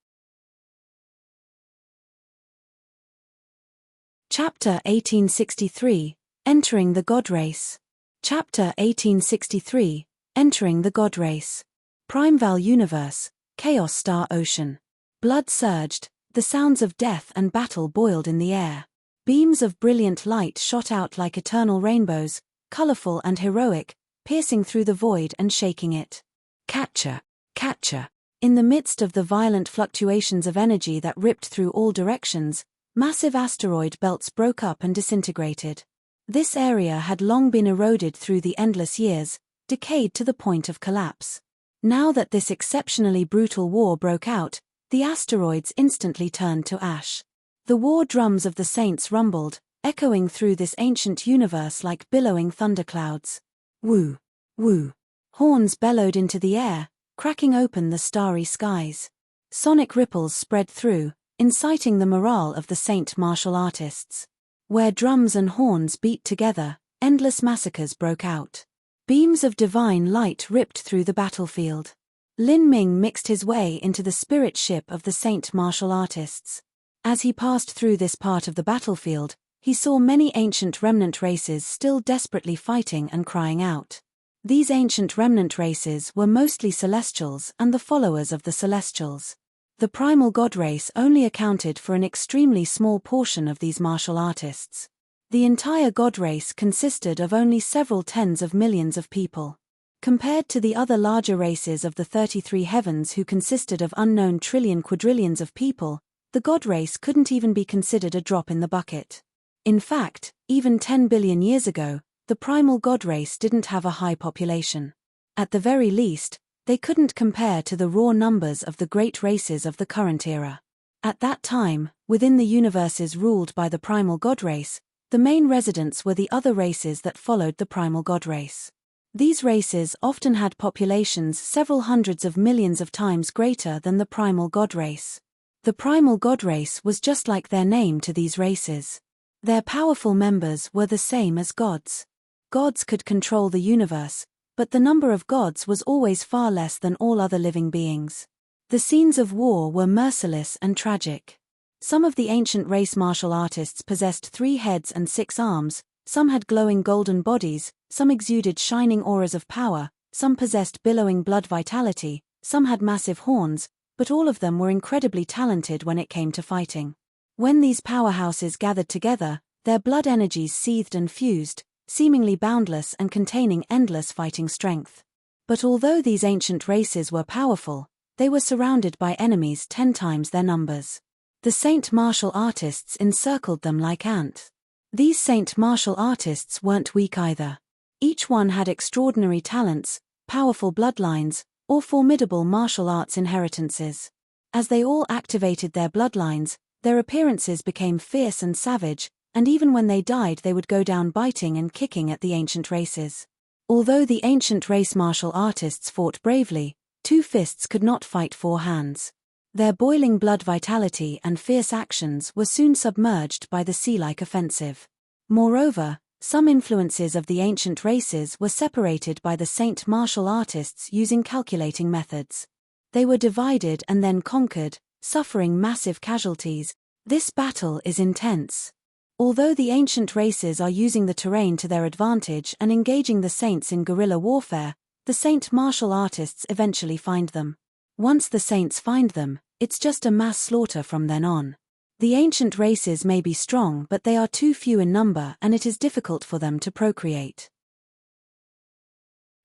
Chapter 1863, Entering the God Race. Chapter 1863, Entering the God Race. Primeval Universe, Chaos Star Ocean. Blood surged, the sounds of death and battle boiled in the air. Beams of brilliant light shot out like eternal rainbows, colorful and heroic, piercing through the void and shaking it. Catcher, catcher. In the midst of the violent fluctuations of energy that ripped through all directions, massive asteroid belts broke up and disintegrated. This area had long been eroded through the endless years, decayed to the point of collapse. Now that this exceptionally brutal war broke out, the asteroids instantly turned to ash. The war drums of the saints rumbled, echoing through this ancient universe like billowing thunderclouds. Woo! Woo! Horns bellowed into the air, cracking open the starry skies. Sonic ripples spread through, inciting the morale of the saint martial artists. Where drums and horns beat together, endless massacres broke out. Beams of divine light ripped through the battlefield. Lin Ming mixed his way into the spirit ship of the saint martial artists. As he passed through this part of the battlefield, he saw many ancient remnant races still desperately fighting and crying out. These ancient remnant races were mostly celestials and the followers of the celestials. The primal god race only accounted for an extremely small portion of these martial artists. The entire god race consisted of only several tens of millions of people. Compared to the other larger races of the 33 heavens who consisted of unknown quadrillions of people, the god race couldn't even be considered a drop in the bucket. In fact, even 10 billion years ago, the primal god race didn't have a high population. At the very least, they couldn't compare to the raw numbers of the great races of the current era. At that time, within the universes ruled by the primal god race, the main residents were the other races that followed the primal god race. These races often had populations several hundreds of millions of times greater than the primal god race. The primal god race was just like their name to these races. Their powerful members were the same as gods. Gods could control the universe, but the number of gods was always far less than all other living beings. The scenes of war were merciless and tragic. Some of the ancient race martial artists possessed 3 heads and 6 arms, some had glowing golden bodies, some exuded shining auras of power, some possessed billowing blood vitality, some had massive horns, but all of them were incredibly talented when it came to fighting. When these powerhouses gathered together, their blood energies seethed and fused, seemingly boundless and containing endless fighting strength. But although these ancient races were powerful, they were surrounded by enemies 10 times their numbers. The saint martial artists encircled them like ants. These saint martial artists weren't weak either. Each one had extraordinary talents, powerful bloodlines, or formidable martial arts inheritances. As they all activated their bloodlines, their appearances became fierce and savage, and even when they died they would go down biting and kicking at the ancient races. Although the ancient race martial artists fought bravely, 2 fists could not fight 4 hands. Their boiling blood vitality and fierce actions were soon submerged by the sea-like offensive. Moreover, some influences of the ancient races were separated by the saint martial artists using calculating methods. They were divided and then conquered, suffering massive casualties. This battle is intense. Although the ancient races are using the terrain to their advantage and engaging the saints in guerrilla warfare, the saint martial artists eventually find them. Once the saints find them, it's just a mass slaughter from then on. The ancient races may be strong, but they are too few in number and it is difficult for them to procreate.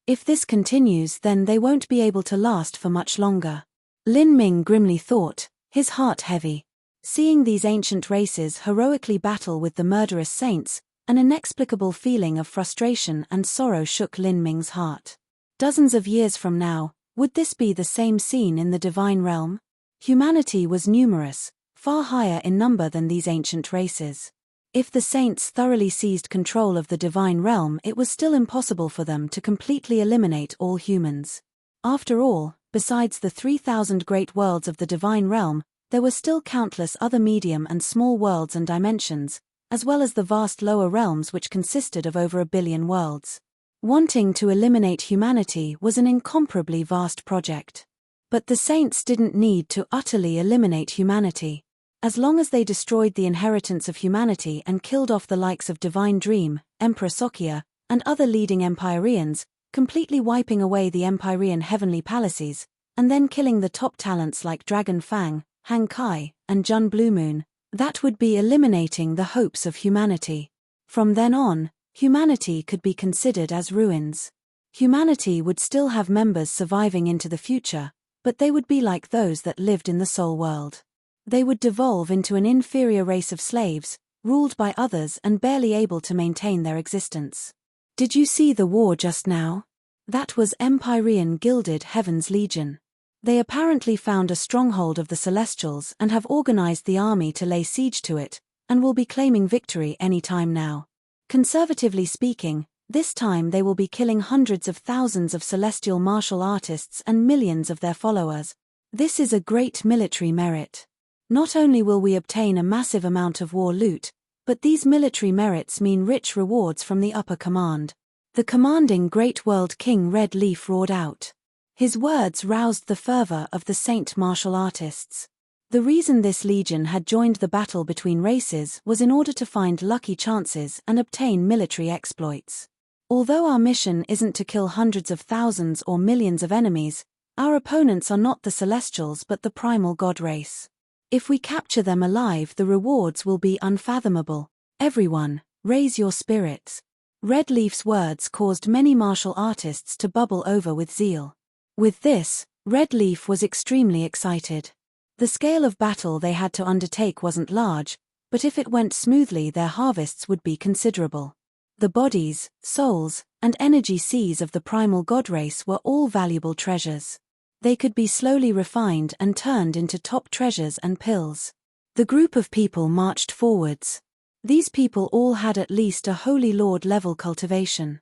If this continues, then they won't be able to last for much longer. Lin Ming grimly thought, his heart heavy. Seeing these ancient races heroically battle with the murderous saints, an inexplicable feeling of frustration and sorrow shook Lin Ming's heart. Dozens of years from now, would this be the same scene in the divine realm? Humanity was numerous, far higher in number than these ancient races. If the saints thoroughly seized control of the divine realm, it was still impossible for them to completely eliminate all humans. After all, besides the 3,000 great worlds of the divine realm, there were still countless other medium and small worlds and dimensions, as well as the vast lower realms which consisted of over 1 billion worlds. Wanting to eliminate humanity was an incomparably vast project. But the saints didn't need to utterly eliminate humanity. As long as they destroyed the inheritance of humanity and killed off the likes of Divine Dream, Emperor Sokia, and other leading Empyreans, completely wiping away the Empyrean heavenly palaces, and then killing the top talents like Dragon Fang, Hang Kai, and Jun Blue Moon, that would be eliminating the hopes of humanity. From then on, humanity could be considered as ruins. Humanity would still have members surviving into the future, but they would be like those that lived in the soul world. They would devolve into an inferior race of slaves, ruled by others and barely able to maintain their existence. Did you see the war just now? That was Empyrean Gilded Heaven's Legion. They apparently found a stronghold of the Celestials and have organized the army to lay siege to it, and will be claiming victory any time now. Conservatively speaking, this time they will be killing hundreds of thousands of celestial martial artists and millions of their followers. This is a great military merit. Not only will we obtain a massive amount of war loot, but these military merits mean rich rewards from the upper command. The commanding Great World King Red Leaf roared out. His words roused the fervor of the saint martial artists. The reason this legion had joined the battle between races was in order to find lucky chances and obtain military exploits. Although our mission isn't to kill hundreds of thousands or millions of enemies, our opponents are not the Celestials but the primal god race. If we capture them alive, the rewards will be unfathomable. Everyone, raise your spirits. Red Leaf's words caused many martial artists to bubble over with zeal. With this, Red Leaf was extremely excited. The scale of battle they had to undertake wasn't large, but if it went smoothly, their harvests would be considerable. The bodies, souls, and energy seas of the primal god race were all valuable treasures. They could be slowly refined and turned into top treasures and pills. The group of people marched forwards. These people all had at least a Holy Lord level cultivation.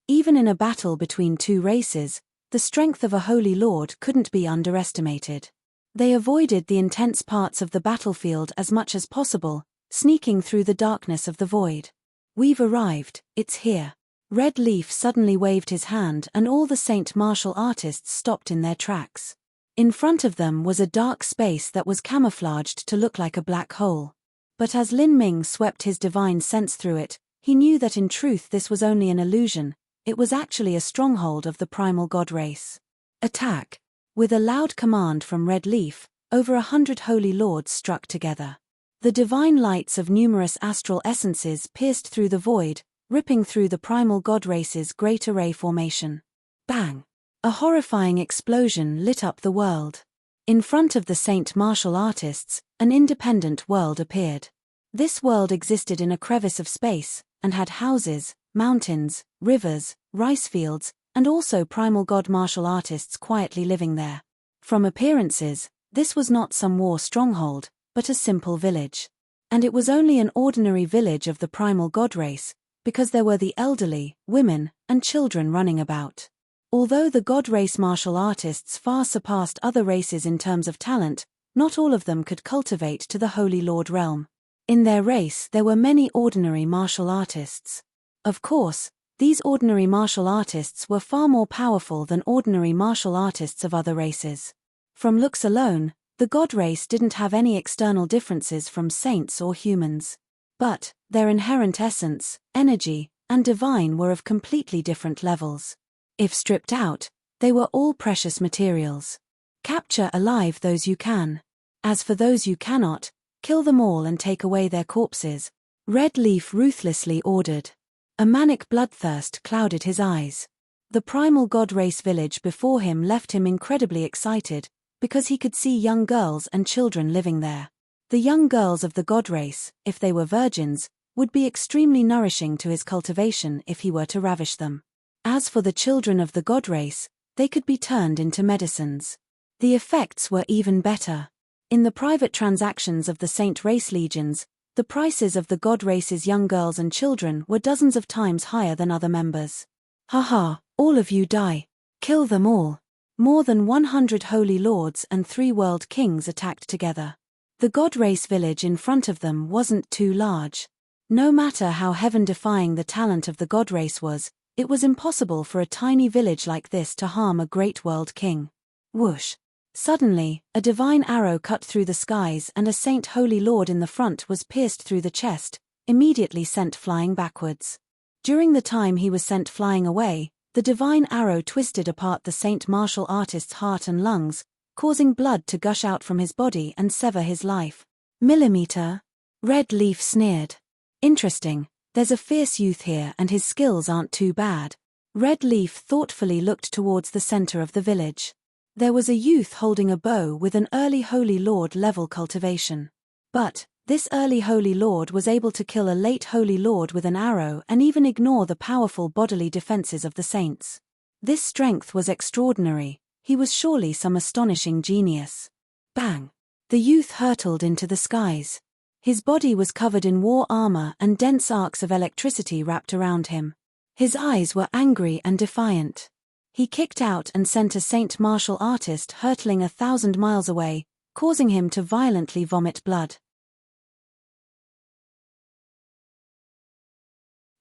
Even in a battle between two races, the strength of a Holy Lord couldn't be underestimated. They avoided the intense parts of the battlefield as much as possible, sneaking through the darkness of the void. We've arrived, it's here. Red Leaf suddenly waved his hand and all the saint martial artists stopped in their tracks. In front of them was a dark space that was camouflaged to look like a black hole. But as Lin Ming swept his divine sense through it, he knew that in truth this was only an illusion. It was actually a stronghold of the primal god race. Attack! With a loud command from Red Leaf, over 100 holy lords struck together. The divine lights of numerous astral essences pierced through the void, ripping through the primal god race's great array formation. Bang! A horrifying explosion lit up the world. In front of the saint martial artists, an independent world appeared. This world existed in a crevice of space, and had houses, mountains, rivers, rice fields, and also primal god martial artists quietly living there. From appearances, this was not some war stronghold, but a simple village. And it was only an ordinary village of the primal god race, because there were the elderly, women, and children running about. Although the god race martial artists far surpassed other races in terms of talent, not all of them could cultivate to the Holy Lord realm. In their race there were many ordinary martial artists. Of course, these ordinary martial artists were far more powerful than ordinary martial artists of other races. From looks alone, the god race didn't have any external differences from saints or humans. But their inherent essence, energy, and divine were of completely different levels. If stripped out, they were all precious materials. Capture alive those you can. As for those you cannot, kill them all and take away their corpses, Red Leaf ruthlessly ordered. A manic bloodthirst clouded his eyes. The primal god race village before him left him incredibly excited, because he could see young girls and children living there. The young girls of the god race, if they were virgins, would be extremely nourishing to his cultivation if he were to ravish them. As for the children of the god race, they could be turned into medicines. The effects were even better. In the private transactions of the Saint Race legions, the prices of the God Race's young girls and children were dozens of times higher than other members. Haha, all of you die. Kill them all. More than 100 holy lords and 3 world kings attacked together. The God Race village in front of them wasn't too large. No matter how heaven-defying the talent of the God Race was, it was impossible for a tiny village like this to harm a great world king. Whoosh! Suddenly, a divine arrow cut through the skies and a saint holy lord in the front was pierced through the chest, immediately sent flying backwards. During the time he was sent flying away, the divine arrow twisted apart the saint martial artist's heart and lungs, causing blood to gush out from his body and sever his life. Millimeter? Red Leaf sneered. Interesting, there's a fierce youth here and his skills aren't too bad. Red Leaf thoughtfully looked towards the center of the village. There was a youth holding a bow with an early Holy Lord level cultivation. But, this early Holy Lord was able to kill a late Holy Lord with an arrow and even ignore the powerful bodily defenses of the saints. This strength was extraordinary, he was surely some astonishing genius. Bang! The youth hurtled into the skies. His body was covered in war armor and dense arcs of electricity wrapped around him. His eyes were angry and defiant. He kicked out and sent a saint martial artist hurtling 1,000 miles away, causing him to violently vomit blood.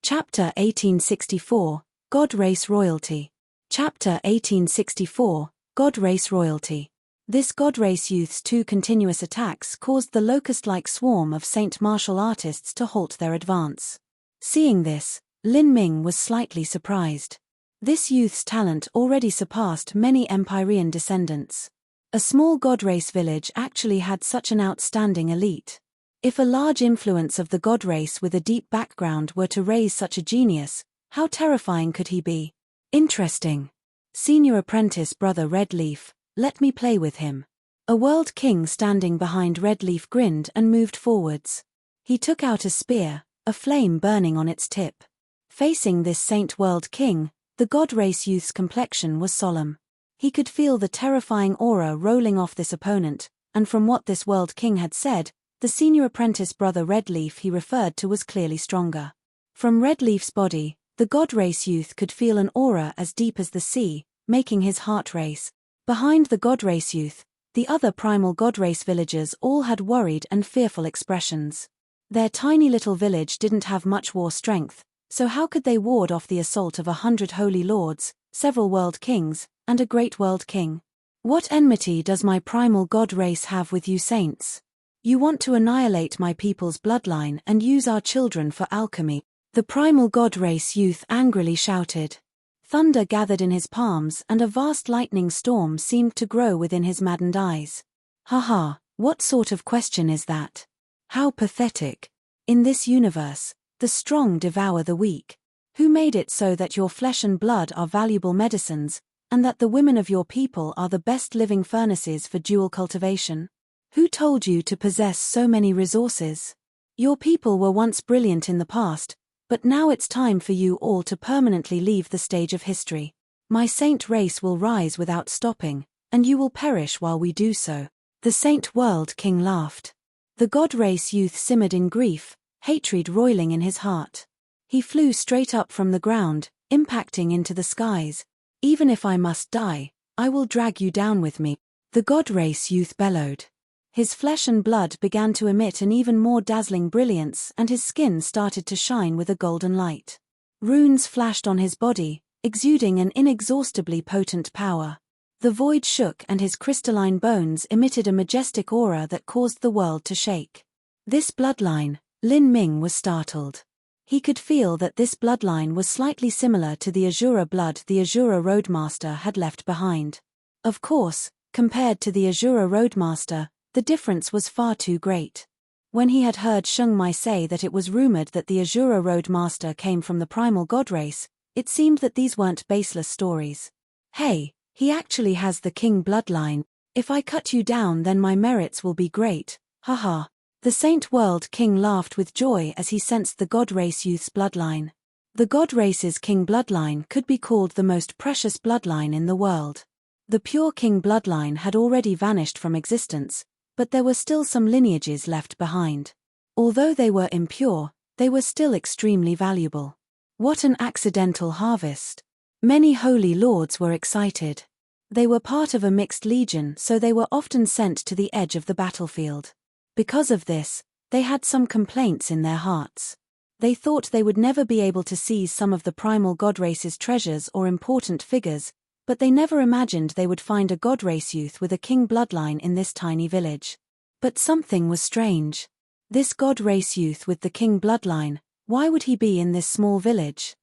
Chapter 1864, God Race Royalty. Chapter 1864, God Race Royalty. This God Race youth's 2 continuous attacks caused the locust-like swarm of saint martial artists to halt their advance. Seeing this, Lin Ming was slightly surprised. This youth's talent already surpassed many Empyrean descendants. A small God Race village actually had such an outstanding elite. If a large influence of the God Race with a deep background were to raise such a genius, how terrifying could he be? Interesting. Senior apprentice brother Red Leaf, let me play with him. A world king standing behind Red Leaf grinned and moved forwards. He took out a spear, a flame burning on its tip. Facing this saint world king, the God Race youth's complexion was solemn. He could feel the terrifying aura rolling off this opponent, and from what this world king had said, the senior apprentice brother Red Leaf he referred to was clearly stronger. From Red Leaf's body, the God Race youth could feel an aura as deep as the sea, making his heart race. Behind the God Race youth, the other primal God Race villagers all had worried and fearful expressions. Their tiny little village didn't have much war strength, so how could they ward off the assault of 100 holy lords, several world kings, and a great world king? What enmity does my primal God Race have with you saints? You want to annihilate my people's bloodline and use our children for alchemy, the primal God Race youth angrily shouted. Thunder gathered in his palms and a vast lightning storm seemed to grow within his maddened eyes. Haha, what sort of question is that? How pathetic. In this universe, the strong devour the weak. Who made it so that your flesh and blood are valuable medicines, and that the women of your people are the best living furnaces for dual cultivation? Who told you to possess so many resources? Your people were once brilliant in the past, but now it's time for you all to permanently leave the stage of history. My saint race will rise without stopping, and you will perish while we do so. The saint world king laughed. The God Race youth simmered in grief, hatred roiling in his heart. He flew straight up from the ground, impacting into the skies. Even if I must die, I will drag you down with me, the God Race youth bellowed. His flesh and blood began to emit an even more dazzling brilliance and his skin started to shine with a golden light. Runes flashed on his body, exuding an inexhaustibly potent power. The void shook and his crystalline bones emitted a majestic aura that caused the world to shake. This bloodline, Lin Ming was startled. He could feel that this bloodline was slightly similar to the Azura blood the Azura Roadmaster had left behind. Of course, compared to the Azura Roadmaster, the difference was far too great. When he had heard Sheng Mai say that it was rumored that the Azura Roadmaster came from the primal god race, it seemed that these weren't baseless stories. Hey, he actually has the king bloodline. If I cut you down then my merits will be great, haha. The Saint World King laughed with joy as he sensed the God Race youth's bloodline. The God Race's king bloodline could be called the most precious bloodline in the world. The pure king bloodline had already vanished from existence, But there were still some lineages left behind. Although they were impure, they were still extremely valuable. What an accidental harvest! Many holy lords were excited. They were part of a mixed legion, so they were often sent to the edge of the battlefield. Because of this, they had some complaints in their hearts. They thought they would never be able to seize some of the primal god race's treasures or important figures, but they never imagined they would find a god race youth with a king bloodline in this tiny village. But something was strange. This god race youth with the king bloodline, why would he be in this small village?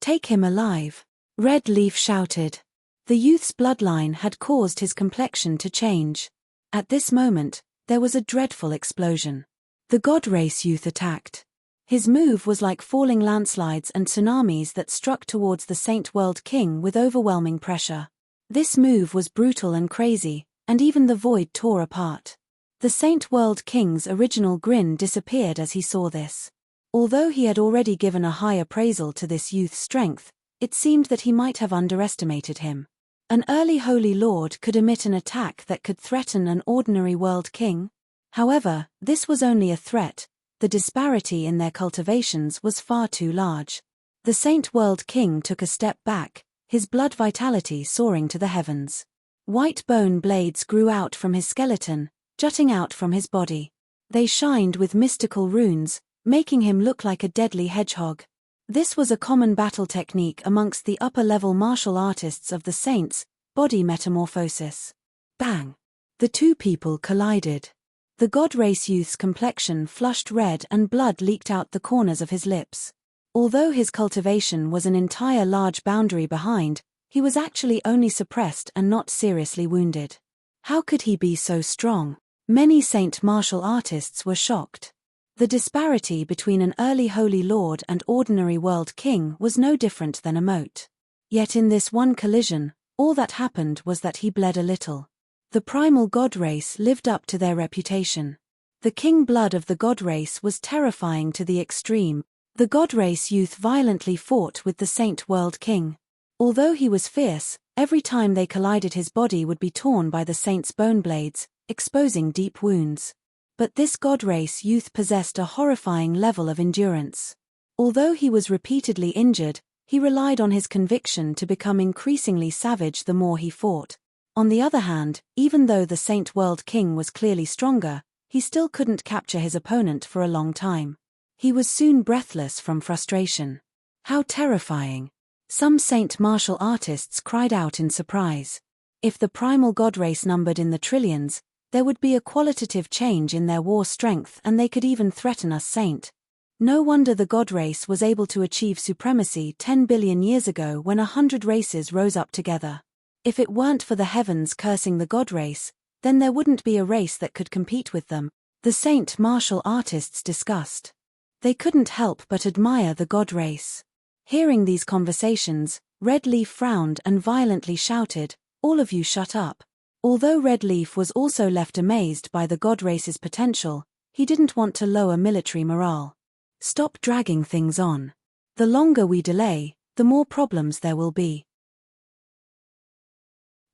Take him alive! Red Leaf shouted. The youth's bloodline had caused his complexion to change. At this moment, there was a dreadful explosion. The god race youth attacked. His move was like falling landslides and tsunamis that struck towards the Saint World King with overwhelming pressure. This move was brutal and crazy, and even the void tore apart. The Saint World King's original grin disappeared as he saw this. Although he had already given a high appraisal to this youth's strength, it seemed that he might have underestimated him. An early holy lord could emit an attack that could threaten an ordinary world king? However, this was only a threat. The disparity in their cultivations was far too large. The Saint World King took a step back, his blood vitality soaring to the heavens. White bone blades grew out from his skeleton, jutting out from his body. They shined with mystical runes, making him look like a deadly hedgehog. This was a common battle technique amongst the upper-level martial artists of the saints, body metamorphosis. Bang! The two people collided. The god race youth's complexion flushed red and blood leaked out the corners of his lips. Although his cultivation was an entire large boundary behind, he was actually only suppressed and not seriously wounded. How could he be so strong? Many saint martial artists were shocked. The disparity between an early holy lord and ordinary world king was no different than a mote. Yet in this one collision, all that happened was that he bled a little. The primal god race lived up to their reputation. The king blood of the god race was terrifying to the extreme. The god race youth violently fought with the saint world king. Although he was fierce, every time they collided his body would be torn by the saint's bone blades, exposing deep wounds. But this god race youth possessed a horrifying level of endurance. Although he was repeatedly injured, he relied on his conviction to become increasingly savage the more he fought. On the other hand, even though the Saint World King was clearly stronger, he still couldn't capture his opponent for a long time. He was soon breathless from frustration. How terrifying! Some saint martial artists cried out in surprise. If the primal god race numbered in the trillions, there would be a qualitative change in their war strength and they could even threaten us saint. No wonder the god race was able to achieve supremacy 10 billion years ago when 100 races rose up together. If it weren't for the heavens cursing the god race, then there wouldn't be a race that could compete with them, the saint martial artists discussed. They couldn't help but admire the god race. Hearing these conversations, Red Leaf frowned and violently shouted, "All of you shut up." Although Red Leaf was also left amazed by the god race's potential, he didn't want to lower military morale. Stop dragging things on. The longer we delay, the more problems there will be.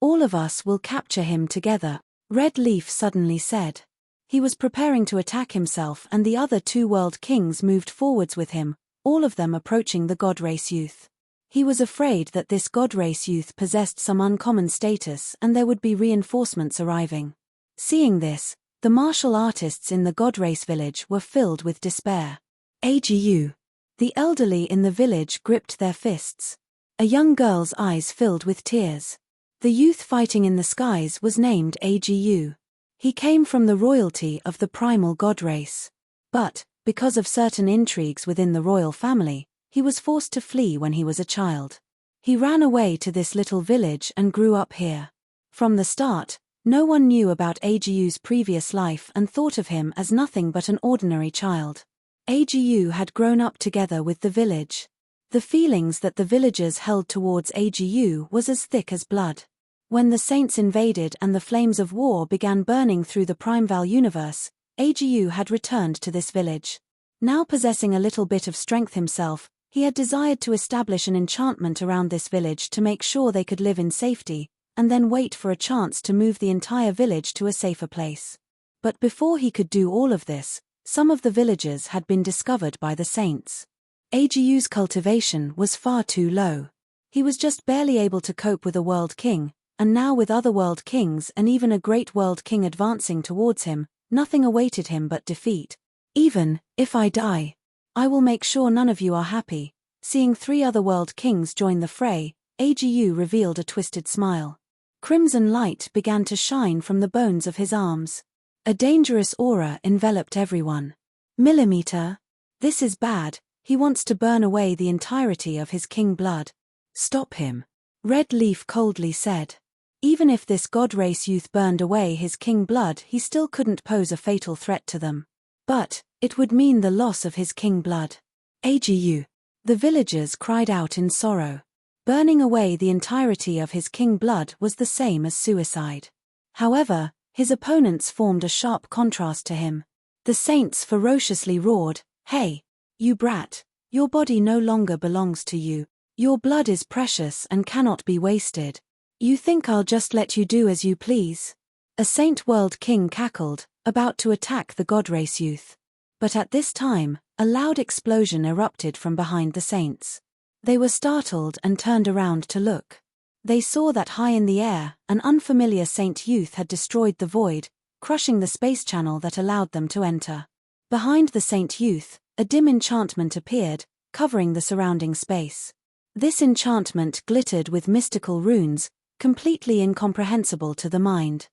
All of us will capture him together, Red Leaf suddenly said. He was preparing to attack himself and the other two world kings moved forwards with him, all of them approaching the god race youth. He was afraid that this god race youth possessed some uncommon status and there would be reinforcements arriving. Seeing this, the martial artists in the god race village were filled with despair. Agu. The elderly in the village gripped their fists. A young girl's eyes filled with tears. The youth fighting in the skies was named Agu. He came from the royalty of the primal god race. But, because of certain intrigues within the royal family, he was forced to flee when he was a child. He ran away to this little village and grew up here. From the start, no one knew about Agu's previous life and thought of him as nothing but an ordinary child. Agu had grown up together with the village. The feelings that the villagers held towards Agu was as thick as blood. When the saints invaded and the flames of war began burning through the Primeval universe, Agu had returned to this village. Now possessing a little bit of strength himself, he had desired to establish an enchantment around this village to make sure they could live in safety, and then wait for a chance to move the entire village to a safer place. But before he could do all of this, some of the villagers had been discovered by the saints. Agiu's cultivation was far too low. He was just barely able to cope with a world king, and now with other world kings and even a great world king advancing towards him, nothing awaited him but defeat. Even if I die, I will make sure none of you are happy. Seeing 3 other world kings join the fray, Agiu revealed a twisted smile. Crimson light began to shine from the bones of his arms. A dangerous aura enveloped everyone. Millimeter. This is bad, he wants to burn away the entirety of his king blood. Stop him. Red Leaf coldly said. Even if this god race youth burned away his king blood, he still couldn't pose a fatal threat to them. But it would mean the loss of his king blood. Agiu. The villagers cried out in sorrow. Burning away the entirety of his king blood was the same as suicide. However, his opponents formed a sharp contrast to him. The saints ferociously roared, "Hey, you brat, your body no longer belongs to you. Your blood is precious and cannot be wasted. You think I'll just let you do as you please?" A Saint World King cackled, about to attack the god race youth. But at this time, a loud explosion erupted from behind the saints. They were startled and turned around to look. They saw that high in the air, an unfamiliar saint youth had destroyed the void, crushing the space channel that allowed them to enter. Behind the saint youth, a dim enchantment appeared, covering the surrounding space. This enchantment glittered with mystical runes, completely incomprehensible to the mind.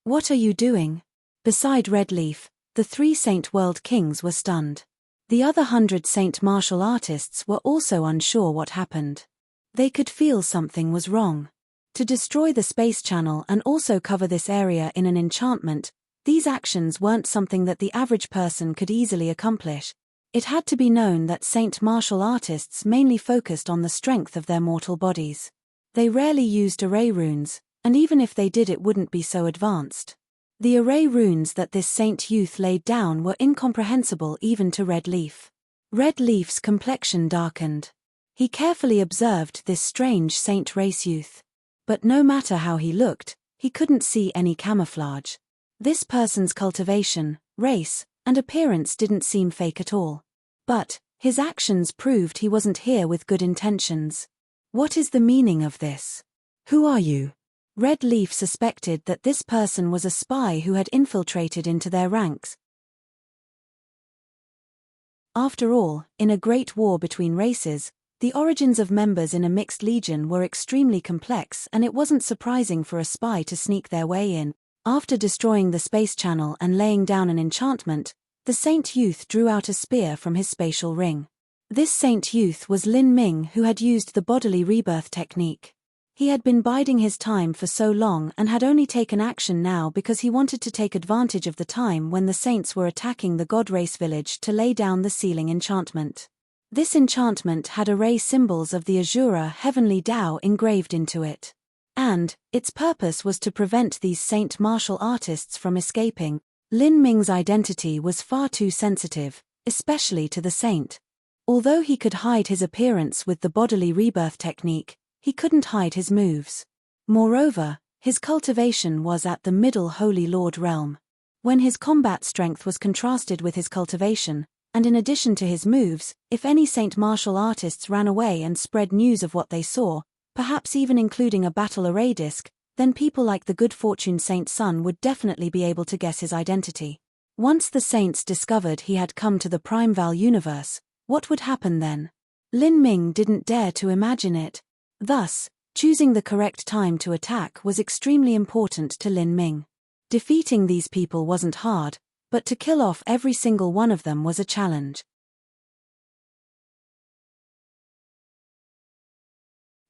What are you doing? Beside Red Leaf, the 3 Saint World Kings were stunned. The other 100 Saint martial artists were also unsure what happened. They could feel something was wrong. To destroy the space channel and also cover this area in an enchantment, these actions weren't something that the average person could easily accomplish. It had to be known that Saint martial artists mainly focused on the strength of their mortal bodies. They rarely used array runes, and even if they did it wouldn't be so advanced. The array runes that this saint youth laid down were incomprehensible even to Red Leaf. Red Leaf's complexion darkened. He carefully observed this strange saint race youth. But no matter how he looked, he couldn't see any camouflage. This person's cultivation, race, and appearance didn't seem fake at all. But his actions proved he wasn't here with good intentions. What is the meaning of this? Who are you? Red Leaf suspected that this person was a spy who had infiltrated into their ranks. After all, in a great war between races, the origins of members in a mixed legion were extremely complex, and it wasn't surprising for a spy to sneak their way in. After destroying the space channel and laying down an enchantment, the saint youth drew out a spear from his spatial ring. This saint youth was Lin Ming, who had used the bodily rebirth technique. He had been biding his time for so long and had only taken action now because he wanted to take advantage of the time when the saints were attacking the god race village to lay down the sealing enchantment. This enchantment had array symbols of the Azura heavenly Tao engraved into it. And its purpose was to prevent these saint martial artists from escaping. Lin Ming's identity was far too sensitive, especially to the saint. Although he could hide his appearance with the bodily rebirth technique, he couldn't hide his moves. Moreover, his cultivation was at the Middle Holy Lord realm. When his combat strength was contrasted with his cultivation, and in addition to his moves, if any saint martial artists ran away and spread news of what they saw, perhaps even including a battle array disc, then people like the good fortune Saint Sun would definitely be able to guess his identity. Once the saints discovered he had come to the Prime Val universe, what would happen then? Lin Ming didn't dare to imagine it. Thus, choosing the correct time to attack was extremely important to Lin Ming. Defeating these people wasn't hard, but to kill off every single one of them was a challenge.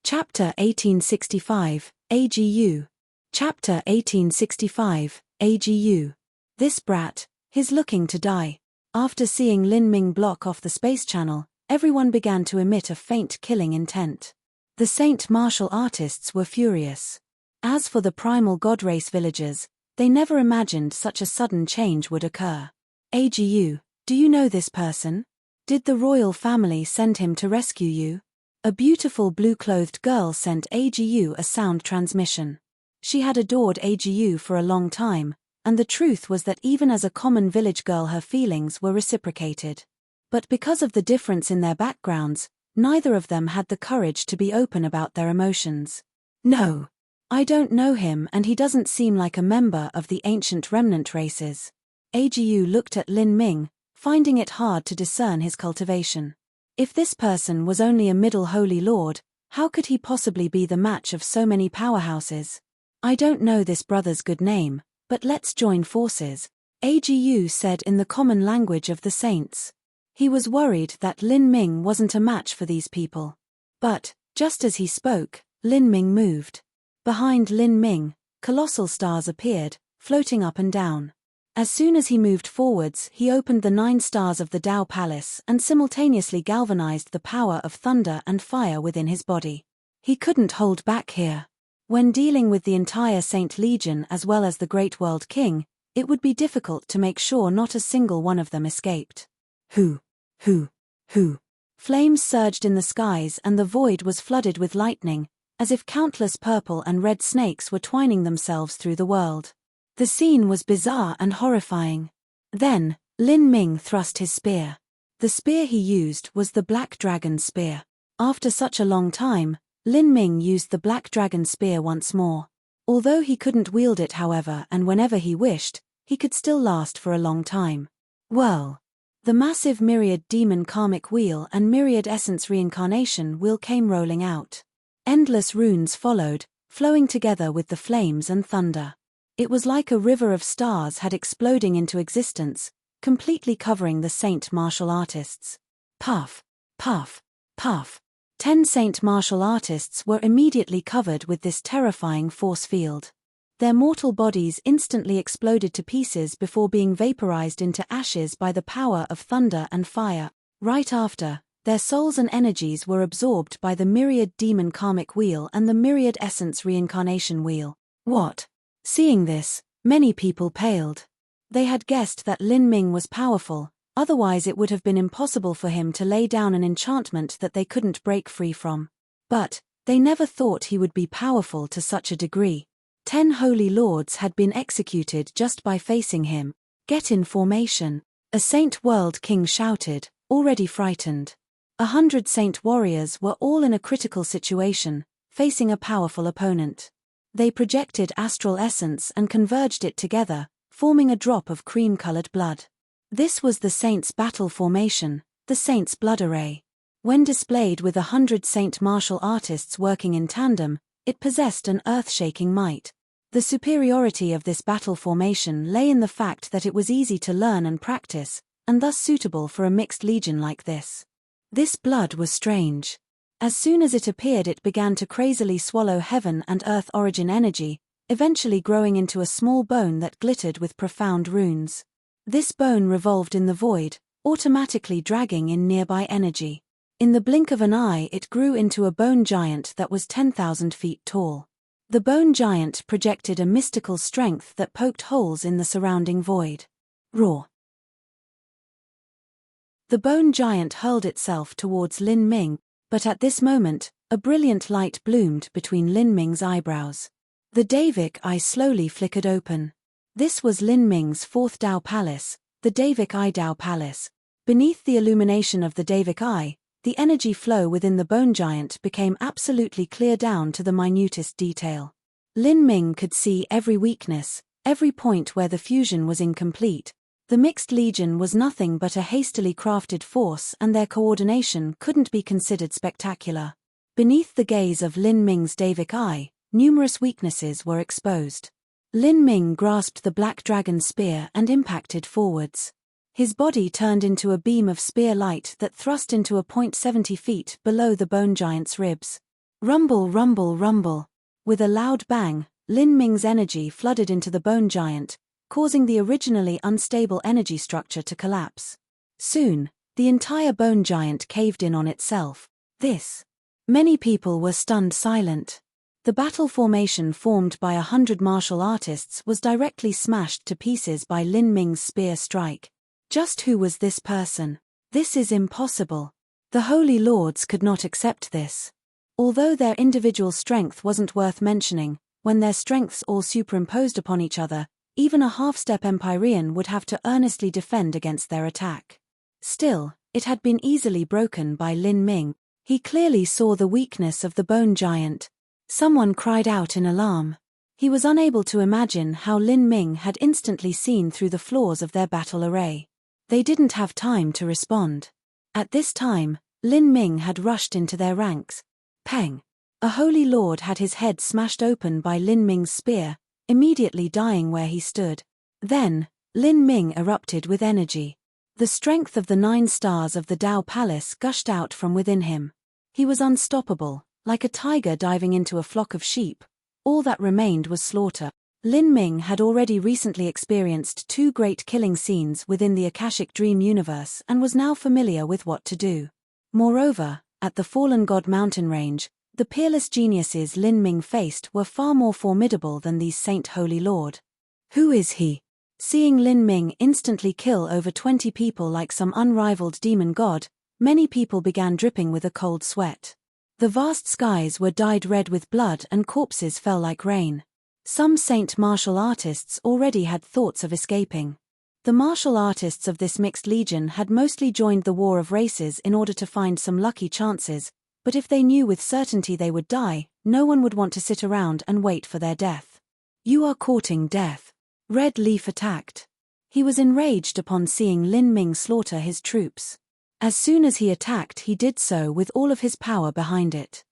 Chapter 1865, AGU. Chapter 1865, AGU. This brat, he's looking to die. After seeing Lin Ming block off the space channel, everyone began to emit a faint killing intent. The saint martial artists were furious. As for the primal god race villagers, they never imagined such a sudden change would occur. AGU, do you know this person? Did the royal family send him to rescue you? A beautiful blue-clothed girl sent Agu a sound transmission. She had adored Agu for a long time, and the truth was that even as a common village girl her feelings were reciprocated. But because of the difference in their backgrounds, neither of them had the courage to be open about their emotions. "No. I don't know him and he doesn't seem like a member of the ancient remnant races." Agu looked at Lin Ming, finding it hard to discern his cultivation. If this person was only a middle holy lord, how could he possibly be the match of so many powerhouses? "I don't know this brother's good name, but let's join forces," Agu said in the common language of the saints. He was worried that Lin Ming wasn't a match for these people. But, just as he spoke, Lin Ming moved. Behind Lin Ming, colossal stars appeared, floating up and down. As soon as he moved forwards, he opened the 9 stars of the Dao Palace and simultaneously galvanized the power of thunder and fire within his body. He couldn't hold back here. When dealing with the entire Saint Legion as well as the Great World King, it would be difficult to make sure not a single one of them escaped. Who? Flames surged in the skies and the void was flooded with lightning, as if countless purple and red snakes were twining themselves through the world. The scene was bizarre and horrifying. Then, Lin Ming thrust his spear. The spear he used was the Black Dragon Spear. After such a long time, Lin Ming used the Black Dragon Spear once more. Although he couldn't wield it however and whenever he wished, he could still last for a long time. Whirl. The massive Myriad Demon Karmic Wheel and Myriad Essence Reincarnation Wheel came rolling out. Endless runes followed, flowing together with the flames and thunder. It was like a river of stars had exploding into existence, completely covering the saint martial artists. Puff, puff, puff. 10 saint martial artists were immediately covered with this terrifying force field. Their mortal bodies instantly exploded to pieces before being vaporized into ashes by the power of thunder and fire. Right after, their souls and energies were absorbed by the Myriad Demon Karmic Wheel and the Myriad Essence Reincarnation Wheel. What? Seeing this, many people paled. They had guessed that Lin Ming was powerful, otherwise it would have been impossible for him to lay down an enchantment that they couldn't break free from. But, they never thought he would be powerful to such a degree. 10 holy lords had been executed just by facing him. "Get in formation," a Saint World King shouted, already frightened. 100 saint warriors were all in a critical situation, facing a powerful opponent. They projected astral essence and converged it together, forming a drop of cream-colored blood. This was the saints' battle formation, the saints' blood array. When displayed with 100 saint martial artists working in tandem, it possessed an earth-shaking might. The superiority of this battle formation lay in the fact that it was easy to learn and practice, and thus suitable for a mixed legion like this. This blood was strange. As soon as it appeared it began to crazily swallow heaven and earth origin energy, eventually growing into a small bone that glittered with profound runes. This bone revolved in the void, automatically dragging in nearby energy. In the blink of an eye it grew into a bone giant that was 10,000 feet tall. The bone giant projected a mystical strength that poked holes in the surrounding void. Roar. The bone giant hurled itself towards Lin Ming, but at this moment, a brilliant light bloomed between Lin Ming's eyebrows. The Davik Eye slowly flickered open. This was Lin Ming's 4th Dao Palace, the Davik Eye Dao Palace. Beneath the illumination of the Davik Eye, the energy flow within the bone giant became absolutely clear down to the minutest detail. Lin Ming could see every weakness, every point where the fusion was incomplete. The mixed legion was nothing but a hastily crafted force and their coordination couldn't be considered spectacular. Beneath the gaze of Lin Ming's Davik Eye, numerous weaknesses were exposed. Lin Ming grasped the Black Dragon Spear and impacted forwards. His body turned into a beam of spear light that thrust into a point 70 feet below the bone giant's ribs. Rumble, rumble, rumble. With a loud bang, Lin Ming's energy flooded into the bone giant, causing the originally unstable energy structure to collapse. Soon, the entire bone giant caved in on itself. Many people were stunned silent. The battle formation formed by 100 martial artists was directly smashed to pieces by Lin Ming's spear strike. Just who was this person? This is impossible. The Holy Lords could not accept this. Although their individual strength wasn't worth mentioning, when their strengths all superimposed upon each other, even a half-step Empyrean would have to earnestly defend against their attack. Still, it had been easily broken by Lin Ming. He clearly saw the weakness of the bone giant. Someone cried out in alarm. He was unable to imagine how Lin Ming had instantly seen through the flaws of their battle array. They didn't have time to respond. At this time, Lin Ming had rushed into their ranks. Peng! A holy lord had his head smashed open by Lin Ming's spear, immediately dying where he stood. Then, Lin Ming erupted with energy. The strength of the 9 stars of the Dao Palace gushed out from within him. He was unstoppable, like a tiger diving into a flock of sheep. All that remained was slaughter. Lin Ming had already recently experienced 2 great killing scenes within the Akashic Dream universe and was now familiar with what to do. Moreover, at the Fallen God mountain range, the peerless geniuses Lin Ming faced were far more formidable than these Saint Holy Lord. Who is he? Seeing Lin Ming instantly kill over 20 people like some unrivaled demon god, many people began dripping with a cold sweat. The vast skies were dyed red with blood and corpses fell like rain. Some saint martial artists already had thoughts of escaping. The martial artists of this mixed legion had mostly joined the war of races in order to find some lucky chances, but if they knew with certainty they would die, no one would want to sit around and wait for their death. You are courting death. Red Leaf attacked. He was enraged upon seeing Lin Ming slaughter his troops. As soon as he attacked, he did so with all of his power behind it.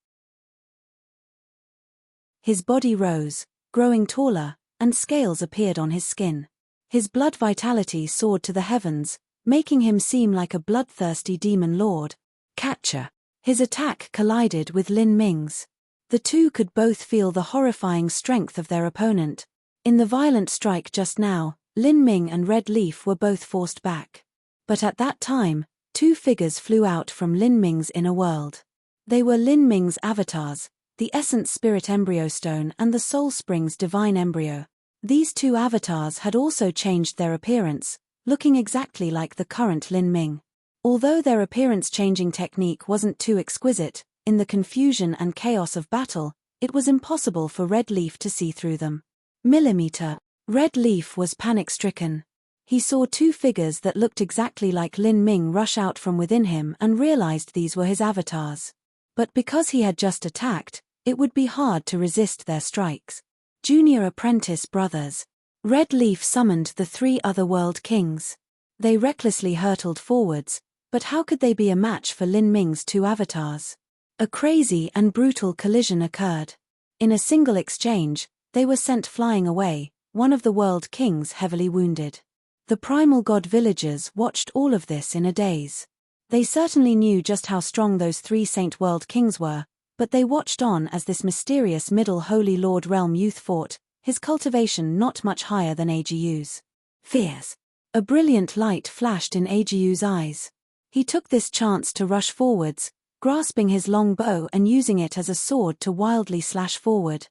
His body rose, growing taller, and scales appeared on his skin. His blood vitality soared to the heavens, making him seem like a bloodthirsty demon lord. Catcher. His attack collided with Lin Ming's. The two could both feel the horrifying strength of their opponent. In the violent strike just now, Lin Ming and Red Leaf were both forced back. But at that time, 2 figures flew out from Lin Ming's inner world. They were Lin Ming's avatars, the Essence Spirit Embryo Stone and the Soul Springs Divine Embryo. These 2 avatars had also changed their appearance, looking exactly like the current Lin Ming. Although their appearance-changing technique wasn't too exquisite, in the confusion and chaos of battle, it was impossible for Red Leaf to see through them. Millimeter. Red Leaf was panic-stricken. He saw 2 figures that looked exactly like Lin Ming rush out from within him and realized these were his avatars. But because he had just attacked, it would be hard to resist their strikes. Junior apprentice brothers. Red Leaf summoned the 3 other world kings. They recklessly hurtled forwards, but how could they be a match for Lin Ming's 2 avatars? A crazy and brutal collision occurred. In a single exchange, they were sent flying away, one of the world kings heavily wounded. The primal god villagers watched all of this in a daze. They certainly knew just how strong those 3 saint world kings were, but they watched on as this mysterious middle holy lord realm youth fought, his cultivation not much higher than Agu's. Fears. A brilliant light flashed in Agu's eyes. He took this chance to rush forwards, grasping his long bow and using it as a sword to wildly slash forward.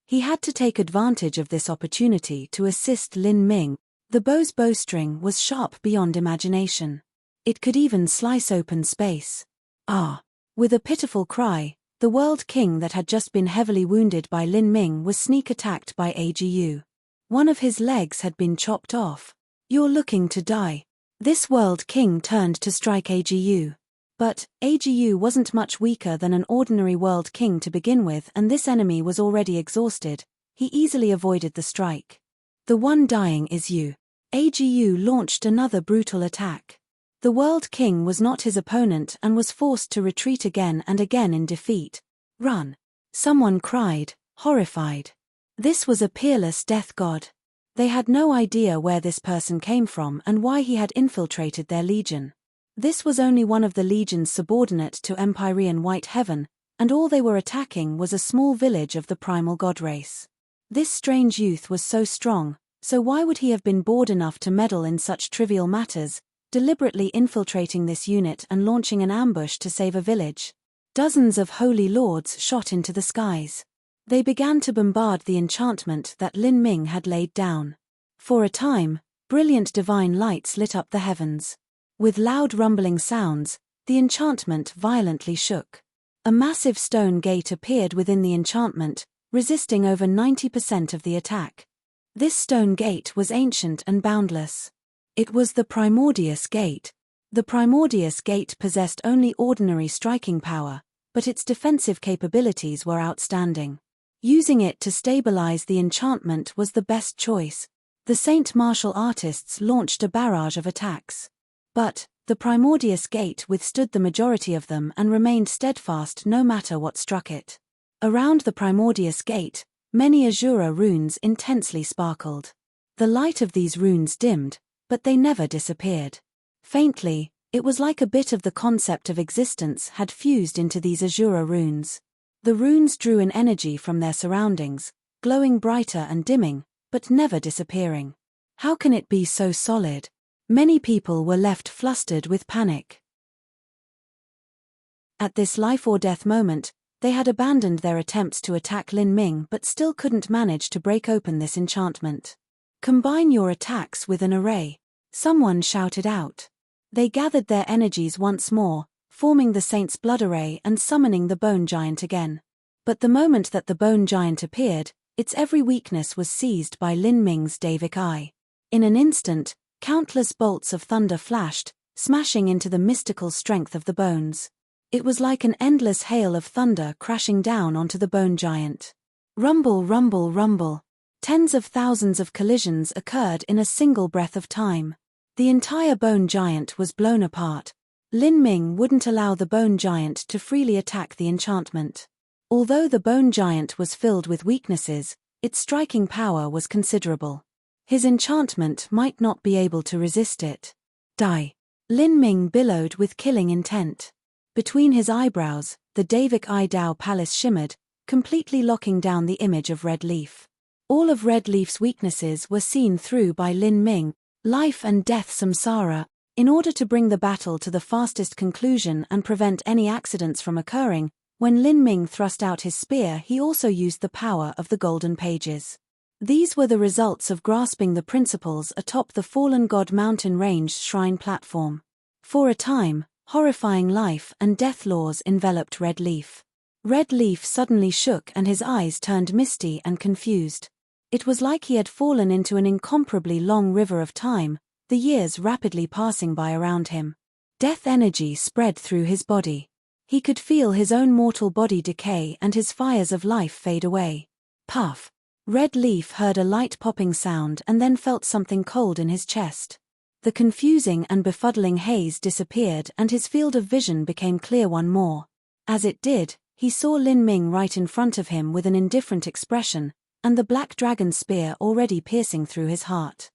He had to take advantage of this opportunity to assist Lin Ming. The bow's bowstring was sharp beyond imagination. It could even slice open space. Ah! With a pitiful cry, the world king that had just been heavily wounded by Lin Ming was sneak attacked by Agu. One of his legs had been chopped off. You're looking to die. This world king turned to strike Agu. But, Agu wasn't much weaker than an ordinary world king to begin with, and this enemy was already exhausted. He easily avoided the strike. The one dying is you. Agu launched another brutal attack. The world king was not his opponent and was forced to retreat again and again in defeat. Run! Someone cried, horrified. This was a peerless death god. They had no idea where this person came from and why he had infiltrated their legion. This was only one of the legions subordinate to Empyrean White Heaven, and all they were attacking was a small village of the primal god race. This strange youth was so strong, so why would he have been bored enough to meddle in such trivial matters, deliberately infiltrating this unit and launching an ambush to save a village? Dozens of holy lords shot into the skies. They began to bombard the enchantment that Lin Ming had laid down. For a time, brilliant divine lights lit up the heavens. With loud rumbling sounds, the enchantment violently shook. A massive stone gate appeared within the enchantment, resisting over 90% of the attack. This stone gate was ancient and boundless. It was the Primordius Gate. The Primordius Gate possessed only ordinary striking power, but its defensive capabilities were outstanding. Using it to stabilize the enchantment was the best choice. The Saint martial artists launched a barrage of attacks. But the Primordius Gate withstood the majority of them and remained steadfast no matter what struck it. Around the Primordius Gate, many Azura runes intensely sparkled. The light of these runes dimmed, but they never disappeared. Faintly, it was like a bit of the concept of existence had fused into these Azura runes. The runes drew in energy from their surroundings, glowing brighter and dimming, but never disappearing. How can it be so solid? Many people were left flustered with panic. At this life or death moment, they had abandoned their attempts to attack Lin Ming but still couldn't manage to break open this enchantment. "Combine your attacks with an array," someone shouted out. They gathered their energies once more, forming the Saint's Blood Array and summoning the Bone Giant again. But the moment that the Bone Giant appeared, its every weakness was seized by Lin Ming's Davik Eye. In an instant, countless bolts of thunder flashed, smashing into the mystical strength of the bones. It was like an endless hail of thunder crashing down onto the Bone Giant. Rumble, rumble, rumble. Tens of thousands of collisions occurred in a single breath of time. The entire Bone Giant was blown apart. Lin Ming wouldn't allow the Bone Giant to freely attack the enchantment. Although the Bone Giant was filled with weaknesses, its striking power was considerable. His enchantment might not be able to resist it. "Die!" Lin Ming billowed with killing intent. Between his eyebrows, the Davik Eye Dao Palace shimmered, completely locking down the image of Red Leaf. All of Red Leaf's weaknesses were seen through by Lin Ming, life and death samsara. In order to bring the battle to the fastest conclusion and prevent any accidents from occurring, when Lin Ming thrust out his spear, he also used the power of the Golden Pages. These were the results of grasping the principles atop the Fallen God Mountain Range shrine platform. For a time, horrifying life and death laws enveloped Red Leaf. Red Leaf suddenly shook and his eyes turned misty and confused. It was like he had fallen into an incomparably long river of time, the years rapidly passing by around him. Death energy spread through his body. He could feel his own mortal body decay and his fires of life fade away. Puff. Red Leaf heard a light popping sound and then felt something cold in his chest. The confusing and befuddling haze disappeared and his field of vision became clear once more. As it did, he saw Lin Ming right in front of him with an indifferent expression, and the black dragon spear already piercing through his heart.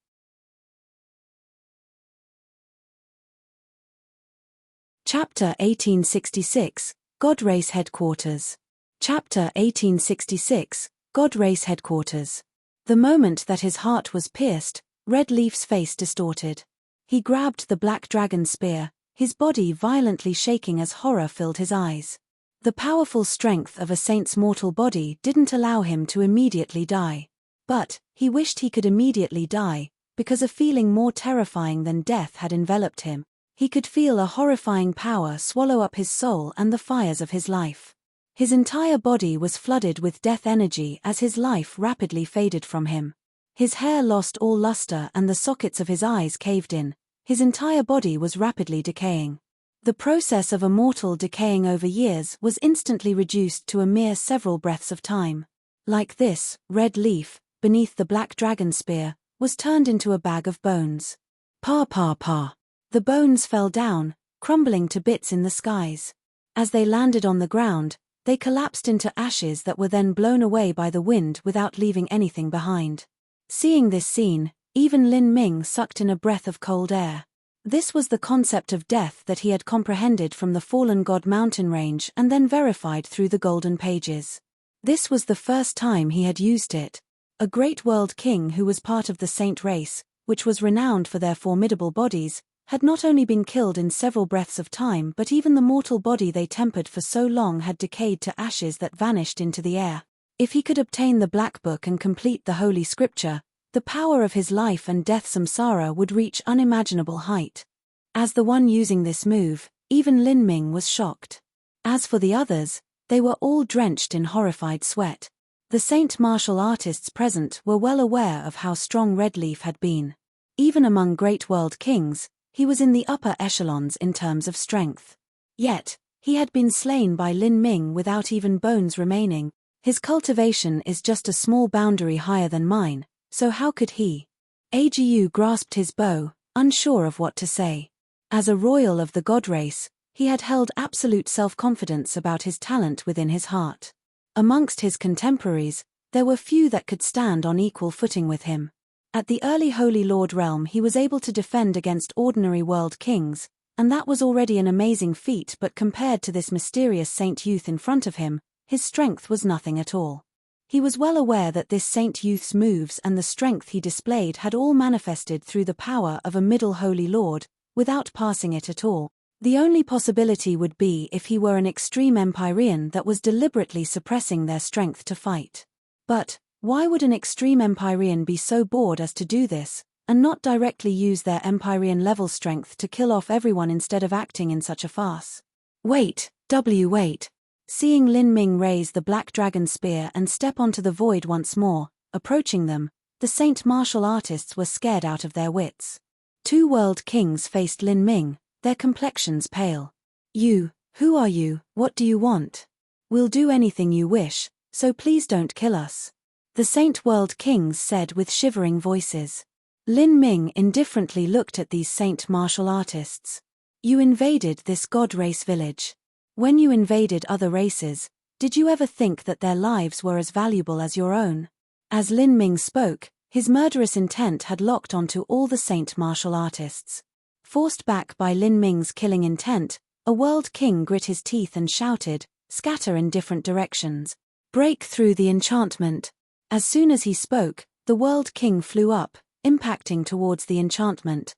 Chapter 1866, God Race Headquarters. Chapter 1866, God Race Headquarters. The moment that his heart was pierced, Red Leaf's face distorted. He grabbed the black dragon spear, his body violently shaking as horror filled his eyes. The powerful strength of a saint's mortal body didn't allow him to immediately die. But he wished he could immediately die, because a feeling more terrifying than death had enveloped him. He could feel a horrifying power swallow up his soul and the fires of his life. His entire body was flooded with death energy as his life rapidly faded from him. His hair lost all luster and the sockets of his eyes caved in. His entire body was rapidly decaying. The process of a mortal decaying over years was instantly reduced to a mere several breaths of time. Like this, Red Leaf, beneath the black dragon spear, was turned into a bag of bones. Pa pa pa. The bones fell down, crumbling to bits in the skies. As they landed on the ground, they collapsed into ashes that were then blown away by the wind without leaving anything behind. Seeing this scene, even Lin Ming sucked in a breath of cold air. This was the concept of death that he had comprehended from the Fallen God Mountain Range and then verified through the Golden Pages. This was the first time he had used it. A great world king who was part of the saint race, which was renowned for their formidable bodies, had not only been killed in several breaths of time but even the mortal body they tempered for so long had decayed to ashes that vanished into the air. If he could obtain the Black Book and complete the Holy Scripture, the power of his life and death samsara would reach unimaginable height. As the one using this move, Even Lin Ming was shocked. As for the others, they were all drenched in horrified sweat. The saint martial artists present were well aware of how strong Redleaf had been. Even among great world kings, he was in the upper echelons in terms of strength. Yet, he had been slain by Lin Ming without even bones remaining. His cultivation is just a small boundary higher than mine, so how could he? Agu grasped his bow, unsure of what to say. As a royal of the god race, he had held absolute self-confidence about his talent within his heart. Amongst his contemporaries, there were few that could stand on equal footing with him. At the early Holy Lord realm he was able to defend against ordinary world kings, and that was already an amazing feat, but compared to this mysterious saint youth in front of him, his strength was nothing at all. He was well aware that this saint youth's moves and the strength he displayed had all manifested through the power of a middle Holy Lord, without passing it at all. The only possibility would be if he were an extreme Empyrean that was deliberately suppressing their strength to fight. But, why would an extreme Empyrean be so bored as to do this, and not directly use their Empyrean-level strength to kill off everyone instead of acting in such a farce? Wait. Seeing Lin Ming raise the black dragon spear and step onto the void once more, approaching them, the saint martial artists were scared out of their wits. 2 world kings faced Lin Ming, their complexions pale. "You, who are you, what do you want? We'll do anything you wish, so please don't kill us," the Saint World Kings said with shivering voices. Lin Ming indifferently looked at these saint martial artists. "You invaded this god race village. When you invaded other races, did you ever think that their lives were as valuable as your own?" As Lin Ming spoke, his murderous intent had locked onto all the saint martial artists. Forced back by Lin Ming's killing intent, a world king grit his teeth and shouted, "Scatter in different directions. Break through the enchantment." As soon as he spoke, the world king flew up, impacting towards the enchantment.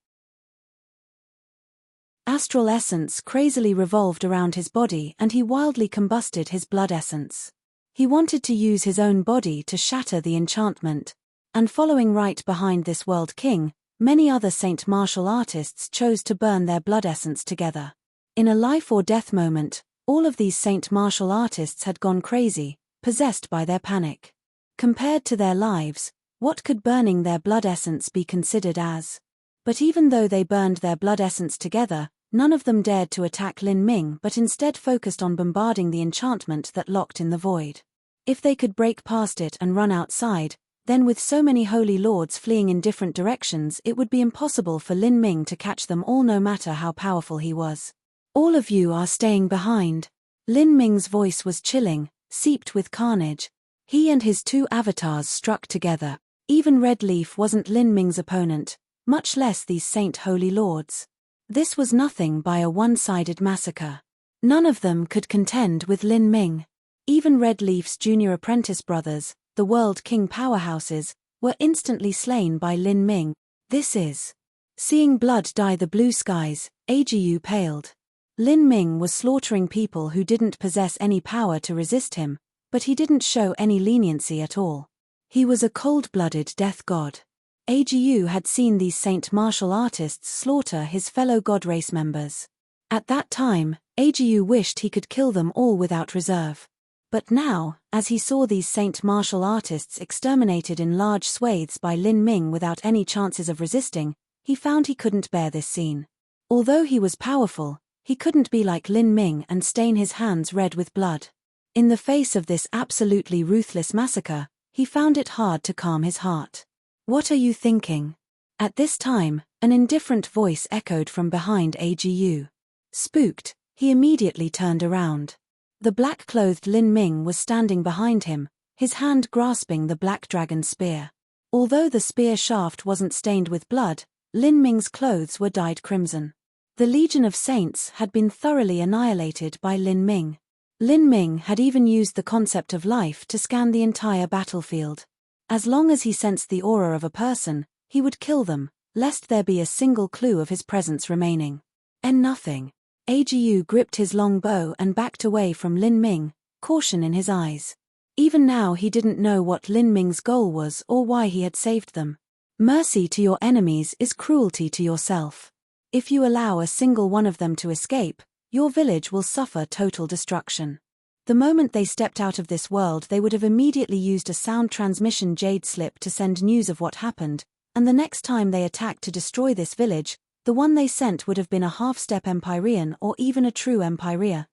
Astral essence crazily revolved around his body and he wildly combusted his blood essence. He wanted to use his own body to shatter the enchantment. And following right behind this world king, many other saint martial artists chose to burn their blood essence together. In a life or death moment, all of these saint martial artists had gone crazy, possessed by their panic. Compared to their lives, what could burning their blood essence be considered as? But even though they burned their blood essence together, none of them dared to attack Lin Ming but instead focused on bombarding the enchantment that locked in the void. If they could break past it and run outside, then with so many holy lords fleeing in different directions it would be impossible for Lin Ming to catch them all no matter how powerful he was. "All of you are staying behind." Lin Ming's voice was chilling, seeped with carnage. He and his 2 avatars struck together. Even Redleaf wasn't Lin Ming's opponent, much less these saint holy lords. This was nothing by a one-sided massacre. None of them could contend with Lin Ming. Even Redleaf's junior apprentice brothers, the world king powerhouses, were instantly slain by Lin Ming. This is. Seeing blood dye the blue skies, Agu paled. Lin Ming was slaughtering people who didn't possess any power to resist him, but he didn't show any leniency at all. He was a cold-blooded death god. Agu had seen these saint martial artists slaughter his fellow god race members. At that time, Agu wished he could kill them all without reserve. But now, as he saw these saint martial artists exterminated in large swathes by Lin Ming without any chances of resisting, he found he couldn't bear this scene. Although he was powerful, he couldn't be like Lin Ming and stain his hands red with blood. In the face of this absolutely ruthless massacre, he found it hard to calm his heart. "What are you thinking?" At this time, an indifferent voice echoed from behind Agu. Spooked, he immediately turned around. The black-clothed Lin Ming was standing behind him, his hand grasping the black dragon spear. Although the spear shaft wasn't stained with blood, Lin Ming's clothes were dyed crimson. The Legion of Saints had been thoroughly annihilated by Lin Ming. Lin Ming had even used the concept of life to scan the entire battlefield. As long as he sensed the aura of a person, he would kill them, lest there be a single clue of his presence remaining. And nothing. Agu gripped his long bow and backed away from Lin Ming, caution in his eyes. Even now he didn't know what Lin Ming's goal was or why he had saved them. Mercy to your enemies is cruelty to yourself. If you allow a single one of them to escape, your village will suffer total destruction. The moment they stepped out of this world, they would have immediately used a sound transmission jade slip to send news of what happened, and the next time they attacked to destroy this village, the one they sent would have been a half-step Empyrean or even a true Empyrea.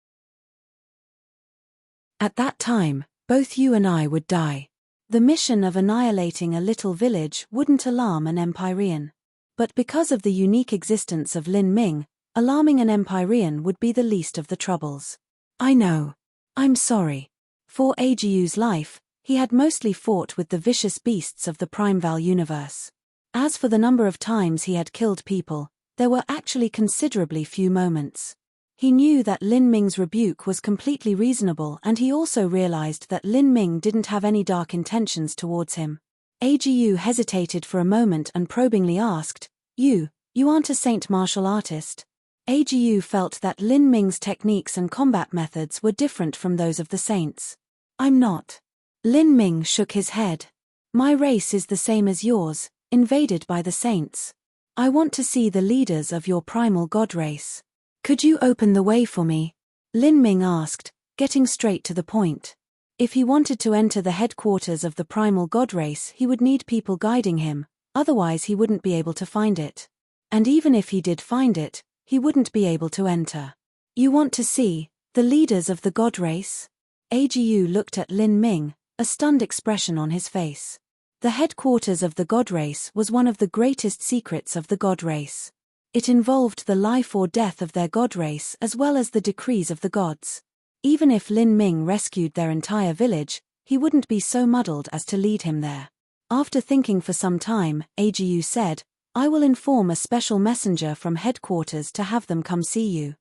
At that time, both you and I would die. The mission of annihilating a little village wouldn't alarm an Empyrean. But because of the unique existence of Lin Ming, alarming an Empyrean would be the least of the troubles. I know. I'm sorry. For Agu's life, he had mostly fought with the vicious beasts of the Primeval universe. As for the number of times he had killed people, there were actually considerably few moments. He knew that Lin Ming's rebuke was completely reasonable, and he also realized that Lin Ming didn't have any dark intentions towards him. Agu hesitated for a moment and probingly asked, You aren't a saint martial artist? Agu felt that Lin Ming's techniques and combat methods were different from those of the saints. I'm not. Lin Ming shook his head. My race is the same as yours, invaded by the saints. I want to see the leaders of your primal god race. Could you open the way for me? Lin Ming asked, getting straight to the point. If he wanted to enter the headquarters of the primal god race, he would need people guiding him, otherwise he wouldn't be able to find it. And even if he did find it, he wouldn't be able to enter. You want to see the leaders of the god race? Agu looked at Lin Ming, a stunned expression on his face. The headquarters of the god race was one of the greatest secrets of the god race. It involved the life or death of their god race as well as the decrees of the gods. Even if Lin Ming rescued their entire village, he wouldn't be so muddled as to lead him there. After thinking for some time, Agu said, I will inform a special messenger from headquarters to have them come see you.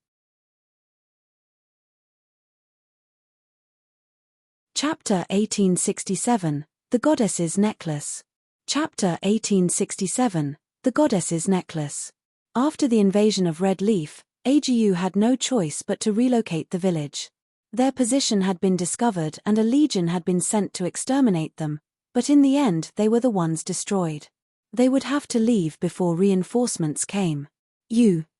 Chapter 1867, The Goddess's Necklace. Chapter 1867, The Goddess's Necklace. After the invasion of Red Leaf, Agu had no choice but to relocate the village. Their position had been discovered and a legion had been sent to exterminate them, but in the end they were the ones destroyed. They would have to leave before reinforcements came.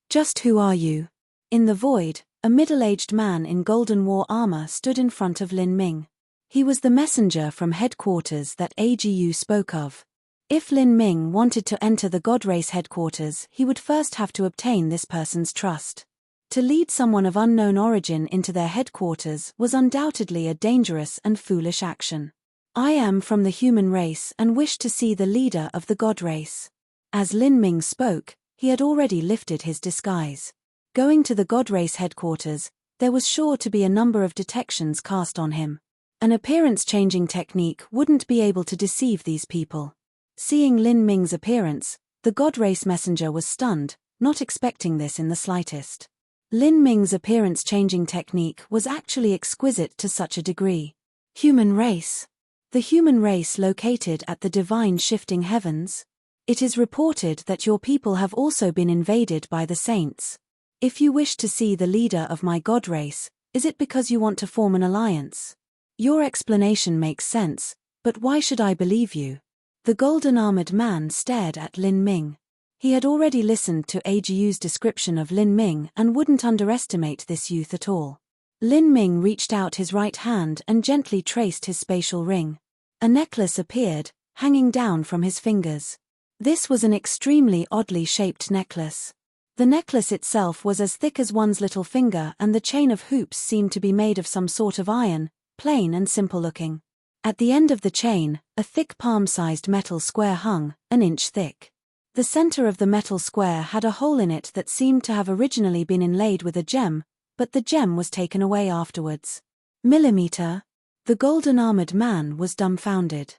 Just who are you? In the void, a middle-aged man in golden war armor stood in front of Lin Ming. He was the messenger from headquarters that Agu spoke of. If Lin Ming wanted to enter the god race headquarters, he would first have to obtain this person's trust. To lead someone of unknown origin into their headquarters was undoubtedly a dangerous and foolish action. I am from the human race and wish to see the leader of the god race. As Lin Ming spoke, he had already lifted his disguise. Going to the god race headquarters, there was sure to be a number of detections cast on him. An appearance-changing technique wouldn't be able to deceive these people. Seeing Lin Ming's appearance, the god race messenger was stunned, not expecting this in the slightest. Lin Ming's appearance-changing technique was actually exquisite to such a degree. Human race. The human race located at the divine shifting heavens? It is reported that your people have also been invaded by the saints. If you wish to see the leader of my god race, is it because you want to form an alliance? Your explanation makes sense, but why should I believe you? The golden-armored man stared at Lin Ming. He had already listened to Agu's description of Lin Ming and wouldn't underestimate this youth at all. Lin Ming reached out his right hand and gently traced his spatial ring. A necklace appeared, hanging down from his fingers. This was an extremely oddly shaped necklace. The necklace itself was as thick as one's little finger, and the chain of hoops seemed to be made of some sort of iron, plain and simple looking. At the end of the chain, a thick palm-sized metal square hung, an inch thick. The center of the metal square had a hole in it that seemed to have originally been inlaid with a gem, but the gem was taken away afterwards. Millimeter? The golden-armored man was dumbfounded.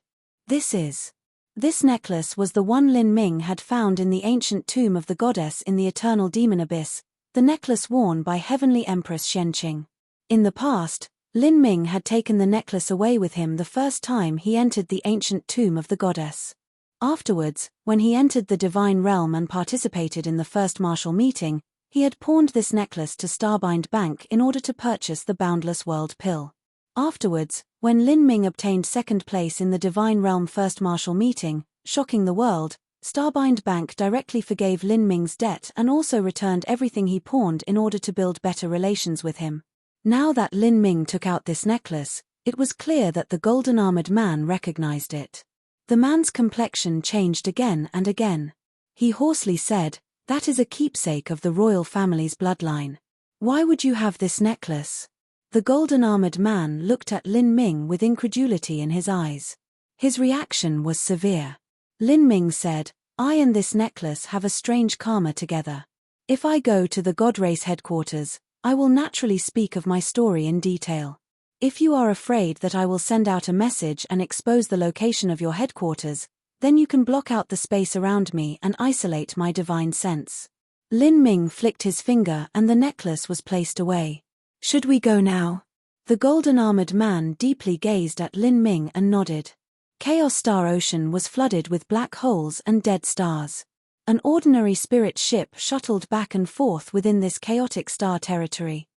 This necklace was the one Lin Ming had found in the ancient tomb of the goddess in the eternal demon abyss, the necklace worn by Heavenly Empress Shenqing. In the past, Lin Ming had taken the necklace away with him the first time he entered the ancient tomb of the goddess. Afterwards, when he entered the divine realm and participated in the first martial meeting, he had pawned this necklace to Starbind Bank in order to purchase the Boundless World Pill. Afterwards, when Lin Ming obtained second place in the divine realm first martial meeting, shocking the world, Starbind Bank directly forgave Lin Ming's debt and also returned everything he pawned in order to build better relations with him. Now that Lin Ming took out this necklace, it was clear that the golden-armored man recognized it. The man's complexion changed again and again. He hoarsely said, "That is a keepsake of the royal family's bloodline. Why would you have this necklace?" The golden-armored man looked at Lin Ming with incredulity in his eyes. His reaction was severe. Lin Ming said, "I and this necklace have a strange karma together. If I go to the God Race headquarters, I will naturally speak of my story in detail. If you are afraid that I will send out a message and expose the location of your headquarters, then you can block out the space around me and isolate my divine sense." Lin Ming flicked his finger and the necklace was placed away. "Should we go now?" The golden-armored man deeply gazed at Lin Ming and nodded. Chaos Star Ocean was flooded with black holes and dead stars. An ordinary spirit ship shuttled back and forth within this chaotic star territory.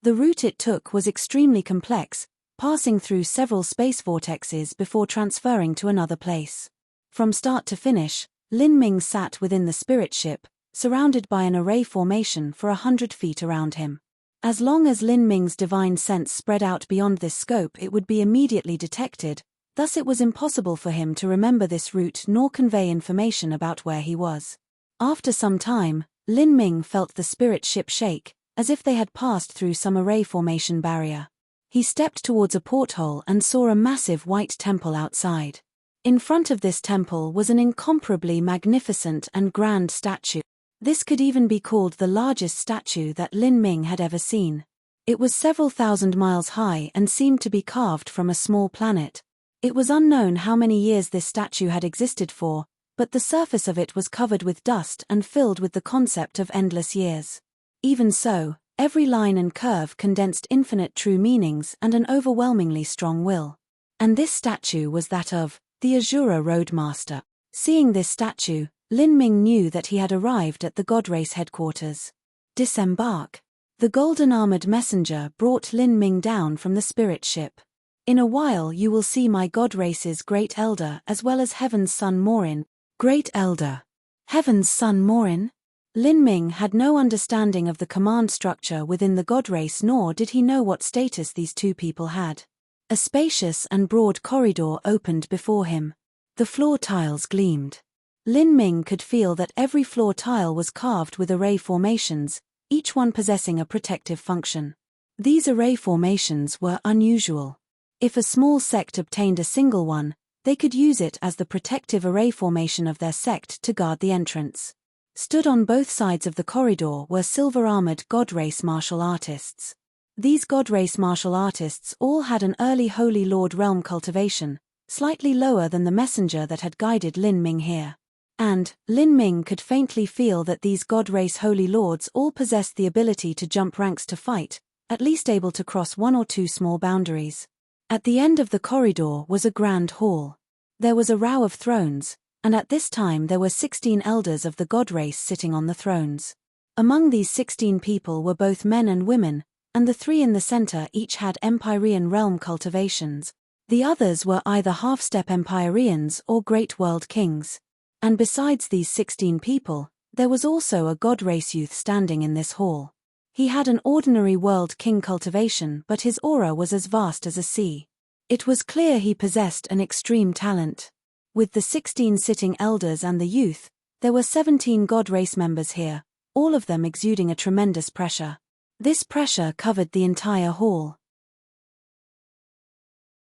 The route it took was extremely complex, passing through several space vortexes before transferring to another place. From start to finish, Lin Ming sat within the spirit ship, surrounded by an array formation for 100 feet around him. As long as Lin Ming's divine sense spread out beyond this scope, it would be immediately detected, thus it was impossible for him to remember this route nor convey information about where he was. After some time, Lin Ming felt the spirit ship shake, as if they had passed through some array formation barrier. He stepped towards a porthole and saw a massive white temple outside. In front of this temple was an incomparably magnificent and grand statue. This could even be called the largest statue that Lin Ming had ever seen. It was several thousand miles high and seemed to be carved from a small planet. It was unknown how many years this statue had existed for, but the surface of it was covered with dust and filled with the concept of endless years. Even so, every line and curve condensed infinite true meanings and an overwhelmingly strong will. And this statue was that of the Azura Roadmaster. Seeing this statue, Lin Ming knew that he had arrived at the God Race headquarters. Disembark. The golden-armored messenger brought Lin Ming down from the spirit ship. "In a while you will see my God Race's great elder as well as Heaven's son Morin." Great elder. Heaven's son Morin? Lin Ming had no understanding of the command structure within the God Race, nor did he know what status these two people had. A spacious and broad corridor opened before him. The floor tiles gleamed. Lin Ming could feel that every floor tile was carved with array formations, each one possessing a protective function. These array formations were unusual. If a small sect obtained a single one, they could use it as the protective array formation of their sect to guard the entrance. Stood on both sides of the corridor were silver-armored God Race martial artists. These God Race martial artists all had an early Holy Lord realm cultivation, slightly lower than the messenger that had guided Lin Ming here. And Lin Ming could faintly feel that these God Race Holy Lords all possessed the ability to jump ranks to fight, at least able to cross one or two small boundaries. At the end of the corridor was a grand hall. There was a row of thrones, and at this time there were 16 elders of the God Race sitting on the thrones. Among these 16 people were both men and women, and the three in the center each had Empyrean realm cultivations. The others were either half-step Empyreans or Great World Kings. And besides these 16 people, there was also a God Race youth standing in this hall. He had an ordinary World King cultivation, but his aura was as vast as a sea. It was clear he possessed an extreme talent. With the 16 sitting elders and the youth, there were 17 God Race members here, all of them exuding a tremendous pressure. This pressure covered the entire hall.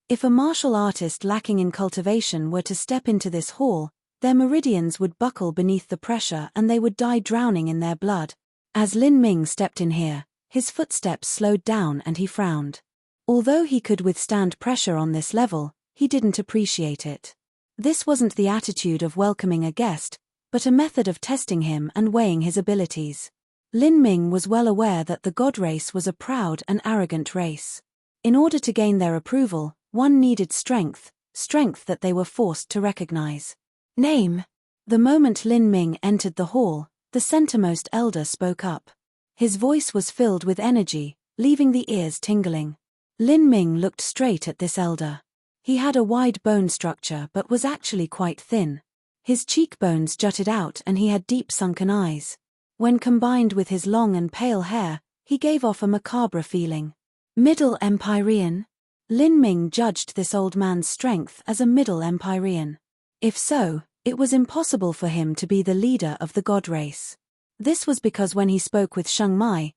If a martial artist lacking in cultivation were to step into this hall, their meridians would buckle beneath the pressure and they would die drowning in their blood. As Lin Ming stepped in here, his footsteps slowed down and he frowned. Although he could withstand pressure on this level, he didn't appreciate it. This wasn't the attitude of welcoming a guest, but a method of testing him and weighing his abilities. Lin Ming was well aware that the God Race was a proud and arrogant race. In order to gain their approval, one needed strength that they were forced to recognize. Name. The moment Lin Ming entered the hall, the centermost elder spoke up. His voice was filled with energy, leaving the ears tingling. Lin Ming looked straight at this elder. He had a wide bone structure but was actually quite thin. His cheekbones jutted out and he had deep sunken eyes. When combined with his long and pale hair, he gave off a macabre feeling. Middle Empyrean? Lin Ming judged this old man's strength as a Middle Empyrean. If so, it was impossible for him to be the leader of the god race. This was because when he spoke with Sheng Mai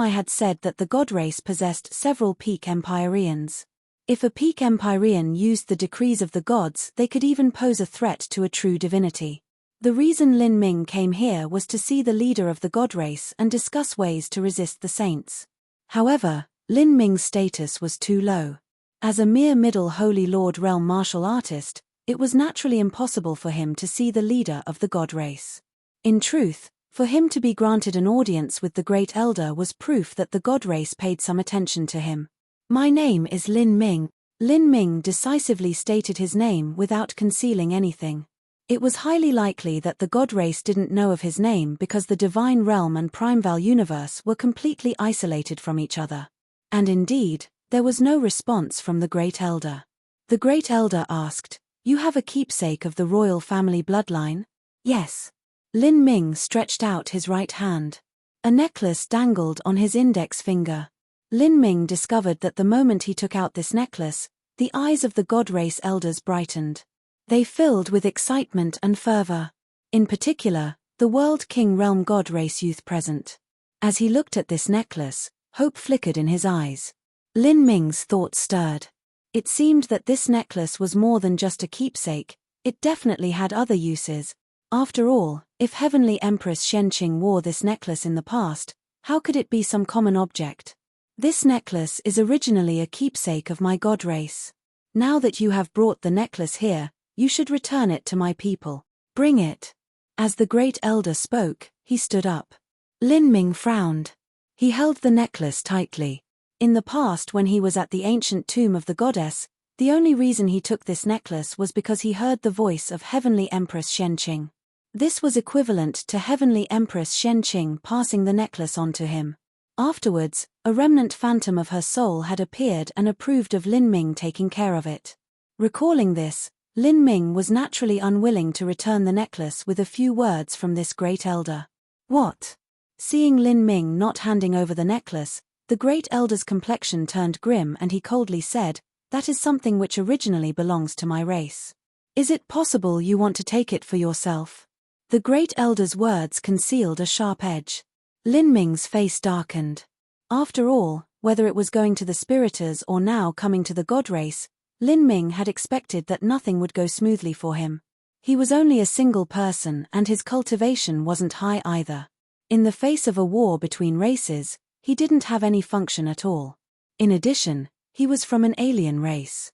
had said that the god race possessed several peak Empyreans. If a peak Empyrean used the decrees of the gods, they could even pose a threat to a true divinity. The reason Lin Ming came here was to see the leader of the god race and discuss ways to resist the saints. However, Lin Ming's status was too low. As a mere middle Holy Lord realm martial artist, it was naturally impossible for him to see the leader of the god race. In truth, for him to be granted an audience with the Great Elder was proof that the god race paid some attention to him. My name is Lin Ming. Lin Ming decisively stated his name without concealing anything. It was highly likely that the god race didn't know of his name because the divine realm and primeval universe were completely isolated from each other. And indeed, there was no response from the Great Elder. The Great Elder asked, "You have a keepsake of the royal family bloodline?" "Yes." Lin Ming stretched out his right hand. A necklace dangled on his index finger. Lin Ming discovered that the moment he took out this necklace, the eyes of the god race elders brightened. They filled with excitement and fervor. In particular, the World King Realm god race youth present. As he looked at this necklace, hope flickered in his eyes. Lin Ming's thoughts stirred. It seemed that this necklace was more than just a keepsake, it definitely had other uses. After all, if Heavenly Empress Shenqing wore this necklace in the past, how could it be some common object? This necklace is originally a keepsake of my god race. Now that you have brought the necklace here, you should return it to my people. Bring it. As the Great Elder spoke, he stood up. Lin Ming frowned. He held the necklace tightly. In the past, when he was at the ancient tomb of the goddess, the only reason he took this necklace was because he heard the voice of Heavenly Empress Shenqing. This was equivalent to Heavenly Empress Shenqing passing the necklace on to him. Afterwards, a remnant phantom of her soul had appeared and approved of Lin Ming taking care of it. Recalling this, Lin Ming was naturally unwilling to return the necklace with a few words from this Great Elder. What? Seeing Lin Ming not handing over the necklace, the Great Elder's complexion turned grim and he coldly said, "That is something which originally belongs to my race. Is it possible you want to take it for yourself?" The Great Elder's words concealed a sharp edge. Lin Ming's face darkened. After all, whether it was going to the spiriters or now coming to the god race, Lin Ming had expected that nothing would go smoothly for him. He was only a single person and his cultivation wasn't high either. In the face of a war between races, he didn't have any function at all. In addition, he was from an alien race.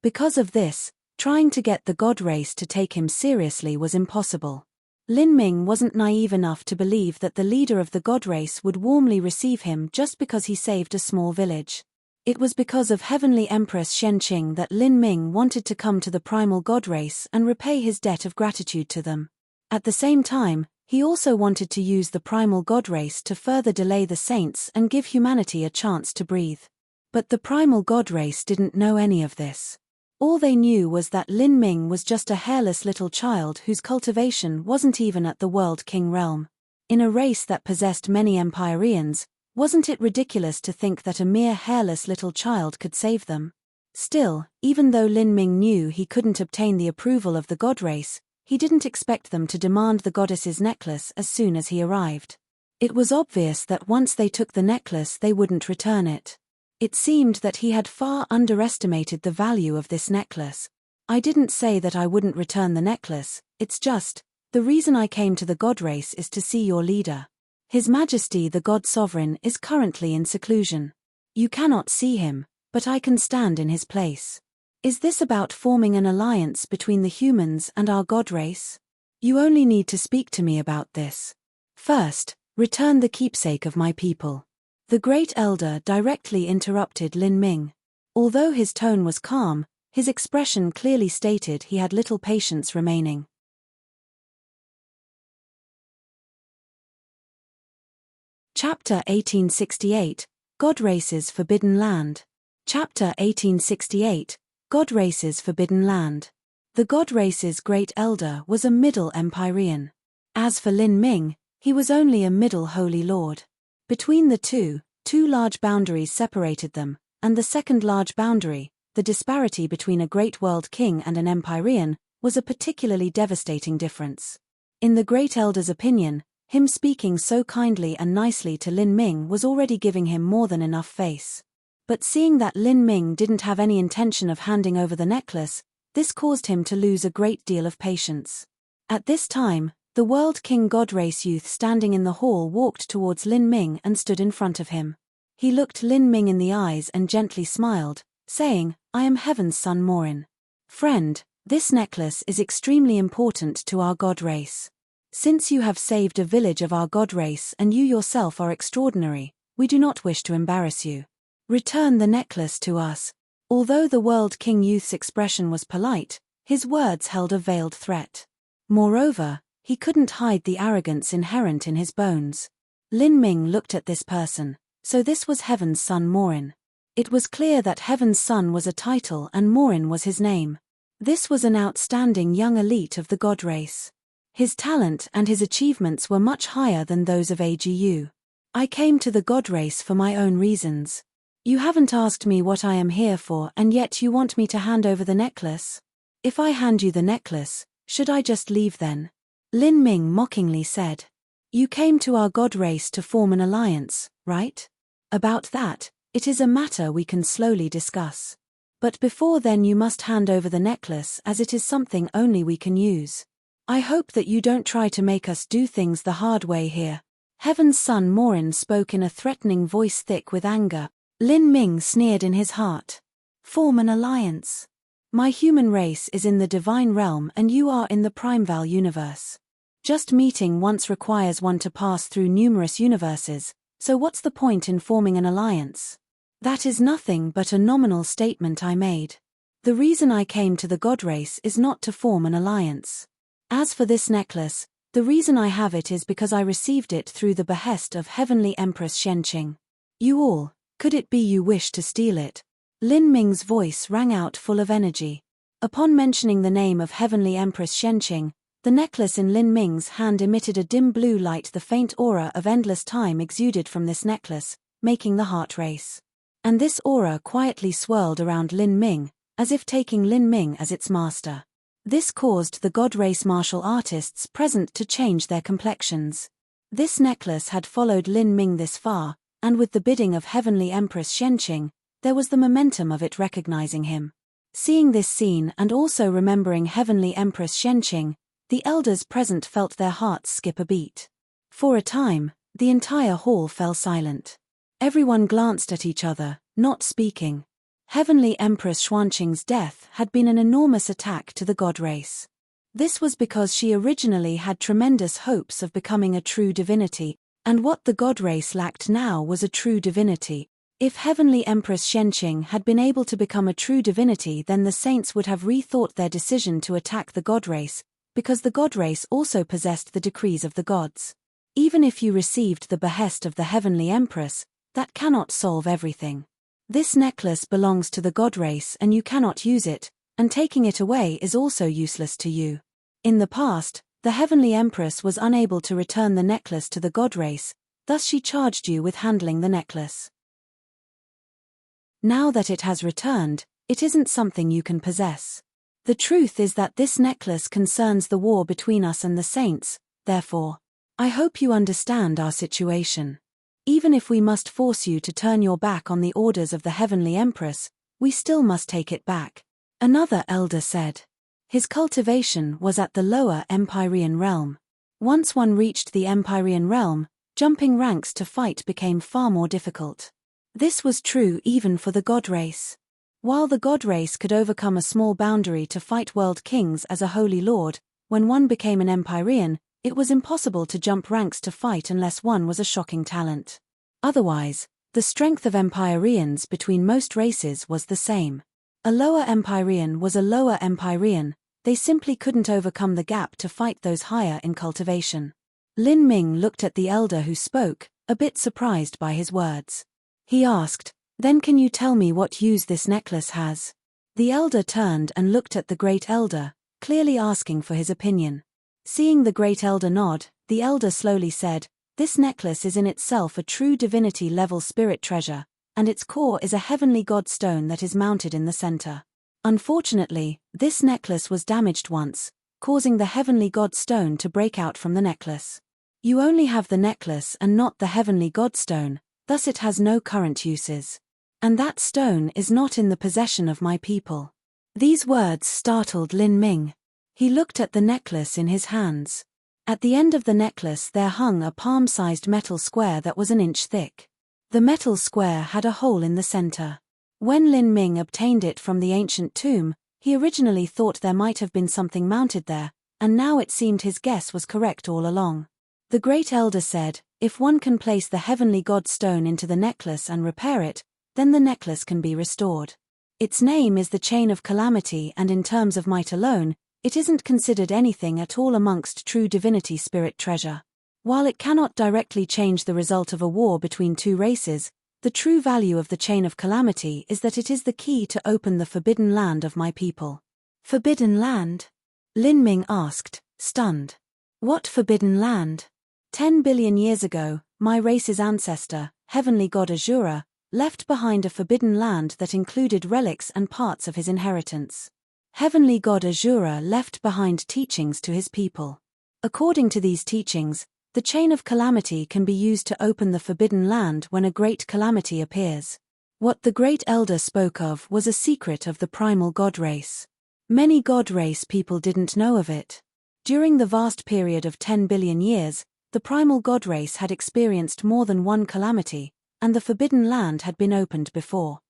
Because of this, trying to get the god race to take him seriously was impossible. Lin Ming wasn't naive enough to believe that the leader of the god race would warmly receive him just because he saved a small village. It was because of Heavenly Empress Shenqing that Lin Ming wanted to come to the primal god race and repay his debt of gratitude to them. At the same time, he also wanted to use the primal god race to further delay the saints and give humanity a chance to breathe. But the primal god race didn't know any of this. All they knew was that Lin Ming was just a hairless little child whose cultivation wasn't even at the World King realm. In a race that possessed many Empyreans, wasn't it ridiculous to think that a mere hairless little child could save them? Still, even though Lin Ming knew he couldn't obtain the approval of the god race, he didn't expect them to demand the goddess's necklace as soon as he arrived. It was obvious that once they took the necklace they wouldn't return it. It seemed that he had far underestimated the value of this necklace. "I didn't say that I wouldn't return the necklace, it's just, the reason I came to the god race is to see your leader. His Majesty the God Sovereign is currently in seclusion. You cannot see him, but I can stand in his place. Is this about forming an alliance between the humans and our god race? You only need to speak to me about this. First, return the keepsake of my people." The Great Elder directly interrupted Lin Ming. Although his tone was calm, his expression clearly stated he had little patience remaining. Chapter 1868, God Race's Forbidden Land. Chapter 1868, God Race's Forbidden Land. The God Race's great elder was a middle Empyrean. As for Lin Ming, he was only a middle Holy Lord. Between the two large boundaries separated them, and the second large boundary, the disparity between a great world king and an Empyrean, was a particularly devastating difference. In the great elder's opinion, him speaking so kindly and nicely to Lin Ming was already giving him more than enough face. But seeing that Lin Ming didn't have any intention of handing over the necklace, this caused him to lose a great deal of patience. At this time, the World King God Race youth standing in the hall walked towards Lin Ming and stood in front of him. He looked Lin Ming in the eyes and gently smiled, saying, "I am Heaven's son Morin. Friend, this necklace is extremely important to our God Race. Since you have saved a village of our God Race and you yourself are extraordinary, we do not wish to embarrass you. Return the necklace to us." Although the World King youth's expression was polite, his words held a veiled threat. Moreover, he couldn't hide the arrogance inherent in his bones. Lin Ming looked at this person, so this was Heaven's son Morin. It was clear that Heaven's son was a title and Morin was his name. This was an outstanding young elite of the God Race. His talent and his achievements were much higher than those of AGU. "I came to the God Race for my own reasons. You haven't asked me what I am here for and yet you want me to hand over the necklace? If I hand you the necklace, should I just leave then?" Lin Ming mockingly said. "You came to our God Race to form an alliance, right? About that, it is a matter we can slowly discuss. But before then you must hand over the necklace as it is something only we can use. I hope that you don't try to make us do things the hard way here." Heaven's son Morin spoke in a threatening voice thick with anger. Lin Ming sneered in his heart. "Form an alliance? My human race is in the divine realm and you are in the primeval universe. Just meeting once requires one to pass through numerous universes, so what's the point in forming an alliance? That is nothing but a nominal statement I made. The reason I came to the God Race is not to form an alliance. As for this necklace, the reason I have it is because I received it through the behest of Heavenly Empress Shenqing. You all, could it be you wish to steal it?" Lin Ming's voice rang out full of energy. Upon mentioning the name of Heavenly Empress Shenqing, the necklace in Lin Ming's hand emitted a dim blue light. The faint aura of endless time exuded from this necklace, making the heart race. And this aura quietly swirled around Lin Ming, as if taking Lin Ming as its master. This caused the God Race martial artists present to change their complexions. This necklace had followed Lin Ming this far, and with the bidding of Heavenly Empress Shenqing, there was the momentum of it recognizing him. Seeing this scene and also remembering Heavenly Empress Shenqing, the elders present felt their hearts skip a beat. For a time, the entire hall fell silent. Everyone glanced at each other, not speaking. Heavenly Empress Xuanqing's death had been an enormous attack to the God Race. This was because she originally had tremendous hopes of becoming a true divinity, and what the God Race lacked now was a true divinity. If Heavenly Empress Shenqing had been able to become a true divinity, then the saints would have rethought their decision to attack the God Race, because the God Race also possessed the decrees of the gods. Even if you received the behest of the Heavenly Empress, that cannot solve everything. This necklace belongs to the God Race and you cannot use it, and taking it away is also useless to you. In the past, the Heavenly Empress was unable to return the necklace to the God Race, thus she charged you with handling the necklace. Now that it has returned, it isn't something you can possess. The truth is that this necklace concerns the war between us and the saints, therefore, I hope you understand our situation. Even if we must force you to turn your back on the orders of the Heavenly Empress, we still must take it back. Another elder said. His cultivation was at the lower Empyrean realm. Once one reached the Empyrean realm, jumping ranks to fight became far more difficult. This was true even for the God Race. While the God Race could overcome a small boundary to fight world kings as a holy lord, when one became an Empyrean, it was impossible to jump ranks to fight unless one was a shocking talent. Otherwise, the strength of Empyreans between most races was the same. A lower Empyrean was a lower Empyrean, they simply couldn't overcome the gap to fight those higher in cultivation. Lin Ming looked at the elder who spoke, a bit surprised by his words. He asked, Then can you tell me what use this necklace has? The elder turned and looked at the great elder, clearly asking for his opinion. Seeing the great elder nod, the elder slowly said, "This necklace is in itself a true divinity-level spirit treasure, and its core is a heavenly god stone that is mounted in the center. Unfortunately, this necklace was damaged once, causing the heavenly god stone to break out from the necklace. You only have the necklace and not the heavenly god stone, thus it has no current uses. And that stone is not in the possession of my people." These words startled Lin Ming. He looked at the necklace in his hands. At the end of the necklace there hung a palm-sized metal square that was an inch thick. The metal square had a hole in the center. When Lin Ming obtained it from the ancient tomb, he originally thought there might have been something mounted there, and now it seemed his guess was correct all along. The great elder said, "If one can place the heavenly god stone into the necklace and repair it, then the necklace can be restored. Its name is the Chain of Calamity, and in terms of might alone, it isn't considered anything at all amongst true divinity spirit treasure. While it cannot directly change the result of a war between two races, the true value of the Chain of Calamity is that it is the key to open the forbidden land of my people." "Forbidden land?" Lin Ming asked, stunned. "What forbidden land?" 10 billion years ago, my race's ancestor, heavenly god Azura, left behind a forbidden land that included relics and parts of his inheritance. Heavenly god Azura left behind teachings to his people. According to these teachings, the Chain of Calamity can be used to open the forbidden land when a great calamity appears. What the great elder spoke of was a secret of the primal god race. Many god race people didn't know of it. During the vast period of 10 billion years, the primal god race had experienced more than one calamity, and the forbidden land had been opened before.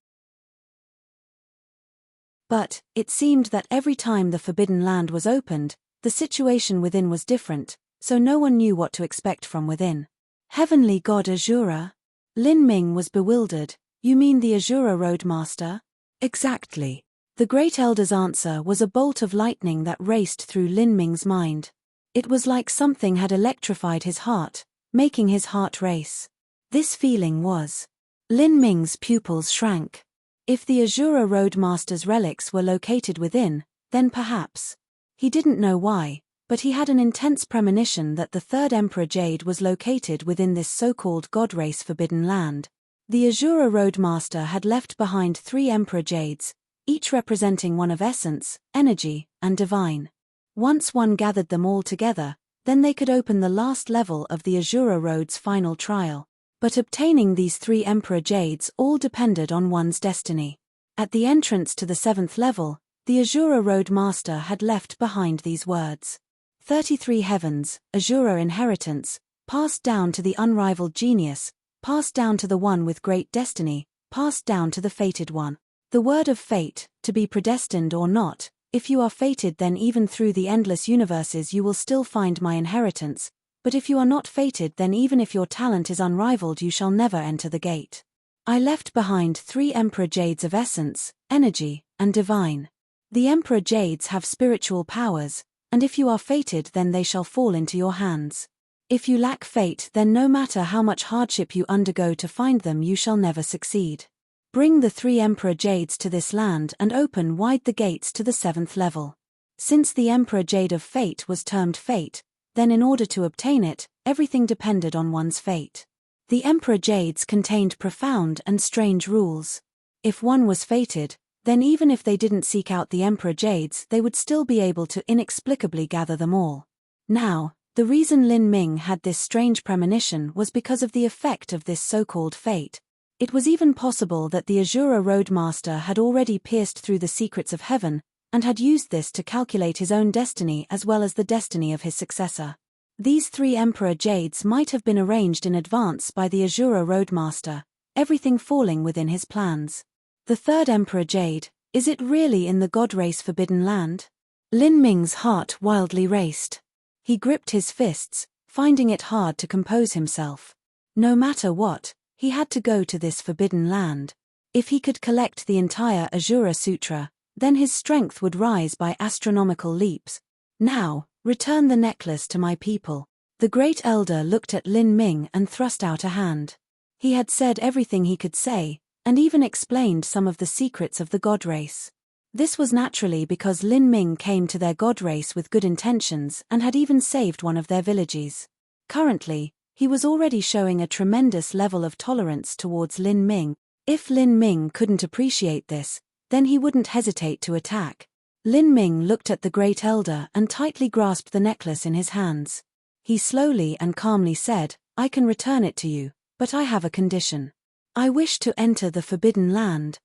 But it seemed that every time the forbidden land was opened, the situation within was different, so no one knew what to expect from within. "Heavenly god Azura?" Lin Ming was bewildered. "You mean the Azura Roadmaster?" "Exactly." The great elder's answer was a bolt of lightning that raced through Lin Ming's mind. It was like something had electrified his heart, making his heart race. This feeling was. Lin Ming's pupils shrank. If the Azura Roadmaster's relics were located within, then perhaps. He didn't know why, but he had an intense premonition that the third Emperor Jade was located within this so-called god race forbidden land. The Azura Roadmaster had left behind 3 Emperor Jades, each representing one of essence, energy, and divine. Once one gathered them all together, then they could open the last level of the Azura Road's final trial. But obtaining these 3 Emperor Jades all depended on one's destiny. At the entrance to the 7th level, the Azura Roadmaster had left behind these words. 33 heavens, Azura inheritance, passed down to the unrivaled genius, passed down to the one with great destiny, passed down to the fated one. The word of fate, to be predestined or not, if you are fated then even through the endless universes you will still find my inheritance, but if you are not fated then even if your talent is unrivaled you shall never enter the gate. I left behind 3 Emperor Jades of essence, energy, and divine. The Emperor Jades have spiritual powers, and if you are fated then they shall fall into your hands. If you lack fate then no matter how much hardship you undergo to find them you shall never succeed. Bring the 3 Emperor Jades to this land and open wide the gates to the 7th level. Since the Emperor Jade of Fate was termed Fate, then in order to obtain it, everything depended on one's fate. The Emperor Jades contained profound and strange rules. If one was fated, then even if they didn't seek out the Emperor Jades they would still be able to inexplicably gather them all. Now, the reason Lin Ming had this strange premonition was because of the effect of this so-called fate. It was even possible that the Azura Roadmaster had already pierced through the secrets of heaven, and had used this to calculate his own destiny as well as the destiny of his successor. These 3 Emperor Jades might have been arranged in advance by the Azura Roadmaster, everything falling within his plans. The 3rd Emperor Jade, is it really in the god race forbidden land? Lin Ming's heart wildly raced. He gripped his fists, finding it hard to compose himself. No matter what, he had to go to this forbidden land. If he could collect the entire Azura Sutra, then his strength would rise by astronomical leaps. Now, return the necklace to my people. The great elder looked at Lin Ming and thrust out a hand. He had said everything he could say, and even explained some of the secrets of the god race. This was naturally because Lin Ming came to their god race with good intentions and had even saved one of their villages. Currently, he was already showing a tremendous level of tolerance towards Lin Ming. If Lin Ming couldn't appreciate this, then he wouldn't hesitate to attack. Lin Ming looked at the Great Elder and tightly grasped the necklace in his hands. He slowly and calmly said, "I can return it to you, but I have a condition. I wish to enter the Forbidden Land."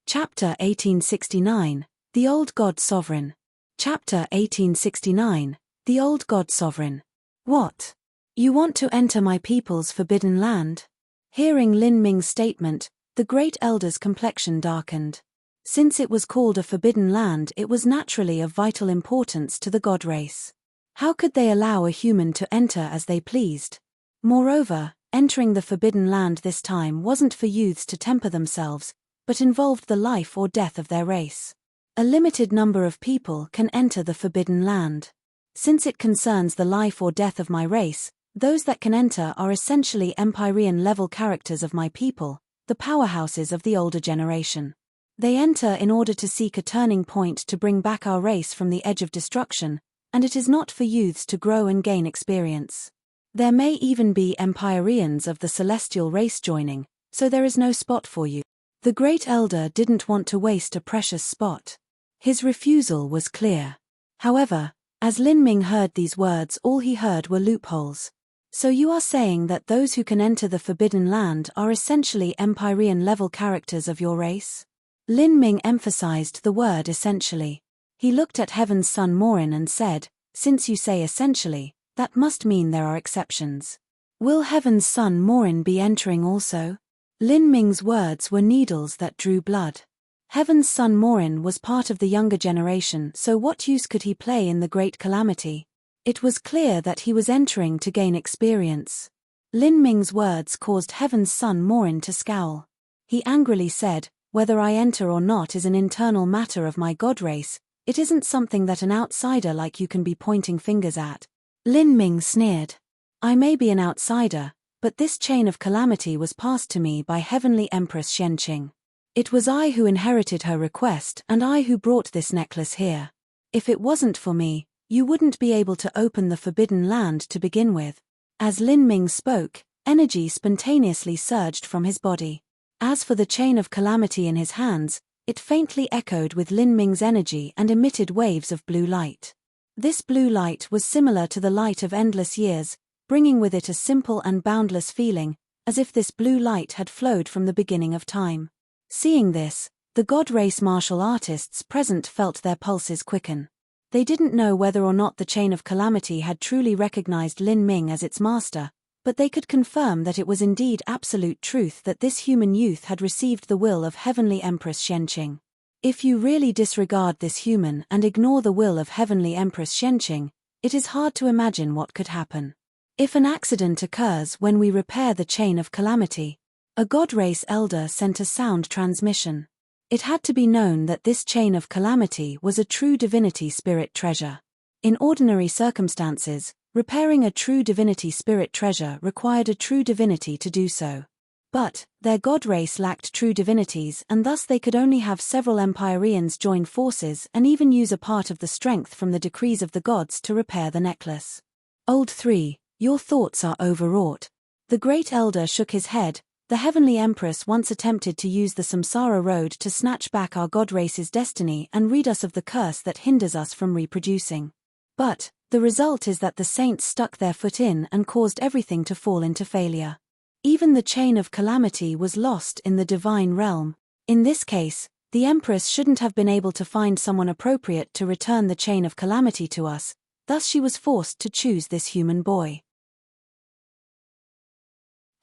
Chapter 1869, The Old God Sovereign. Chapter 1869, The Old God Sovereign. What? You want to enter my people's forbidden land? Hearing Lin Ming's statement, the Great Elder's complexion darkened. Since it was called a forbidden land, it was naturally of vital importance to the god race. How could they allow a human to enter as they pleased? Moreover, entering the forbidden land this time wasn't for youths to temper themselves, but involved the life or death of their race. A limited number of people can enter the forbidden land. Since it concerns the life or death of my race, those that can enter are essentially Empyrean-level characters of my people, the powerhouses of the older generation. They enter in order to seek a turning point to bring back our race from the edge of destruction, and it is not for youths to grow and gain experience. There may even be Empyreans of the celestial race joining, so there is no spot for you. The Great Elder didn't want to waste a precious spot. His refusal was clear. However, as Lin Ming heard these words, all he heard were loopholes. So you are saying that those who can enter the Forbidden Land are essentially Empyrean-level characters of your race? Lin Ming emphasized the word essentially. He looked at Heaven's Son Morin and said, "Since you say essentially, that must mean there are exceptions. Will Heaven's Son Morin be entering also?" Lin Ming's words were needles that drew blood. Heaven's Son Morin was part of the younger generation, so what use could he play in the Great Calamity? It was clear that he was entering to gain experience. Lin Ming's words caused Heaven's Son Morin to scowl. He angrily said, "Whether I enter or not is an internal matter of my god race. It isn't something that an outsider like you can be pointing fingers at." Lin Ming sneered. "I may be an outsider, but this chain of calamity was passed to me by Heavenly Empress Xianqing. It was I who inherited her request and I who brought this necklace here. If it wasn't for me, you wouldn't be able to open the Forbidden Land to begin with." As Lin Ming spoke, energy spontaneously surged from his body. As for the chain of calamity in his hands, it faintly echoed with Lin Ming's energy and emitted waves of blue light. This blue light was similar to the light of endless years, bringing with it a simple and boundless feeling, as if this blue light had flowed from the beginning of time. Seeing this, the god race martial artists present felt their pulses quicken. They didn't know whether or not the chain of calamity had truly recognized Lin Ming as its master, but they could confirm that it was indeed absolute truth that this human youth had received the will of Heavenly Empress Xianqing. If you really disregard this human and ignore the will of Heavenly Empress Xianqing, it is hard to imagine what could happen. If an accident occurs when we repair the chain of calamity, a god race elder sent a sound transmission. It had to be known that this chain of calamity was a true divinity spirit treasure. In ordinary circumstances, repairing a true divinity spirit treasure required a true divinity to do so. But their god race lacked true divinities, and thus they could only have several Empyreans join forces and even use a part of the strength from the decrees of the gods to repair the necklace. Old 3, your thoughts are overwrought. The Great Elder shook his head. The Heavenly Empress once attempted to use the Samsara road to snatch back our god race's destiny and rid us of the curse that hinders us from reproducing. But the result is that the saints stuck their foot in and caused everything to fall into failure. Even the chain of calamity was lost in the divine realm. In this case, the Empress shouldn't have been able to find someone appropriate to return the chain of calamity to us, thus she was forced to choose this human boy.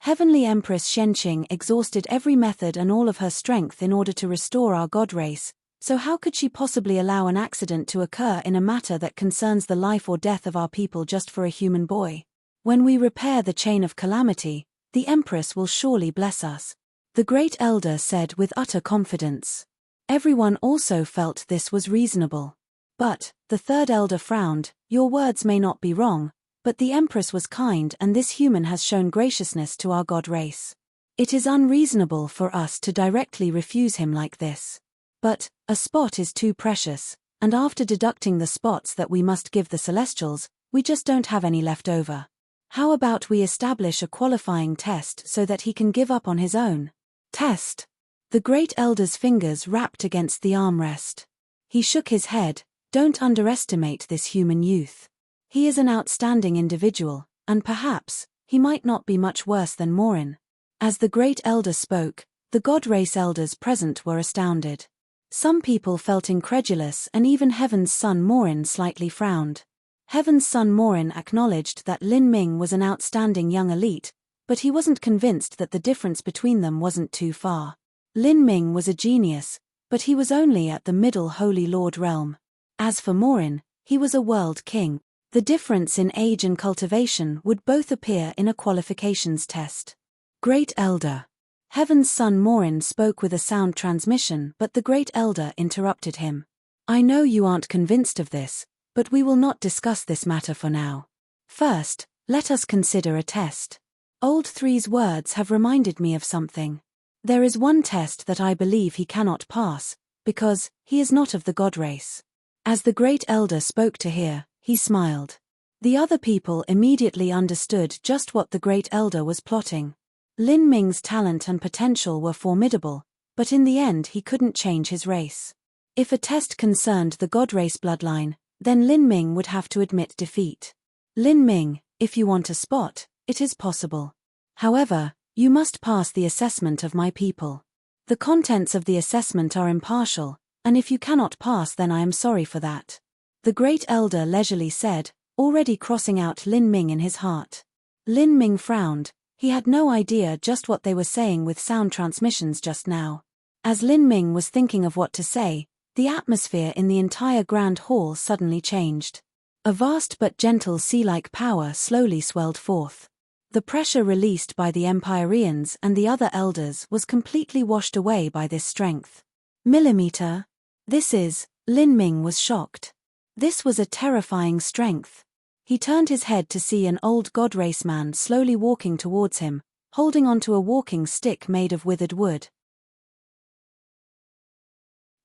Heavenly Empress Xianqing exhausted every method and all of her strength in order to restore our god race, so how could she possibly allow an accident to occur in a matter that concerns the life or death of our people just for a human boy? When we repair the chain of calamity, the Empress will surely bless us, the Great Elder said with utter confidence. Everyone also felt this was reasonable. But the third elder frowned. Your words may not be wrong, But the Empress was kind, and this human has shown graciousness to our god race. It is unreasonable for us to directly refuse him like this. But a spot is too precious, and after deducting the spots that we must give the Celestials, we just don't have any left over. How about we establish a qualifying test so that he can give up on his own? Test. The Great Elder's fingers rapped against the armrest. He shook his head. Don't underestimate this human youth. He is an outstanding individual, and perhaps he might not be much worse than Morin. As the Great Elder spoke, the god race elders present were astounded. Some people felt incredulous, and even Heaven's son Morin slightly frowned. Heaven's son Morin acknowledged that Lin Ming was an outstanding young elite, but he wasn't convinced that the difference between them wasn't too far. Lin Ming was a genius, but he was only at the middle Holy Lord realm. As for Morin, he was a world king. The difference in age and cultivation would both appear in a qualifications test. Great Elder. Heaven's son Morin spoke with a sound transmission, but the Great Elder interrupted him. I know you aren't convinced of this, but we will not discuss this matter for now. First, let us consider a test. Old Three's words have reminded me of something. There is one test that I believe he cannot pass, because he is not of the god race. As the Great Elder spoke to hear, he smiled. The other people immediately understood just what the Great Elder was plotting. Lin Ming's talent and potential were formidable, but in the end he couldn't change his race. If a test concerned the god race bloodline, then Lin Ming would have to admit defeat. Lin Ming, if you want a spot, it is possible. However, you must pass the assessment of my people. The contents of the assessment are impartial, and if you cannot pass, then I am sorry for that. The Great Elder leisurely said, already crossing out Lin Ming in his heart. Lin Ming frowned. He had no idea just what they were saying with sound transmissions just now. As Lin Ming was thinking of what to say, the atmosphere in the entire grand hall suddenly changed. A vast but gentle sea-like power slowly swelled forth. The pressure released by the Empyreans and the other elders was completely washed away by this strength. Millimeter? Lin Ming was shocked. This was a terrifying strength. He turned his head to see an old god race man slowly walking towards him, holding onto a walking stick made of withered wood.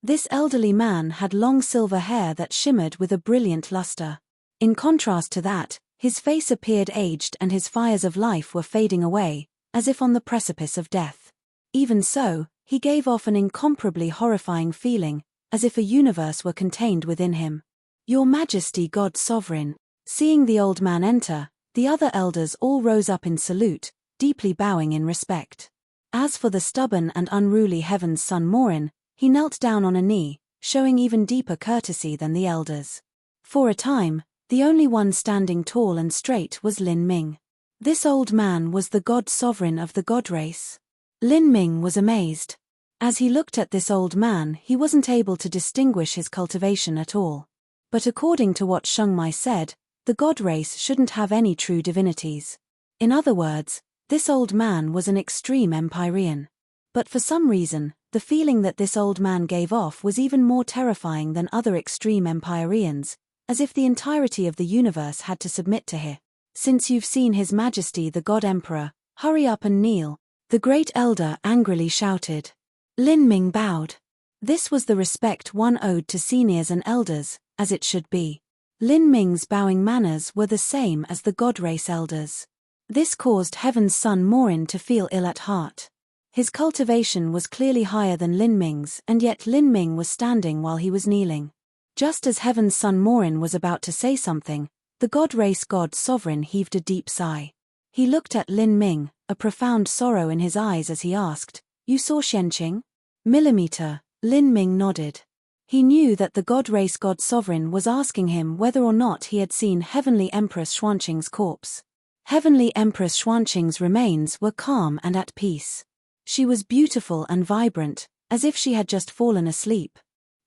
This elderly man had long silver hair that shimmered with a brilliant luster. In contrast to that, his face appeared aged and his fires of life were fading away, as if on the precipice of death. Even so, he gave off an incomparably horrifying feeling, as if a universe were contained within him. Your Majesty, God Sovereign. Seeing the old man enter, the other elders all rose up in salute, deeply bowing in respect. As for the stubborn and unruly Heaven's son Morin, he knelt down on a knee, showing even deeper courtesy than the elders. For a time, the only one standing tall and straight was Lin Ming. This old man was the god sovereign of the god race. Lin Ming was amazed. As he looked at this old man, he wasn't able to distinguish his cultivation at all. But according to what Sheng Mai said, the god race shouldn't have any true divinities. In other words, this old man was an extreme Empyrean. But for some reason, the feeling that this old man gave off was even more terrifying than other extreme Empyreans, as if the entirety of the universe had to submit to him. Since you've seen His Majesty the God Emperor, hurry up and kneel, the Great Elder angrily shouted. Lin Ming bowed. This was the respect one owed to seniors and elders, as it should be. Lin Ming's bowing manners were the same as the god race elders. This caused Heaven's son Morin to feel ill at heart. His cultivation was clearly higher than Lin Ming's, and yet Lin Ming was standing while he was kneeling. Just as Heaven's son Morin was about to say something, the god race god sovereign heaved a deep sigh. He looked at Lin Ming, a profound sorrow in his eyes as he asked, You saw Shenqing? Millimeter, Lin Ming nodded. He knew that the god race god sovereign was asking him whether or not he had seen Heavenly Empress Xuanqing's corpse. Heavenly Empress Xuanqing's remains were calm and at peace. She was beautiful and vibrant, as if she had just fallen asleep.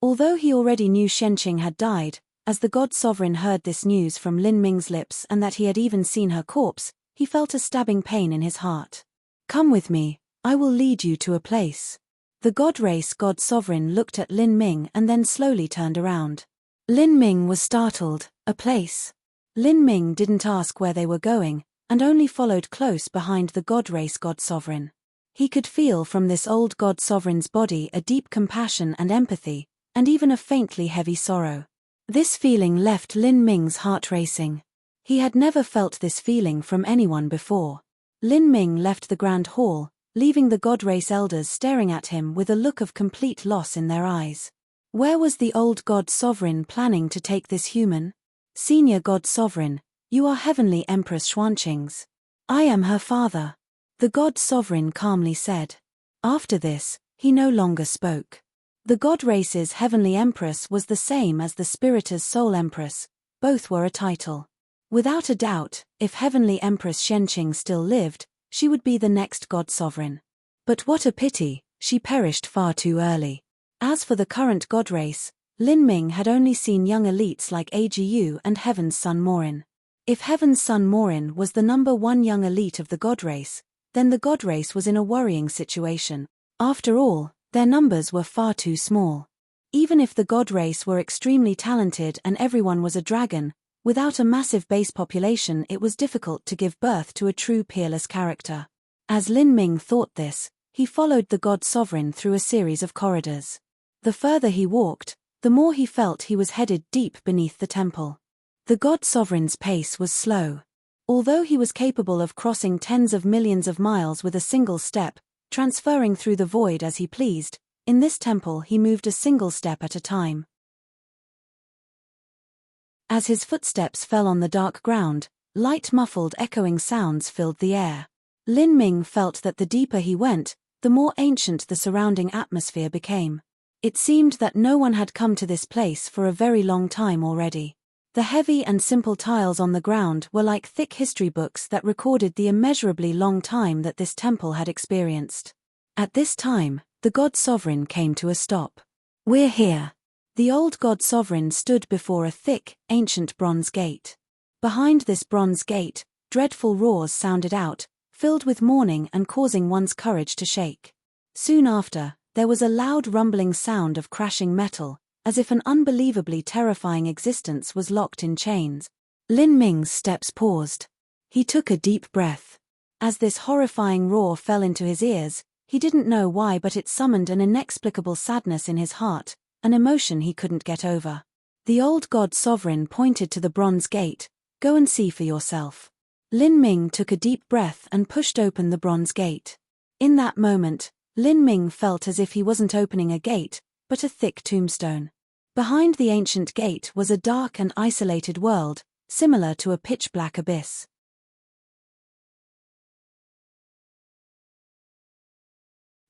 Although he already knew Shenqing had died, as the god sovereign heard this news from Lin Ming's lips and that he had even seen her corpse, he felt a stabbing pain in his heart. Come with me, I will lead you to a place. The god race god sovereign looked at Lin Ming and then slowly turned around. Lin Ming was startled. A place? Lin Ming didn't ask where they were going, and only followed close behind the god race god sovereign. He could feel from this old god sovereign's body a deep compassion and empathy, and even a faintly heavy sorrow. This feeling left Lin Ming's heart racing. He had never felt this feeling from anyone before. Lin Ming left the grand hall, leaving the god race elders staring at him with a look of complete loss in their eyes. Where was the old god sovereign planning to take this human? Senior god sovereign, you are Heavenly Empress Xuanqing's. I am her father. The god sovereign calmly said. After this, he no longer spoke. The god race's Heavenly Empress was the same as the Spiritus Soul Empress, both were a title. Without a doubt, if Heavenly Empress Xuanqing still lived, she would be the next god sovereign. But what a pity, she perished far too early. As for the current god race, Lin Ming had only seen young elites like Agu and Heaven's Son Morin. If Heaven's Son Morin was the #1 young elite of the god race, then the god race was in a worrying situation. After all, their numbers were far too small. Even if the god race were extremely talented and everyone was a dragon, without a massive base population it was difficult to give birth to a true peerless character. As Lin Ming thought this, he followed the god sovereign through a series of corridors. The further he walked, the more he felt he was headed deep beneath the temple. The god sovereign's pace was slow. Although he was capable of crossing tens of millions of miles with a single step, transferring through the void as he pleased, in this temple he moved a single step at a time. As his footsteps fell on the dark ground, light muffled echoing sounds filled the air. Lin Ming felt that the deeper he went, the more ancient the surrounding atmosphere became. It seemed that no one had come to this place for a very long time already. The heavy and simple tiles on the ground were like thick history books that recorded the immeasurably long time that this temple had experienced. At this time, the god sovereign came to a stop. We're here. The old god sovereign stood before a thick, ancient bronze gate. Behind this bronze gate, dreadful roars sounded out, filled with mourning and causing one's courage to shake. Soon after, there was a loud rumbling sound of crashing metal, as if an unbelievably terrifying existence was locked in chains. Lin Ming's steps paused. He took a deep breath. As this horrifying roar fell into his ears, he didn't know why, but it summoned an inexplicable sadness in his heart, an emotion he couldn't get over. The old god sovereign pointed to the bronze gate. Go and see for yourself. Lin Ming took a deep breath and pushed open the bronze gate. In that moment, Lin Ming felt as if he wasn't opening a gate, but a thick tombstone. Behind the ancient gate was a dark and isolated world, similar to a pitch-black abyss.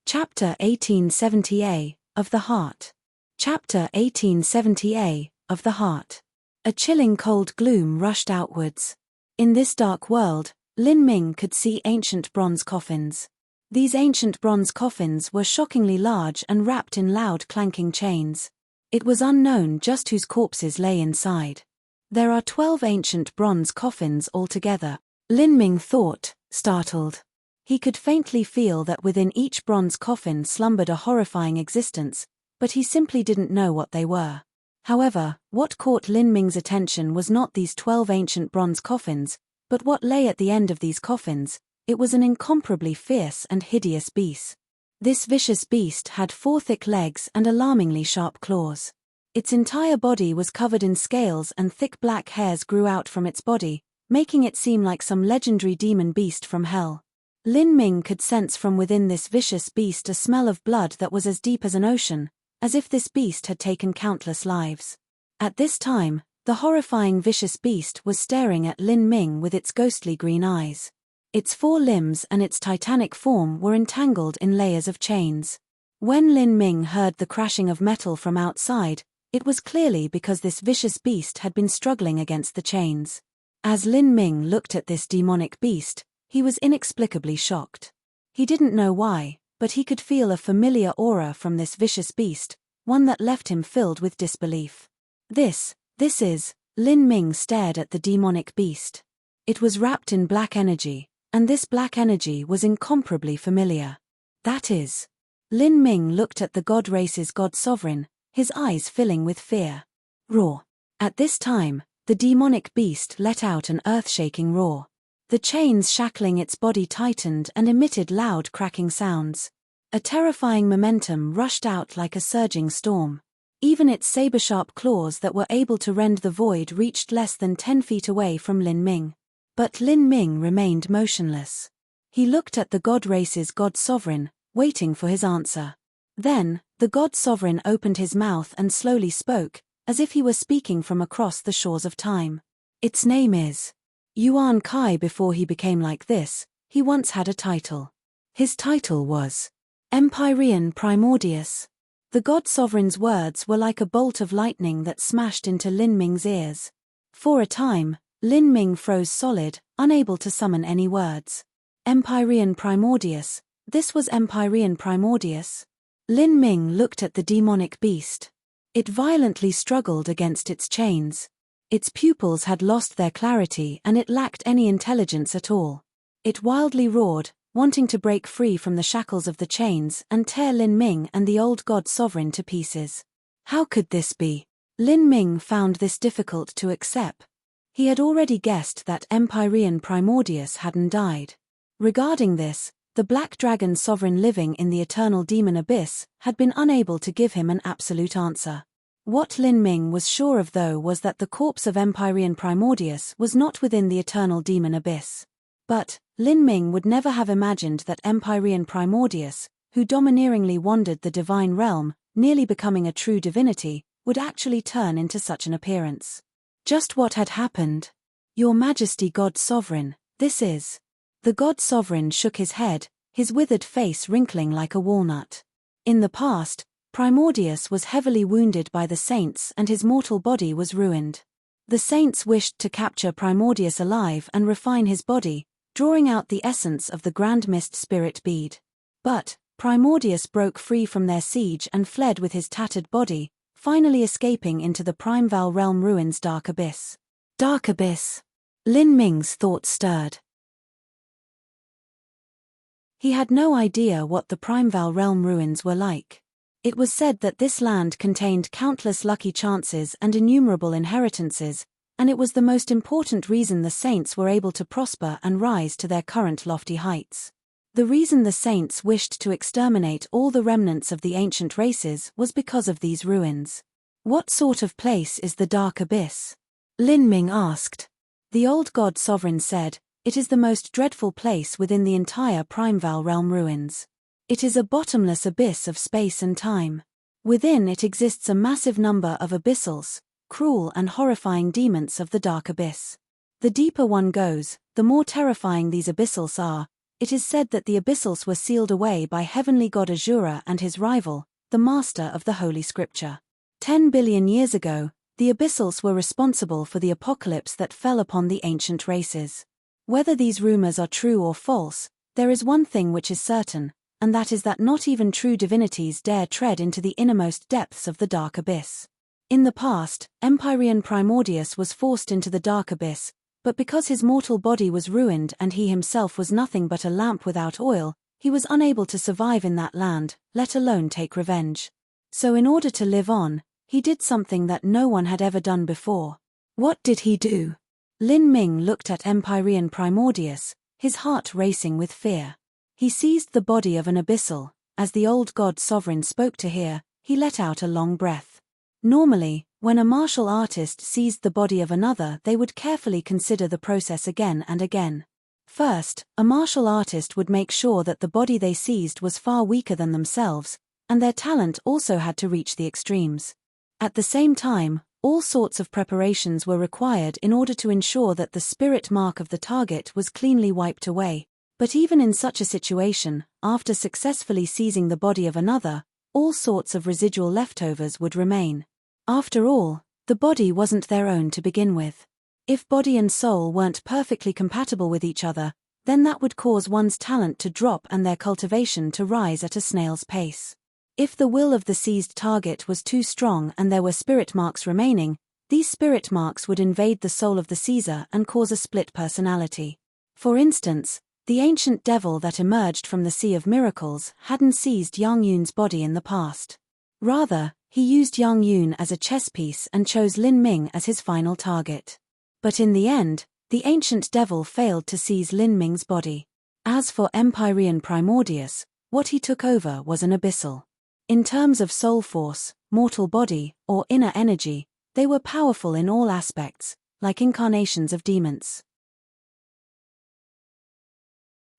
Chapter 1870a, of the Heart. Chapter 1870a, of the Heart. A chilling cold gloom rushed outwards. In this dark world, Lin Ming could see ancient bronze coffins. These ancient bronze coffins were shockingly large and wrapped in loud clanking chains. It was unknown just whose corpses lay inside. There are 12 ancient bronze coffins altogether, Lin Ming thought, startled. He could faintly feel that within each bronze coffin slumbered a horrifying existence, but he simply didn't know what they were. However, what caught Lin Ming's attention was not these 12 ancient bronze coffins, but what lay at the end of these coffins. It was an incomparably fierce and hideous beast. This vicious beast had 4 thick legs and alarmingly sharp claws. Its entire body was covered in scales and thick black hairs grew out from its body, making it seem like some legendary demon beast from hell. Lin Ming could sense from within this vicious beast a smell of blood that was as deep as an ocean, as if this beast had taken countless lives. At this time, the horrifying vicious beast was staring at Lin Ming with its ghostly green eyes. Its 4 limbs and its titanic form were entangled in layers of chains. When Lin Ming heard the crashing of metal from outside, it was clearly because this vicious beast had been struggling against the chains. As Lin Ming looked at this demonic beast, he was inexplicably shocked. He didn't know why, but he could feel a familiar aura from this vicious beast, one that left him filled with disbelief. This is, Lin Ming stared at the demonic beast. It was wrapped in black energy, and this black energy was incomparably familiar. That is. Lin Ming looked at the god race's god sovereign, his eyes filling with fear. Roar. At this time, The demonic beast let out an earth-shaking roar. The chains shackling its body tightened and emitted loud cracking sounds. A terrifying momentum rushed out like a surging storm. Even its saber-sharp claws that were able to rend the void reached less than 10 feet away from Lin Ming. But Lin Ming remained motionless. He looked at the god race's god sovereign, waiting for his answer. Then, the god sovereign opened his mouth and slowly spoke, as if he were speaking from across the shores of time. Its name is Yuan Kai. Before he became like this, he once had a title. His title was Empyrean Primordius. The god sovereign's words were like a bolt of lightning that smashed into Lin Ming's ears. For a time, Lin Ming froze solid, unable to summon any words. Empyrean Primordius. This was Empyrean Primordius. Lin Ming looked at the demonic beast. It violently struggled against its chains. Its pupils had lost their clarity and it lacked any intelligence at all. It wildly roared, wanting to break free from the shackles of the chains and tear Lin Ming and the old god sovereign to pieces. How could this be? Lin Ming found this difficult to accept. He had already guessed that Empyrean Primordius hadn't died. Regarding this, the black dragon sovereign living in the eternal demon abyss had been unable to give him an absolute answer. What Lin Ming was sure of though was that the corpse of Empyrean Primordius was not within the eternal demon abyss. But Lin Ming would never have imagined that Empyrean Primordius, who domineeringly wandered the divine realm, nearly becoming a true divinity, would actually turn into such an appearance. Just what had happened? Your Majesty God Sovereign, this is. The God Sovereign shook his head, his withered face wrinkling like a walnut. In the past, Primordius was heavily wounded by the saints and his mortal body was ruined. The saints wished to capture Primordius alive and refine his body, drawing out the essence of the Grand Mist Spirit bead. But Primordius broke free from their siege and fled with his tattered body, finally escaping into the Primeval Realm ruins' dark abyss. Dark abyss. Lin Ming's thoughts stirred. He had no idea what the Primeval Realm ruins were like. It was said that this land contained countless lucky chances and innumerable inheritances, and it was the most important reason the saints were able to prosper and rise to their current lofty heights. The reason the saints wished to exterminate all the remnants of the ancient races was because of these ruins. What sort of place is the Dark Abyss? Lin Ming asked. The old god sovereign said, it is the most dreadful place within the entire Primeval Realm ruins. It is a bottomless abyss of space and time. Within it exists a massive number of abyssals, cruel and horrifying demons of the Dark Abyss. The deeper one goes, the more terrifying these abyssals are. It is said that the abyssals were sealed away by heavenly god Azura and his rival, the master of the Holy Scripture. 10 billion years ago, the abyssals were responsible for the apocalypse that fell upon the ancient races. Whether these rumors are true or false, there is one thing which is certain, and that is that not even true divinities dare tread into the innermost depths of the Dark Abyss. In the past, Empyrean Primordius was forced into the Dark Abyss, but because his mortal body was ruined and he himself was nothing but a lamp without oil, he was unable to survive in that land, let alone take revenge. So in order to live on, he did something that no one had ever done before. What did he do? Lin Ming looked at Empyrean Primordius, his heart racing with fear. He seized the body of an abyssal. As the old god sovereign spoke to her, he let out a long breath. Normally, when a martial artist seized the body of another, they would carefully consider the process again and again. First, a martial artist would make sure that the body they seized was far weaker than themselves, and their talent also had to reach the extremes. At the same time, all sorts of preparations were required in order to ensure that the spirit mark of the target was cleanly wiped away. But even in such a situation, after successfully seizing the body of another, all sorts of residual leftovers would remain. After all, the body wasn't their own to begin with. If body and soul weren't perfectly compatible with each other, then that would cause one's talent to drop and their cultivation to rise at a snail's pace. If the will of the seized target was too strong and there were spirit marks remaining, these spirit marks would invade the soul of the seizer and cause a split personality. For instance, the ancient devil that emerged from the Sea of Miracles hadn't seized Yang Yun's body in the past. Rather, He used Yang Yun as a chess piece and chose Lin Ming as his final target. But in the end, the ancient devil failed to seize Lin Ming's body. As for Empyrean Primordius, what he took over was an abyssal. In terms of soul force, mortal body, or inner energy, they were powerful in all aspects, like incarnations of demons.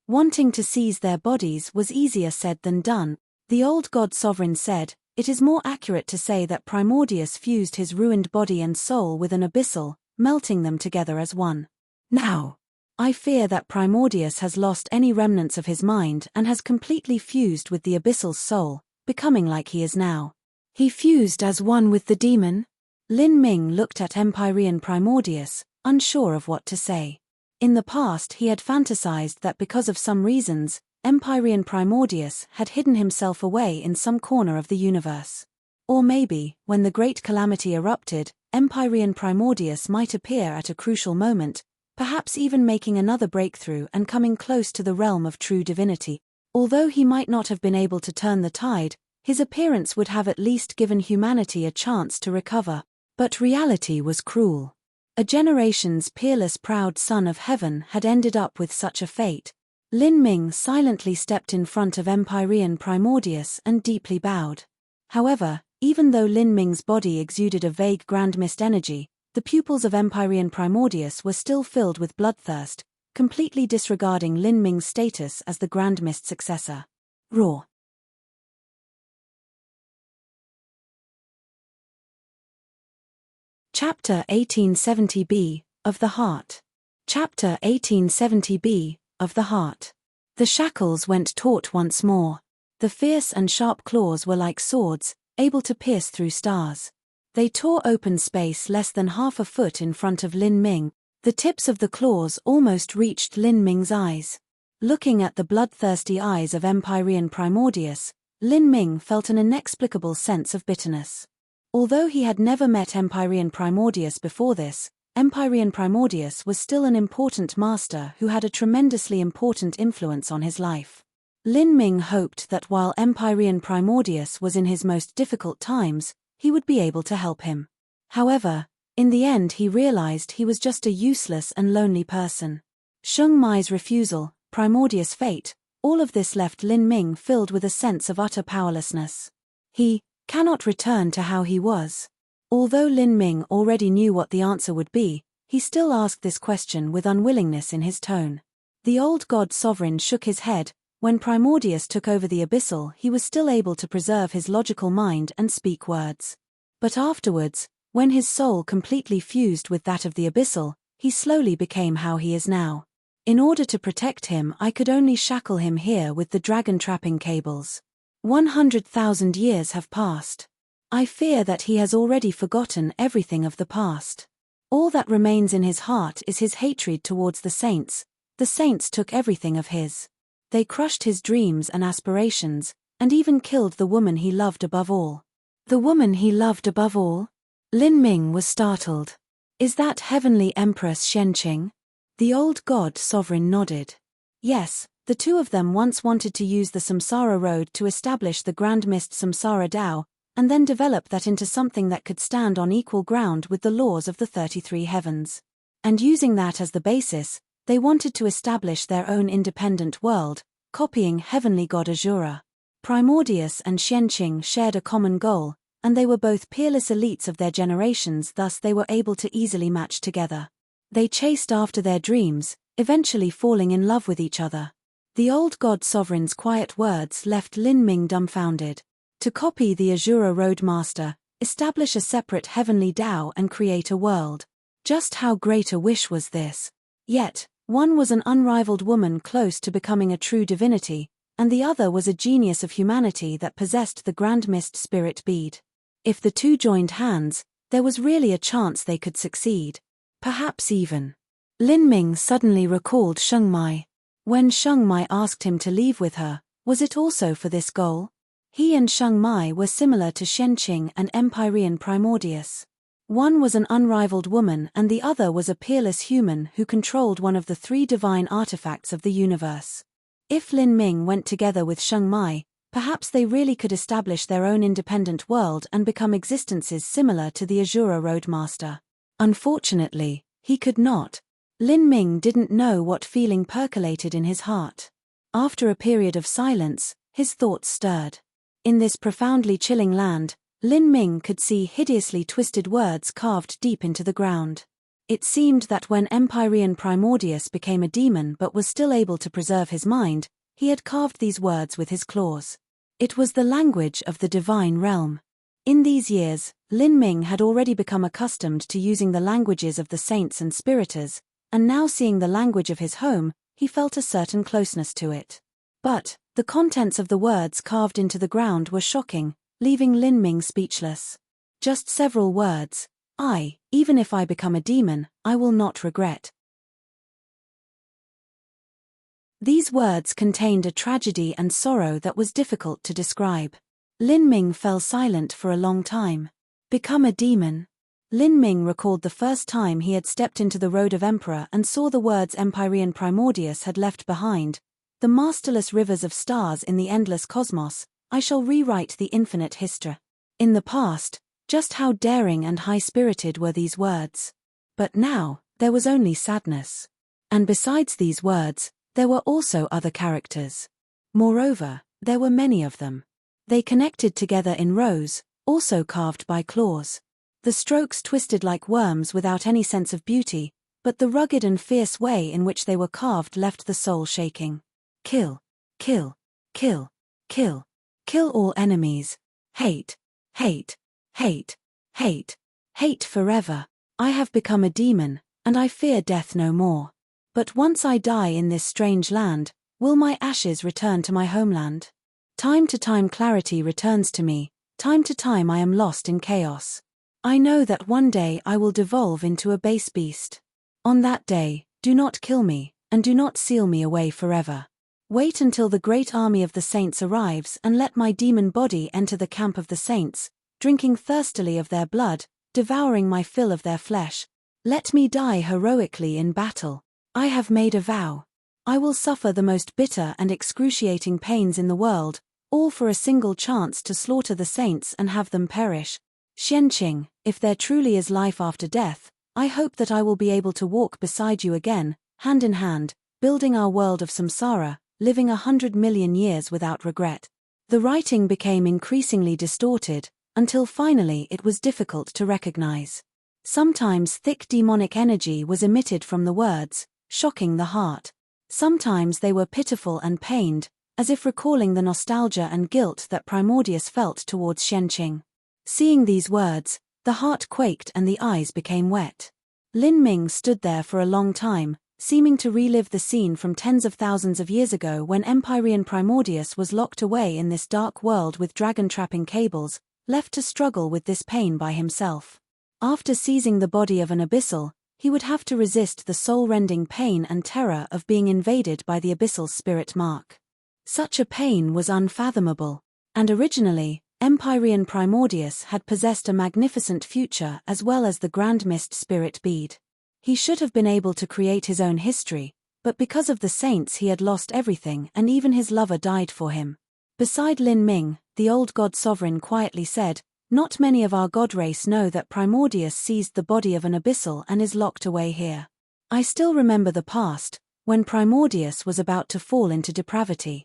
Wanting to seize their bodies was easier said than done. The old god sovereign said, "It is more accurate to say that Primordius fused his ruined body and soul with an abyssal, melting them together as one. Now, I fear that Primordius has lost any remnants of his mind and has completely fused with the abyssal's soul, becoming like he is now." He fused as one with the demon? Lin Ming looked at Empyrean Primordius, unsure of what to say. In the past he had fantasized that because of some reasons, Empyrean Primordius had hidden himself away in some corner of the universe. Or maybe, when the great calamity erupted, Empyrean Primordius might appear at a crucial moment, perhaps even making another breakthrough and coming close to the realm of true divinity. Although he might not have been able to turn the tide, his appearance would have at least given humanity a chance to recover. But reality was cruel. A generation's peerless proud son of heaven had ended up with such a fate. Lin Ming silently stepped in front of Empyrean Primordius and deeply bowed. However, even though Lin Ming's body exuded a vague grand mist energy, the pupils of Empyrean Primordius were still filled with bloodthirst, completely disregarding Lin Ming's status as the Grand Mist successor. Roar. Chapter 1870b, of the Heart. Chapter 1870b, of the Heart. The shackles went taut once more. The fierce and sharp claws were like swords, able to pierce through stars. They tore open space less than half a foot in front of Lin Ming. The tips of the claws almost reached Lin Ming's eyes. Looking at the bloodthirsty eyes of Empyrean Primordius, Lin Ming felt an inexplicable sense of bitterness. Although he had never met Empyrean Primordius before this, Empyrean Primordius was still an important master who had a tremendously important influence on his life. Lin Ming hoped that while Empyrean Primordius was in his most difficult times, he would be able to help him. However, in the end he realized he was just a useless and lonely person. Sheng Mai's refusal, Primordius' fate, all of this left Lin Ming filled with a sense of utter powerlessness. He cannot return to how he was. Although Lin Ming already knew what the answer would be, he still asked this question with unwillingness in his tone. The old god sovereign shook his head. When Primordius took over the abyssal, he was still able to preserve his logical mind and speak words. But afterwards, when his soul completely fused with that of the abyssal, he slowly became how he is now. In order to protect him, I could only shackle him here with the dragon trapping cables. 100,000 years have passed. I fear that he has already forgotten everything of the past. All that remains in his heart is his hatred towards the saints. The saints took everything of his. They crushed his dreams and aspirations, and even killed the woman he loved above all. The woman he loved above all? Lin Ming was startled. Is that Heavenly Empress Shenqing? The old god sovereign nodded. Yes, the two of them once wanted to use the Samsara Road to establish the Grand Mist Samsara Tao, and then develop that into something that could stand on equal ground with the laws of the 33 heavens. And using that as the basis, they wanted to establish their own independent world, copying Heavenly God Azura. Primordius and Shenqing shared a common goal, and they were both peerless elites of their generations, thus they were able to easily match together. They chased after their dreams, eventually falling in love with each other. The old god sovereign's quiet words left Lin Ming dumbfounded. To copy the Azura Roadmaster, establish a separate heavenly Tao and create a world. Just how great a wish was this? Yet, one was an unrivaled woman close to becoming a true divinity, and the other was a genius of humanity that possessed the Grand Mist Spirit Bead. If the two joined hands, there was really a chance they could succeed. Perhaps even. Lin Ming suddenly recalled Sheng Mai. When Sheng Mai asked him to leave with her, was it also for this goal? He and Sheng Mai were similar to Shenqing and Empyrean Primordius. One was an unrivaled woman and the other was a peerless human who controlled one of the 3 divine artifacts of the universe. If Lin Ming went together with Sheng Mai, Perhaps they really could establish their own independent world and become existences similar to the Azura Roadmaster. Unfortunately, he could not. Lin Ming didn't know what feeling percolated in his heart. After a period of silence, his thoughts stirred. In this profoundly chilling land, Lin Ming could see hideously twisted words carved deep into the ground. It seemed that when Empyrean Primordius became a demon but was still able to preserve his mind, he had carved these words with his claws. It was the language of the divine realm. In these years, Lin Ming had already become accustomed to using the languages of the saints and spiriters, and now seeing the language of his home, he felt a certain closeness to it. But the contents of the words carved into the ground were shocking, leaving Lin Ming speechless. Just several words. Even if I become a demon, I will not regret. These words contained a tragedy and sorrow that was difficult to describe. Lin Ming fell silent for a long time. Become a demon. Lin Ming recalled the first time he had stepped into the Road of Emperor and saw the words Empyrean Primordius had left behind. The masterless rivers of stars in the endless cosmos, I shall rewrite the infinite history. In the past, just how daring and high-spirited were these words. But now, there was only sadness. And besides these words, there were also other characters. Moreover, there were many of them. They connected together in rows, also carved by claws. The strokes twisted like worms without any sense of beauty, but the rugged and fierce way in which they were carved left the soul shaking. Kill, kill, kill, kill, kill all enemies. Hate, hate, hate, hate, hate forever. I have become a demon, and I fear death no more. But once I die in this strange land, will my ashes return to my homeland? Time to time clarity returns to me, time to time I am lost in chaos. I know that one day I will devolve into a base beast. On that day, do not kill me, and do not seal me away forever. Wait until the great army of the saints arrives and let my demon body enter the camp of the saints, drinking thirstily of their blood, devouring my fill of their flesh. Let me die heroically in battle. I have made a vow. I will suffer the most bitter and excruciating pains in the world, all for a single chance to slaughter the saints and have them perish. Xianqing, if there truly is life after death, I hope that I will be able to walk beside you again, hand in hand, building our world of samsara, living 100 million years without regret. The writing became increasingly distorted, until finally it was difficult to recognize. Sometimes thick demonic energy was emitted from the words, shocking the heart. Sometimes they were pitiful and pained, as if recalling the nostalgia and guilt that Primordius felt towards Xianqing. Seeing these words, the heart quaked and the eyes became wet. Lin Ming stood there for a long time, seeming to relive the scene from tens of thousands of years ago when Empyrean Primordius was locked away in this dark world with dragon-trapping cables, left to struggle with this pain by himself. After seizing the body of an abyssal, he would have to resist the soul-rending pain and terror of being invaded by the abyssal's spirit mark. Such a pain was unfathomable, and originally, Empyrean Primordius had possessed a magnificent future as well as the Grand Mist spirit bead. He should have been able to create his own history, but because of the saints he had lost everything and even his lover died for him. Beside Lin Ming, the old god sovereign quietly said, "Not many of our god race know that Primordius seized the body of an abyssal and is locked away here. I still remember the past, when Primordius was about to fall into depravity."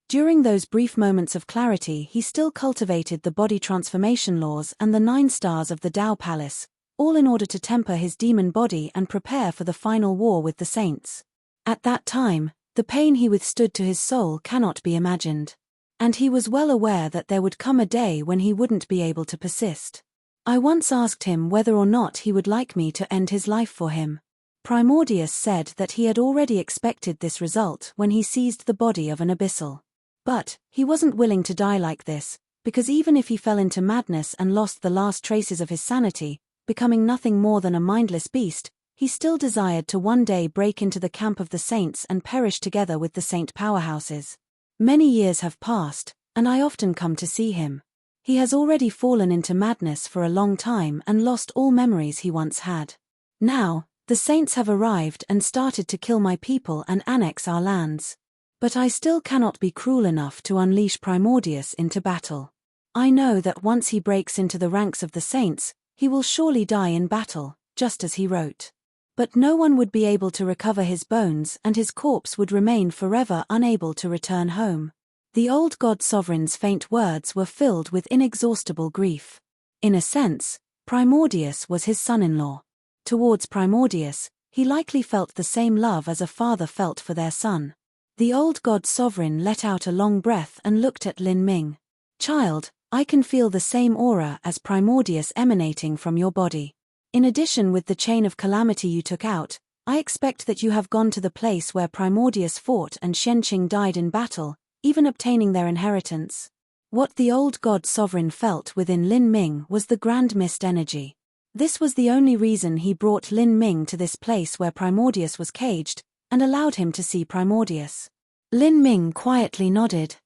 During those brief moments of clarity he still cultivated the body transformation laws and the 9 stars of the Tao Palace, all in order to temper his demon body and prepare for the final war with the saints. At that time, the pain he withstood to his soul cannot be imagined. And he was well aware that there would come a day when he wouldn't be able to persist. I once asked him whether or not he would like me to end his life for him. Primordius said that he had already expected this result when he seized the body of an abyssal. But he wasn't willing to die like this, because even if he fell into madness and lost the last traces of his sanity, becoming nothing more than a mindless beast, he still desired to one day break into the camp of the saints and perish together with the saint powerhouses. Many years have passed, and I often come to see him. He has already fallen into madness for a long time and lost all memories he once had. Now, the saints have arrived and started to kill my people and annex our lands. But I still cannot be cruel enough to unleash Primordius into battle. I know that once he breaks into the ranks of the saints, he will surely die in battle, just as he wrote. But no one would be able to recover his bones, and his corpse would remain forever unable to return home. The old god sovereign's faint words were filled with inexhaustible grief. In a sense, Primordius was his son-in-law. Towards Primordius, he likely felt the same love as a father felt for their son. The old god sovereign let out a long breath and looked at Lin Ming. Child, I can feel the same aura as Primordius emanating from your body. In addition, with the chain of calamity you took out, I expect that you have gone to the place where Primordius fought and Xianqing died in battle, even obtaining their inheritance. What the old god sovereign felt within Lin Ming was the grand mist energy. This was the only reason he brought Lin Ming to this place where Primordius was caged, and allowed him to see Primordius. Lin Ming quietly nodded.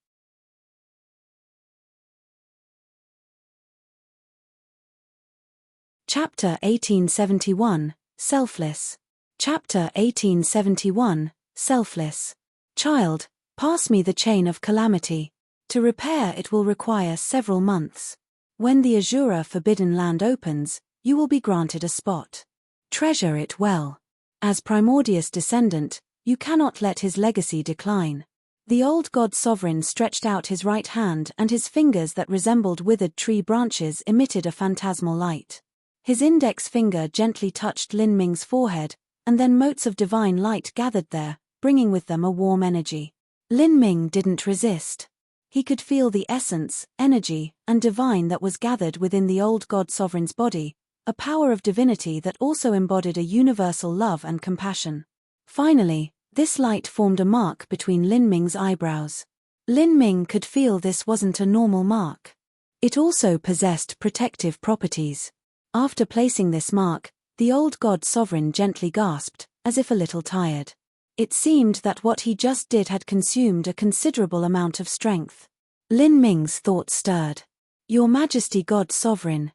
Chapter 1871, Selfless. Chapter 1871, Selfless. Child, pass me the chain of calamity. To repair it will require several months. When the Azura Forbidden Land opens, you will be granted a spot. Treasure it well. As Primordius' descendant, you cannot let his legacy decline. The old god sovereign stretched out his right hand, and his fingers that resembled withered tree branches emitted a phantasmal light. His index finger gently touched Lin Ming's forehead, and then motes of divine light gathered there, bringing with them a warm energy. Lin Ming didn't resist. He could feel the essence, energy, and divine that was gathered within the old god sovereign's body, a power of divinity that also embodied a universal love and compassion. Finally, this light formed a mark between Lin Ming's eyebrows. Lin Ming could feel this wasn't a normal mark. It also possessed protective properties. After placing this mark, the old god sovereign gently gasped, as if a little tired. It seemed that what he just did had consumed a considerable amount of strength. Lin Ming's thoughts stirred. Your Majesty God Sovereign,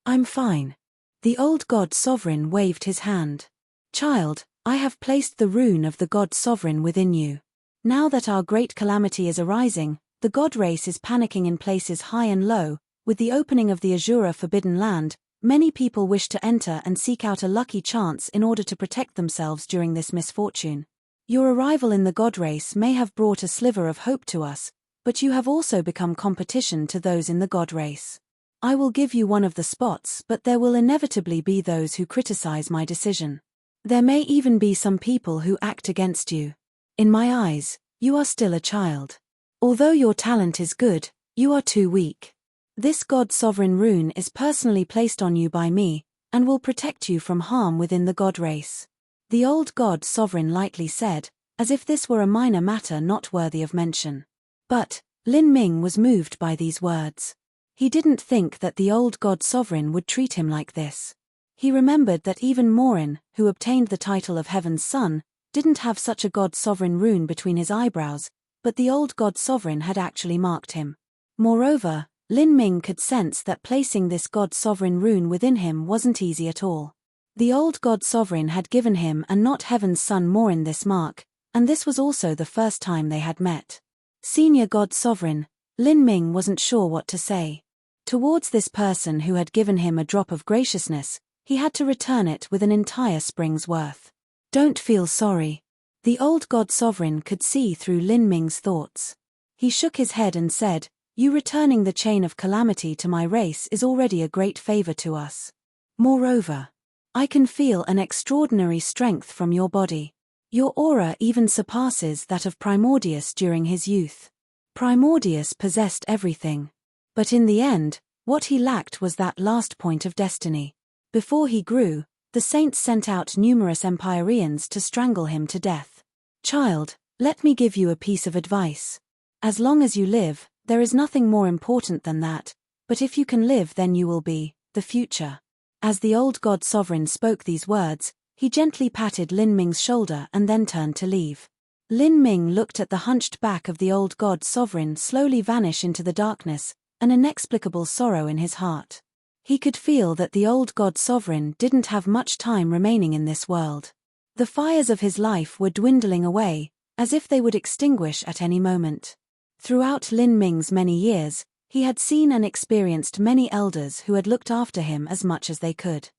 I'm fine. The old god sovereign waved his hand. Child, I have placed the rune of the god sovereign within you. Now that our great calamity is arising, the god race is panicking in places high and low. With the opening of the Azura Forbidden Land, many people wish to enter and seek out a lucky chance in order to protect themselves during this misfortune. Your arrival in the god race may have brought a sliver of hope to us, but you have also become competition to those in the god race. I will give you one of the spots, but there will inevitably be those who criticize my decision. There may even be some people who act against you. In my eyes, you are still a child. Although your talent is good, you are too weak. This god sovereign rune is personally placed on you by me, and will protect you from harm within the god race. The old god sovereign lightly said, as if this were a minor matter not worthy of mention. But Lin Ming was moved by these words. He didn't think that the old god sovereign would treat him like this. He remembered that even Morin, who obtained the title of Heaven's Son, didn't have such a god sovereign rune between his eyebrows, but the old god sovereign had actually marked him. Moreover, Lin Ming could sense that placing this god sovereign rune within him wasn't easy at all. The old god sovereign had given him and not Heaven's Son Morin this mark, and this was also the first time they had met. Senior god sovereign, Lin Ming wasn't sure what to say. Towards this person who had given him a drop of graciousness, he had to return it with an entire spring's worth. Don't feel sorry. The old god sovereign could see through Lin Ming's thoughts. He shook his head and said, You returning the chain of calamity to my race is already a great favor to us. Moreover, I can feel an extraordinary strength from your body. Your aura even surpasses that of Primordius during his youth. Primordius possessed everything. But in the end, what he lacked was that last point of destiny. Before he grew, the saints sent out numerous Empyreans to strangle him to death. Child, let me give you a piece of advice. As long as you live, there is nothing more important than that, but if you can live then you will be the future. As the old god sovereign spoke these words, he gently patted Lin Ming's shoulder and then turned to leave. Lin Ming looked at the hunched back of the old god sovereign slowly vanish into the darkness, an inexplicable sorrow in his heart. He could feel that the old god sovereign didn't have much time remaining in this world. The fires of his life were dwindling away, as if they would extinguish at any moment. Throughout Lin Ming's many years, he had seen and experienced many elders who had looked after him as much as they could.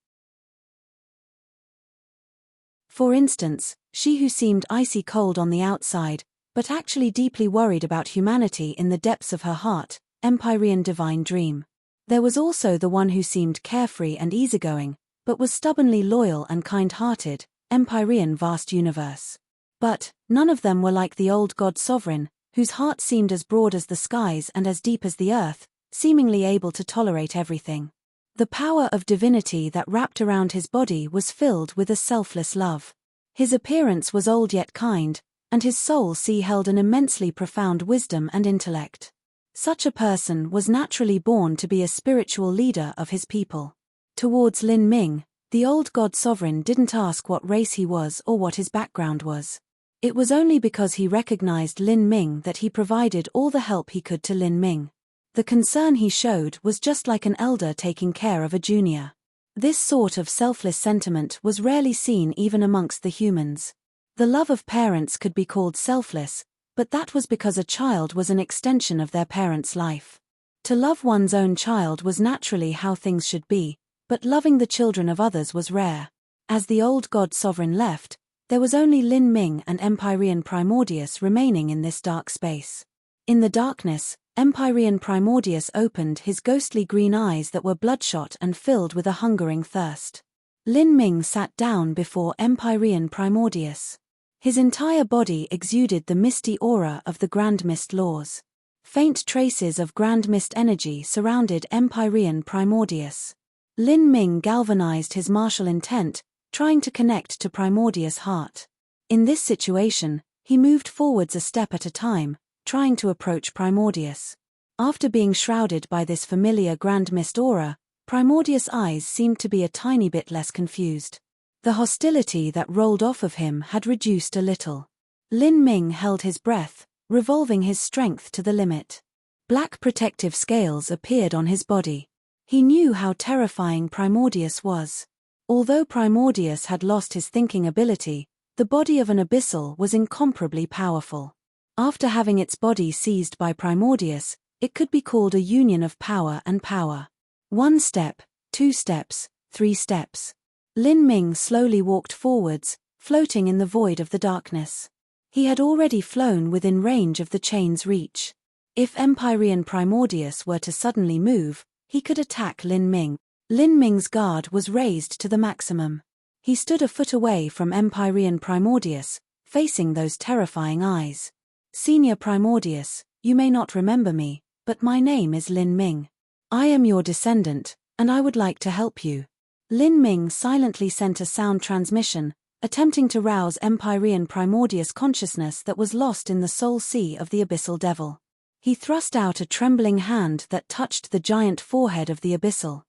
For instance, she who seemed icy cold on the outside, but actually deeply worried about humanity in the depths of her heart, Empyrean Divine Dream. There was also the one who seemed carefree and easygoing, but was stubbornly loyal and kind-hearted, Empyrean Vast Universe. But none of them were like the old God Sovereign, whose heart seemed as broad as the skies and as deep as the earth, seemingly able to tolerate everything. The power of divinity that wrapped around his body was filled with a selfless love. His appearance was old yet kind, and his soul held an immensely profound wisdom and intellect. Such a person was naturally born to be a spiritual leader of his people. Towards Lin Ming, the old God Sovereign didn't ask what race he was or what his background was. It was only because he recognized Lin Ming that he provided all the help he could to Lin Ming. The concern he showed was just like an elder taking care of a junior. This sort of selfless sentiment was rarely seen even amongst the humans. The love of parents could be called selfless, but that was because a child was an extension of their parents' life. To love one's own child was naturally how things should be, but loving the children of others was rare. As the old God Sovereign left, there was only Lin Ming and Empyrean Primordius remaining in this dark space. In the darkness, Empyrean Primordius opened his ghostly green eyes that were bloodshot and filled with a hungering thirst. Lin Ming sat down before Empyrean Primordius. His entire body exuded the misty aura of the Grand Mist laws. Faint traces of Grand Mist energy surrounded Empyrean Primordius. Lin Ming galvanized his martial intent, trying to connect to Primordius' heart. In this situation, he moved forwards a step at a time, trying to approach Primordius. After being shrouded by this familiar Grand Mist aura, Primordius' eyes seemed to be a tiny bit less confused. The hostility that rolled off of him had reduced a little. Lin Ming held his breath, revolving his strength to the limit. Black protective scales appeared on his body. He knew how terrifying Primordius was. Although Primordius had lost his thinking ability, the body of an abyssal was incomparably powerful. After having its body seized by Primordius, it could be called a union of power and power. 1 step, 2 steps, 3 steps. Lin Ming slowly walked forwards, floating in the void of the darkness. He had already flown within range of the chain's reach. If Empyrean Primordius were to suddenly move, he could attack Lin Ming. Lin Ming's guard was raised to the maximum. He stood a foot away from Empyrean Primordius, facing those terrifying eyes. "Senior Primordius, you may not remember me, but my name is Lin Ming. I am your descendant, and I would like to help you." Lin Ming silently sent a sound transmission, attempting to rouse Empyrean Primordius consciousness that was lost in the soul sea of the Abyssal Devil. He thrust out a trembling hand that touched the giant forehead of the Abyssal.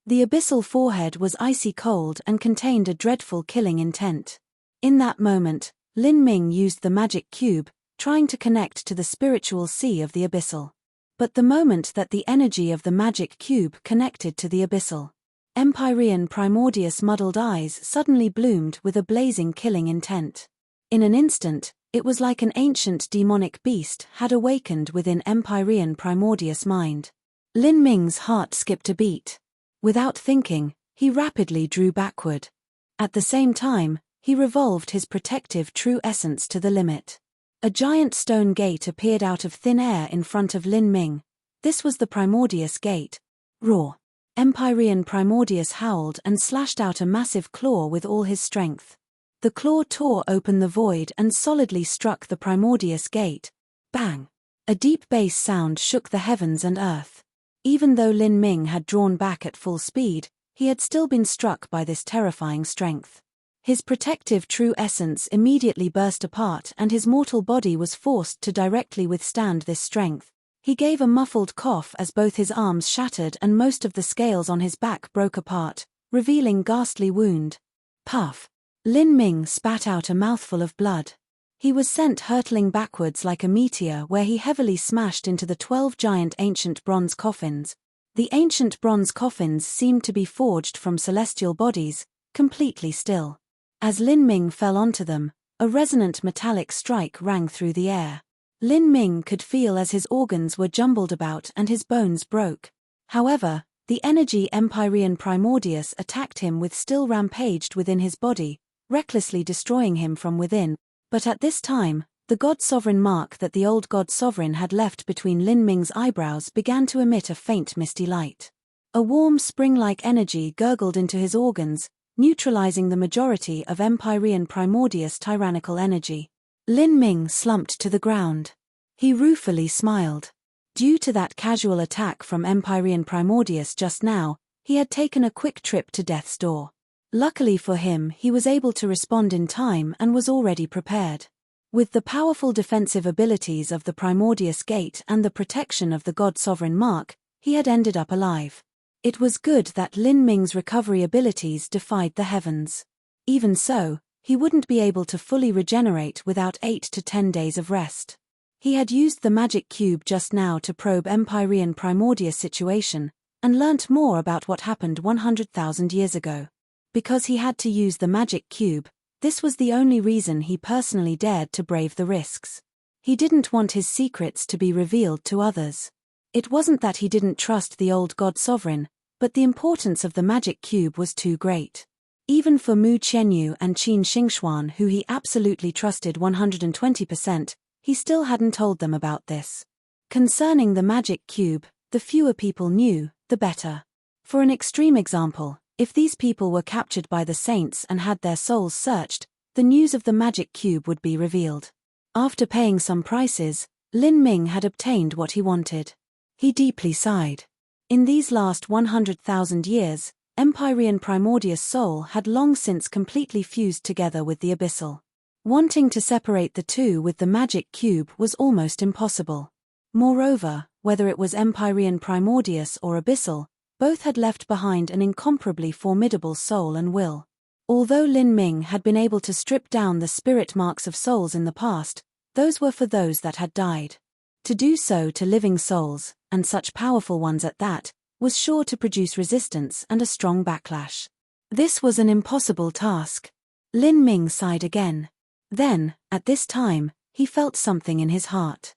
The Abyssal forehead was icy cold and contained a dreadful killing intent. In that moment, Lin Ming used the magic cube, trying to connect to the spiritual sea of the Abyssal. But the moment that the energy of the magic cube connected to the Abyssal, Empyrean Primordius' muddled eyes suddenly bloomed with a blazing killing intent. In an instant, it was like an ancient demonic beast had awakened within Empyrean Primordius' mind. Lin Ming's heart skipped a beat. Without thinking, he rapidly drew backward. At the same time, he revolved his protective true essence to the limit. A giant stone gate appeared out of thin air in front of Lin Ming. This was the Primordius Gate. Roar! Empyrean Primordius howled and slashed out a massive claw with all his strength. The claw tore open the void and solidly struck the Primordius Gate. Bang! A deep bass sound shook the heavens and earth. Even though Lin Ming had drawn back at full speed, he had still been struck by this terrifying strength. His protective true essence immediately burst apart and his mortal body was forced to directly withstand this strength. He gave a muffled cough as both his arms shattered and most of the scales on his back broke apart, revealing ghastly wound. Puff! Lin Ming spat out a mouthful of blood. He was sent hurtling backwards like a meteor where he heavily smashed into the 12 giant ancient bronze coffins. The ancient bronze coffins seemed to be forged from celestial bodies, completely still. As Lin Ming fell onto them, a resonant metallic strike rang through the air. Lin Ming could feel as his organs were jumbled about and his bones broke. However, the energy Empyrean Primordius attacked him with still rampaged within his body, recklessly destroying him from within. But at this time, the God-Sovereign mark that the old God-Sovereign had left between Lin Ming's eyebrows began to emit a faint misty light. A warm spring-like energy gurgled into his organs, neutralizing the majority of Empyrean Primordius' tyrannical energy. Lin Ming slumped to the ground. He ruefully smiled. Due to that casual attack from Empyrean Primordius just now, he had taken a quick trip to death's door. Luckily for him, he was able to respond in time and was already prepared. With the powerful defensive abilities of the Primordius Gate and the protection of the God-Sovereign mark, he had ended up alive. It was good that Lin Ming's recovery abilities defied the heavens. Even so, he wouldn't be able to fully regenerate without 8 to 10 days of rest. He had used the magic cube just now to probe Empyrean Primordius' situation, and learnt more about what happened 100,000 years ago. Because he had to use the magic cube, this was the only reason he personally dared to brave the risks. He didn't want his secrets to be revealed to others. It wasn't that he didn't trust the old God-Sovereign, but the importance of the magic cube was too great. Even for Mu Qianyu and Qin Xingxuan, who he absolutely trusted 120%, he still hadn't told them about this. Concerning the magic cube, the fewer people knew, the better. For an extreme example, if these people were captured by the saints and had their souls searched, the news of the magic cube would be revealed. After paying some prices, Lin Ming had obtained what he wanted. He deeply sighed. In these last 100,000 years, Empyrean Primordius' soul had long since completely fused together with the abyssal. Wanting to separate the two with the magic cube was almost impossible. Moreover, whether it was Empyrean Primordius or abyssal, both had left behind an incomparably formidable soul and will. Although Lin Ming had been able to strip down the spirit marks of souls in the past, those were for those that had died. To do so to living souls, and such powerful ones at that, was sure to produce resistance and a strong backlash. This was an impossible task. Lin Ming sighed again. Then, at this time, he felt something in his heart.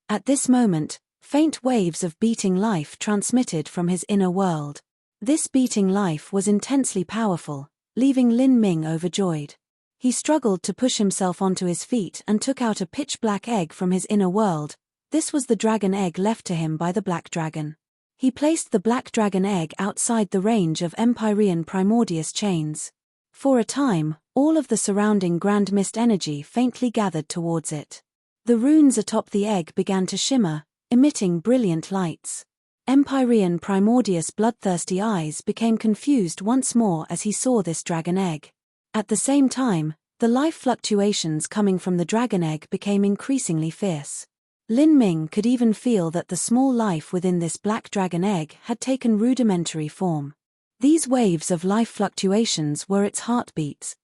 At this moment, faint waves of beating life transmitted from his inner world. This beating life was intensely powerful, leaving Lin Ming overjoyed. He struggled to push himself onto his feet and took out a pitch-black egg from his inner world. This was the dragon egg left to him by the black dragon. He placed the black dragon egg outside the range of Empyrean Primordius chains. For a time, all of the surrounding grand mist energy faintly gathered towards it. The runes atop the egg began to shimmer, emitting brilliant lights. Empyrean Primordius' bloodthirsty eyes became confused once more as he saw this dragon egg. At the same time, the life fluctuations coming from the dragon egg became increasingly fierce. Lin Ming could even feel that the small life within this black dragon egg had taken rudimentary form. These waves of life fluctuations were its heartbeats.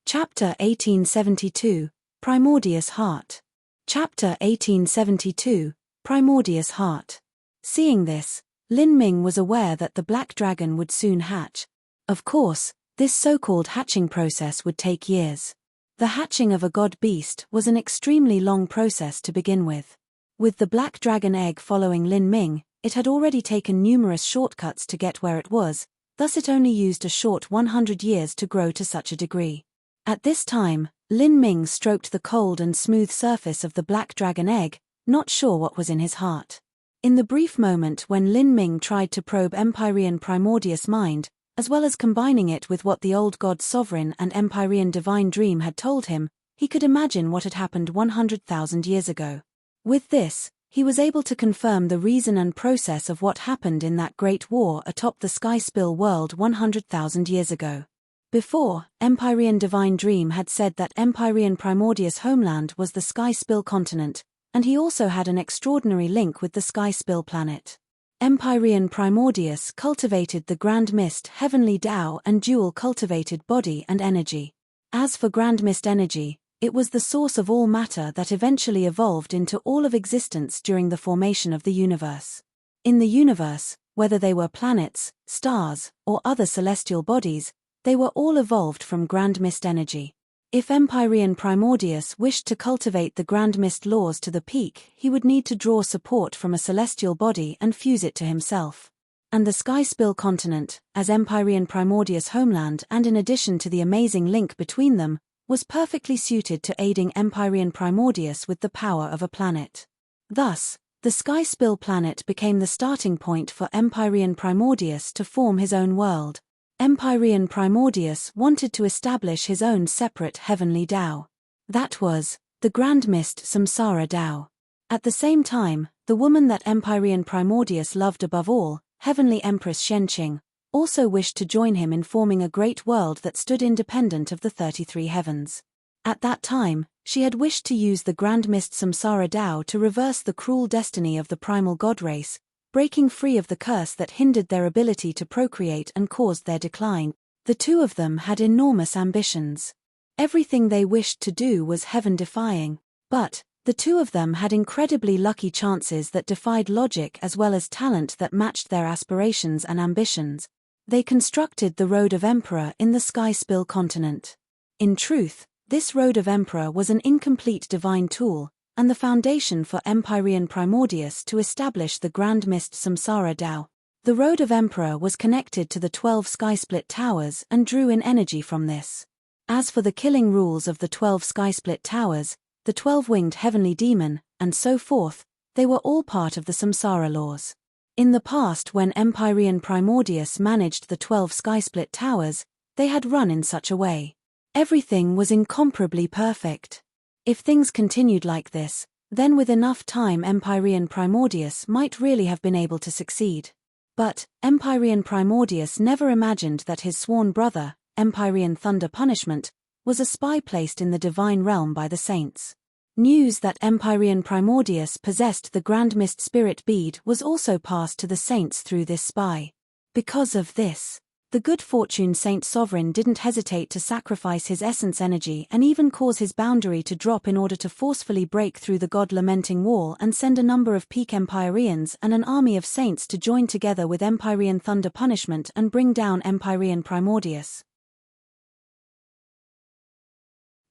Chapter 1872, Primordius Heart. Chapter 1872, Primordius Heart. Seeing this, Lin Ming was aware that the black dragon would soon hatch. Of course, this so-called hatching process would take years. The hatching of a god beast was an extremely long process to begin with. With the black dragon egg following Lin Ming, it had already taken numerous shortcuts to get where it was, thus it only used a short 100 years to grow to such a degree. At this time, Lin Ming stroked the cold and smooth surface of the black dragon egg, not sure what was in his heart. In the brief moment when Lin Ming tried to probe Empyrean Primordius' mind, as well as combining it with what the old God Sovereign and Empyrean Divine Dream had told him, he could imagine what had happened 100,000 years ago. With this, he was able to confirm the reason and process of what happened in that great war atop the Sky Spill world 100,000 years ago. Before, Empyrean Divine Dream had said that Empyrean Primordius' homeland was the Sky Spill continent, and he also had an extraordinary link with the Sky Spill planet. Empyrean Primordius cultivated the Grand Mist Heavenly Tao and dual cultivated body and energy. As for Grand Mist energy, It was the source of all matter that eventually evolved into all of existence during the formation of the universe. In the universe, whether they were planets, stars, or other celestial bodies, they were all evolved from grand mist energy. If Empyrean Primordius wished to cultivate the grand mist laws to the peak, he would need to draw support from a celestial body and fuse it to himself. And the Sky Spill continent, as Empyrean Primordius' homeland and in addition to the amazing link between them, was perfectly suited to aiding Empyrean Primordius with the power of a planet. Thus, the Sky Spill planet became the starting point for Empyrean Primordius to form his own world. Empyrean Primordius wanted to establish his own separate heavenly Tao. That was, the Grand Mist Samsara Tao. At the same time, the woman that Empyrean Primordius loved above all, Heavenly Empress Shenqing, also wished to join him in forming a great world that stood independent of the 33 heavens. At that time, she had wished to use the Grand Mist Samsara Tao to reverse the cruel destiny of the primal god race, breaking free of the curse that hindered their ability to procreate and caused their decline. The two of them had enormous ambitions. Everything they wished to do was heaven-defying, but the two of them had incredibly lucky chances that defied logic as well as talent that matched their aspirations and ambitions. They constructed the Road of Emperor in the Sky Spill continent. In truth, this Road of Emperor was an incomplete divine tool, and the foundation for Empyrean Primordius to establish the Grand Mist Samsara Tao. The Road of Emperor was connected to the 12 Skysplit Towers and drew in energy from this. As for the killing rules of the 12 Skysplit Towers, the 12-winged heavenly demon, and so forth, they were all part of the Samsara laws. In the past, when Empyrean Primordius managed the 12 Skysplit Towers, they had run in such a way. Everything was incomparably perfect. If things continued like this, then with enough time Empyrean Primordius might really have been able to succeed. But Empyrean Primordius never imagined that his sworn brother, Empyrean Thunder Punishment, was a spy placed in the divine realm by the saints. News that Empyrean Primordius possessed the Grand Mist Spirit Bead was also passed to the saints through this spy. Because of this, the Good Fortune Saint Sovereign didn't hesitate to sacrifice his essence energy and even cause his boundary to drop in order to forcefully break through the God-lamenting wall and send a number of peak Empyreans and an army of saints to join together with Empyrean Thunder Punishment and bring down Empyrean Primordius.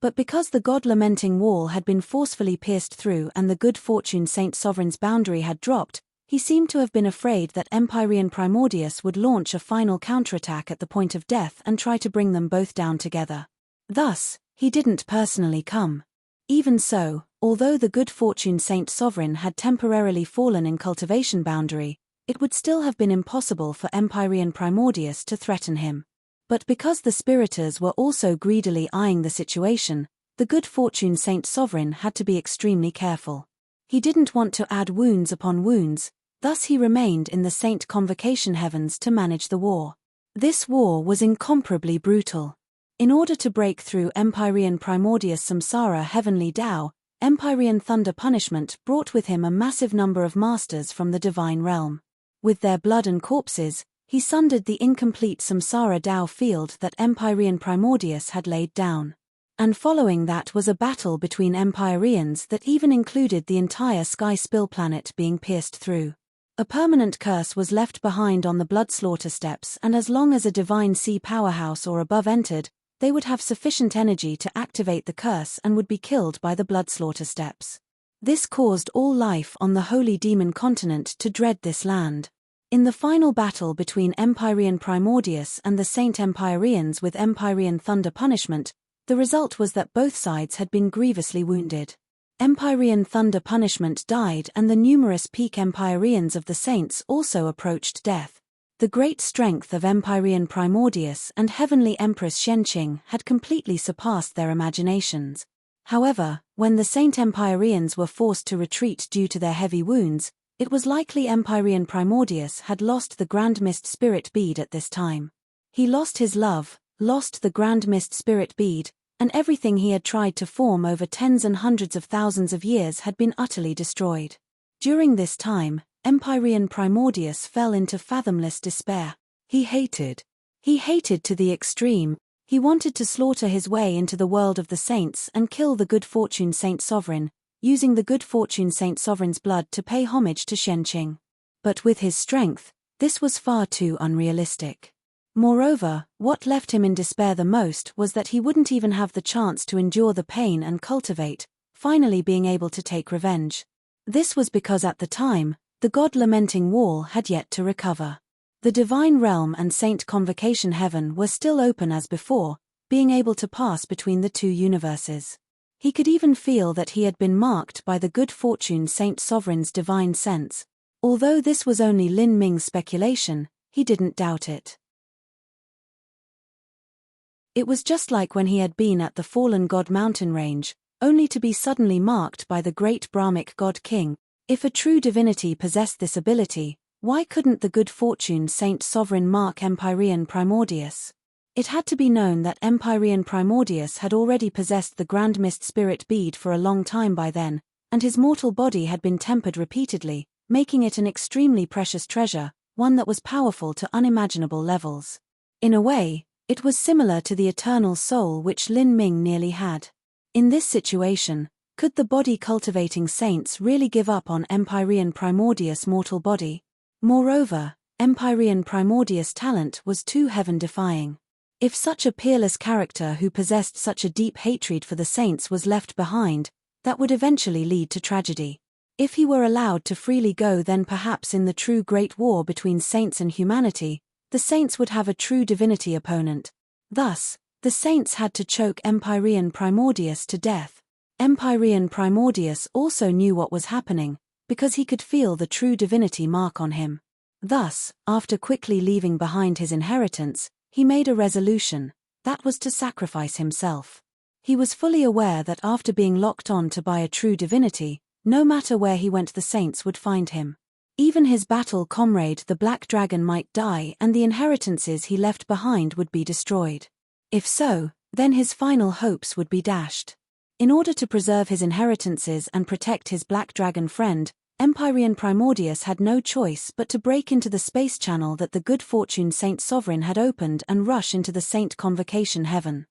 But because the God-lamenting wall had been forcefully pierced through and the Good Fortune Saint Sovereign's boundary had dropped, he seemed to have been afraid that Empyrean Primordius would launch a final counterattack at the point of death and try to bring them both down together. Thus, he didn't personally come. Even so, although the Good Fortune Saint Sovereign had temporarily fallen in cultivation boundary, it would still have been impossible for Empyrean Primordius to threaten him. But because the Spiriters were also greedily eyeing the situation, the Good Fortune Saint Sovereign had to be extremely careful. He didn't want to add wounds upon wounds, thus he remained in the Saint Convocation Heavens to manage the war. This war was incomparably brutal. In order to break through Empyrean Primordius Samsara Heavenly Tao, Empyrean Thunder Punishment brought with him a massive number of masters from the divine realm. With their blood and corpses, he sundered the incomplete Samsara Tao field that Empyrean Primordius had laid down. And following that was a battle between Empyreans that even included the entire Sky Spill planet being pierced through. A permanent curse was left behind on the blood slaughter steps, and as long as a divine sea powerhouse or above entered, they would have sufficient energy to activate the curse and would be killed by the blood slaughter steps. This caused all life on the Holy Demon continent to dread this land. In the final battle between Empyrean Primordius and the Saint Empyreans with Empyrean Thunder Punishment, the result was that both sides had been grievously wounded. Empyrean Thunder Punishment died and the numerous peak Empyreans of the saints also approached death. The great strength of Empyrean Primordius and Heavenly Empress Shenqing had completely surpassed their imaginations. However, when the Saint Empyreans were forced to retreat due to their heavy wounds, it was likely Empyrean Primordius had lost the Grand Mist Spirit Bead at this time. He lost his love, lost the Grand Mist Spirit Bead, and everything he had tried to form over tens and hundreds of thousands of years had been utterly destroyed. During this time, Empyrean Primordius fell into fathomless despair. He hated to the extreme, He wanted to slaughter his way into the world of the saints and kill the good fortune Saint Sovereign, using the good fortune Saint Sovereign's blood to pay homage to Shenqing. But with his strength, this was far too unrealistic. Moreover, what left him in despair the most was that he wouldn't even have the chance to endure the pain and cultivate, finally being able to take revenge. This was because at the time, the God-lamenting wall had yet to recover. The divine realm and Saint Convocation heaven were still open as before, being able to pass between the two universes. He could even feel that he had been marked by the good fortune Saint Sovereign's divine sense. Although this was only Lin Ming's speculation, he didn't doubt it. It was just like when he had been at the fallen god mountain range, only to be suddenly marked by the great Brahmic god king. If a true divinity possessed this ability, why couldn't the good fortune Saint Sovereign mark Empyrean Primordius? It had to be known that Empyrean Primordius had already possessed the Grand Mist Spirit bead for a long time by then, and his mortal body had been tempered repeatedly, making it an extremely precious treasure, one that was powerful to unimaginable levels. In a way, it was similar to the eternal soul which Lin Ming nearly had. In this situation, could the body-cultivating saints really give up on Empyrean Primordius' mortal body? Moreover, Empyrean Primordius' talent was too heaven-defying. If such a peerless character who possessed such a deep hatred for the saints was left behind, that would eventually lead to tragedy. If he were allowed to freely go, then perhaps in the true great war between saints and humanity, the saints would have a true divinity opponent. Thus, the saints had to choke Empyrean Primordius to death. Empyrean Primordius also knew what was happening, because he could feel the true divinity mark on him. Thus, after quickly leaving behind his inheritance, he made a resolution, that was to sacrifice himself. He was fully aware that after being locked on to by a true divinity, no matter where he went the saints would find him. Even his battle comrade the Black Dragon might die and the inheritances he left behind would be destroyed. If so, then his final hopes would be dashed. In order to preserve his inheritances and protect his Black Dragon friend, Empyrean Primordius had no choice but to break into the space channel that the good fortune Saint Sovereign had opened and rush into the Saint Convocation heaven.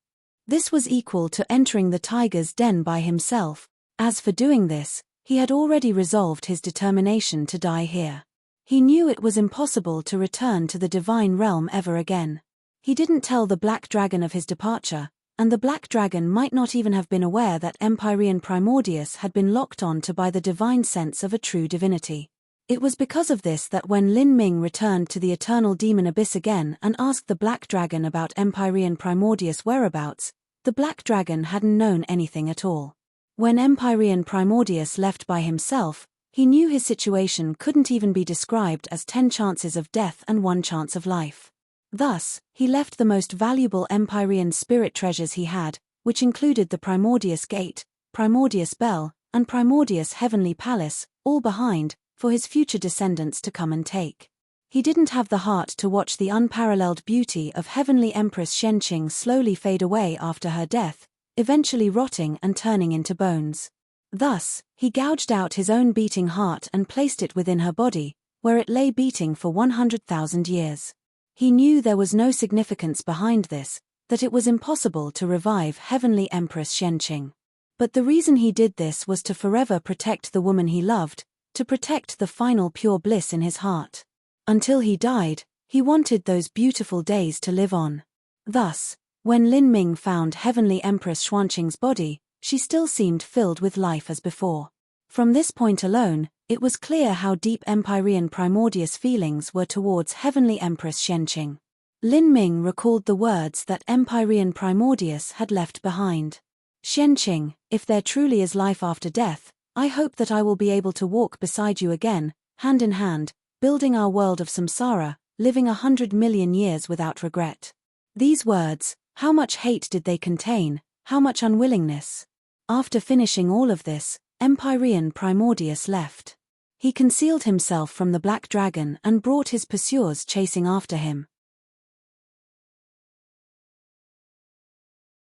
This was equal to entering the tiger's den by himself. As for doing this, he had already resolved his determination to die here. He knew it was impossible to return to the divine realm ever again. He didn't tell the Black Dragon of his departure, and the Black Dragon might not even have been aware that Empyrean Primordius had been locked on to by the divine sense of a true divinity. It was because of this that when Lin Ming returned to the eternal demon abyss again and asked the Black Dragon about Empyrean Primordius' whereabouts, the Black Dragon hadn't known anything at all. When Empyrean Primordius left by himself, he knew his situation couldn't even be described as 10 chances of death and 1 chance of life. Thus, he left the most valuable Empyrean spirit treasures he had, which included the Primordius Gate, Primordius Bell, and Primordius Heavenly Palace, all behind, for his future descendants to come and take. He didn't have the heart to watch the unparalleled beauty of Heavenly Empress Shenqing slowly fade away after her death, eventually rotting and turning into bones. Thus, he gouged out his own beating heart and placed it within her body, where it lay beating for 100,000 years. He knew there was no significance behind this, that it was impossible to revive Heavenly Empress Shenqing. But the reason he did this was to forever protect the woman he loved, to protect the final pure bliss in his heart. Until he died, he wanted those beautiful days to live on. Thus, when Lin Ming found Heavenly Empress Xuanqing's body, she still seemed filled with life as before. From this point alone, it was clear how deep Empyrean Primordius' feelings were towards Heavenly Empress Shenqing. Lin Ming recalled the words that Empyrean Primordius had left behind. Shenqing, if there truly is life after death, I hope that I will be able to walk beside you again, hand in hand, building our world of samsara, living 100 million years without regret. These words, how much hate did they contain, how much unwillingness? After finishing all of this, Empyrean Primordius left. He concealed himself from the Black Dragon and brought his pursuers chasing after him.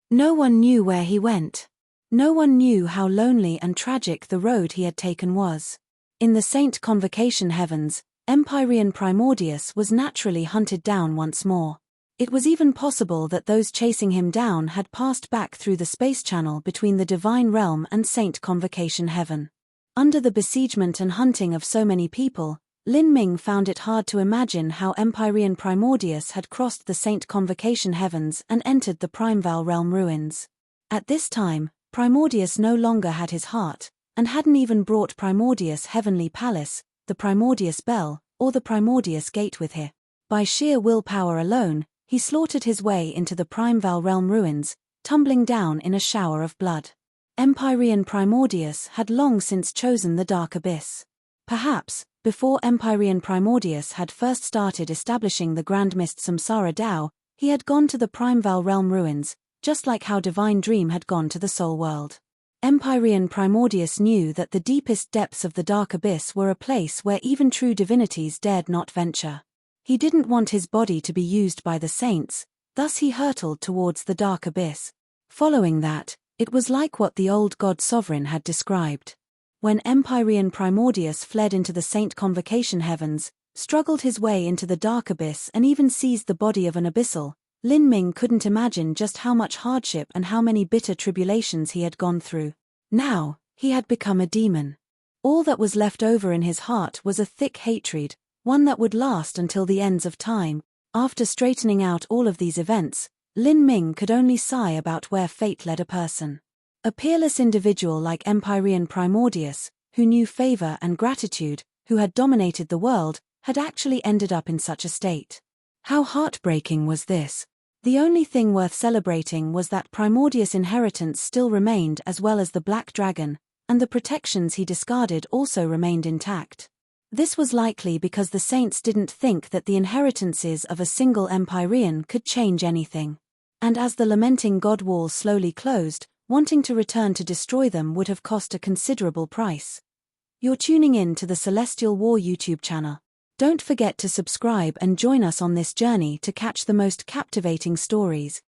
No one knew where he went. No one knew how lonely and tragic the road he had taken was. In the Saint Convocation heavens, Empyrean Primordius was naturally hunted down once more. It was even possible that those chasing him down had passed back through the space channel between the divine realm and Saint Convocation Heaven. Under the besiegement and hunting of so many people, Lin Ming found it hard to imagine how Empyrean Primordius had crossed the Saint Convocation Heavens and entered the Primeval Realm ruins. At this time, Primordius no longer had his heart, and hadn't even brought Primordius' heavenly palace, the Primordius Bell, or the Primordius Gate with him. By sheer willpower alone, he slaughtered his way into the Primeval Realm ruins, tumbling down in a shower of blood. Empyrean Primordius had long since chosen the Dark Abyss. Perhaps, before Empyrean Primordius had first started establishing the Grand Mist Samsara Dao, he had gone to the Primeval Realm ruins, just like how Divine Dream had gone to the Soul World. Empyrean Primordius knew that the deepest depths of the Dark Abyss were a place where even true divinities dared not venture. He didn't want his body to be used by the saints, thus he hurtled towards the Dark Abyss. Following that, it was like what the old God Sovereign had described. When Empyrean Primordius fled into the Saint Convocation Heavens, struggled his way into the Dark Abyss and even seized the body of an abyssal, Lin Ming couldn't imagine just how much hardship and how many bitter tribulations he had gone through. Now, he had become a demon. All that was left over in his heart was a thick hatred, one that would last until the ends of time. After straightening out all of these events, Lin Ming could only sigh about where fate led a person. A peerless individual like Empyrean Primordius, who knew favor and gratitude, who had dominated the world, had actually ended up in such a state. How heartbreaking was this? The only thing worth celebrating was that Primordius' inheritance still remained, as well as the Black Dragon, and the protections he discarded also remained intact. This was likely because the saints didn't think that the inheritances of a single Empyrean could change anything. And as the lamenting god wall slowly closed, wanting to return to destroy them would have cost a considerable price. You're tuning in to the Celestial War YouTube channel. Don't forget to subscribe and join us on this journey to catch the most captivating stories.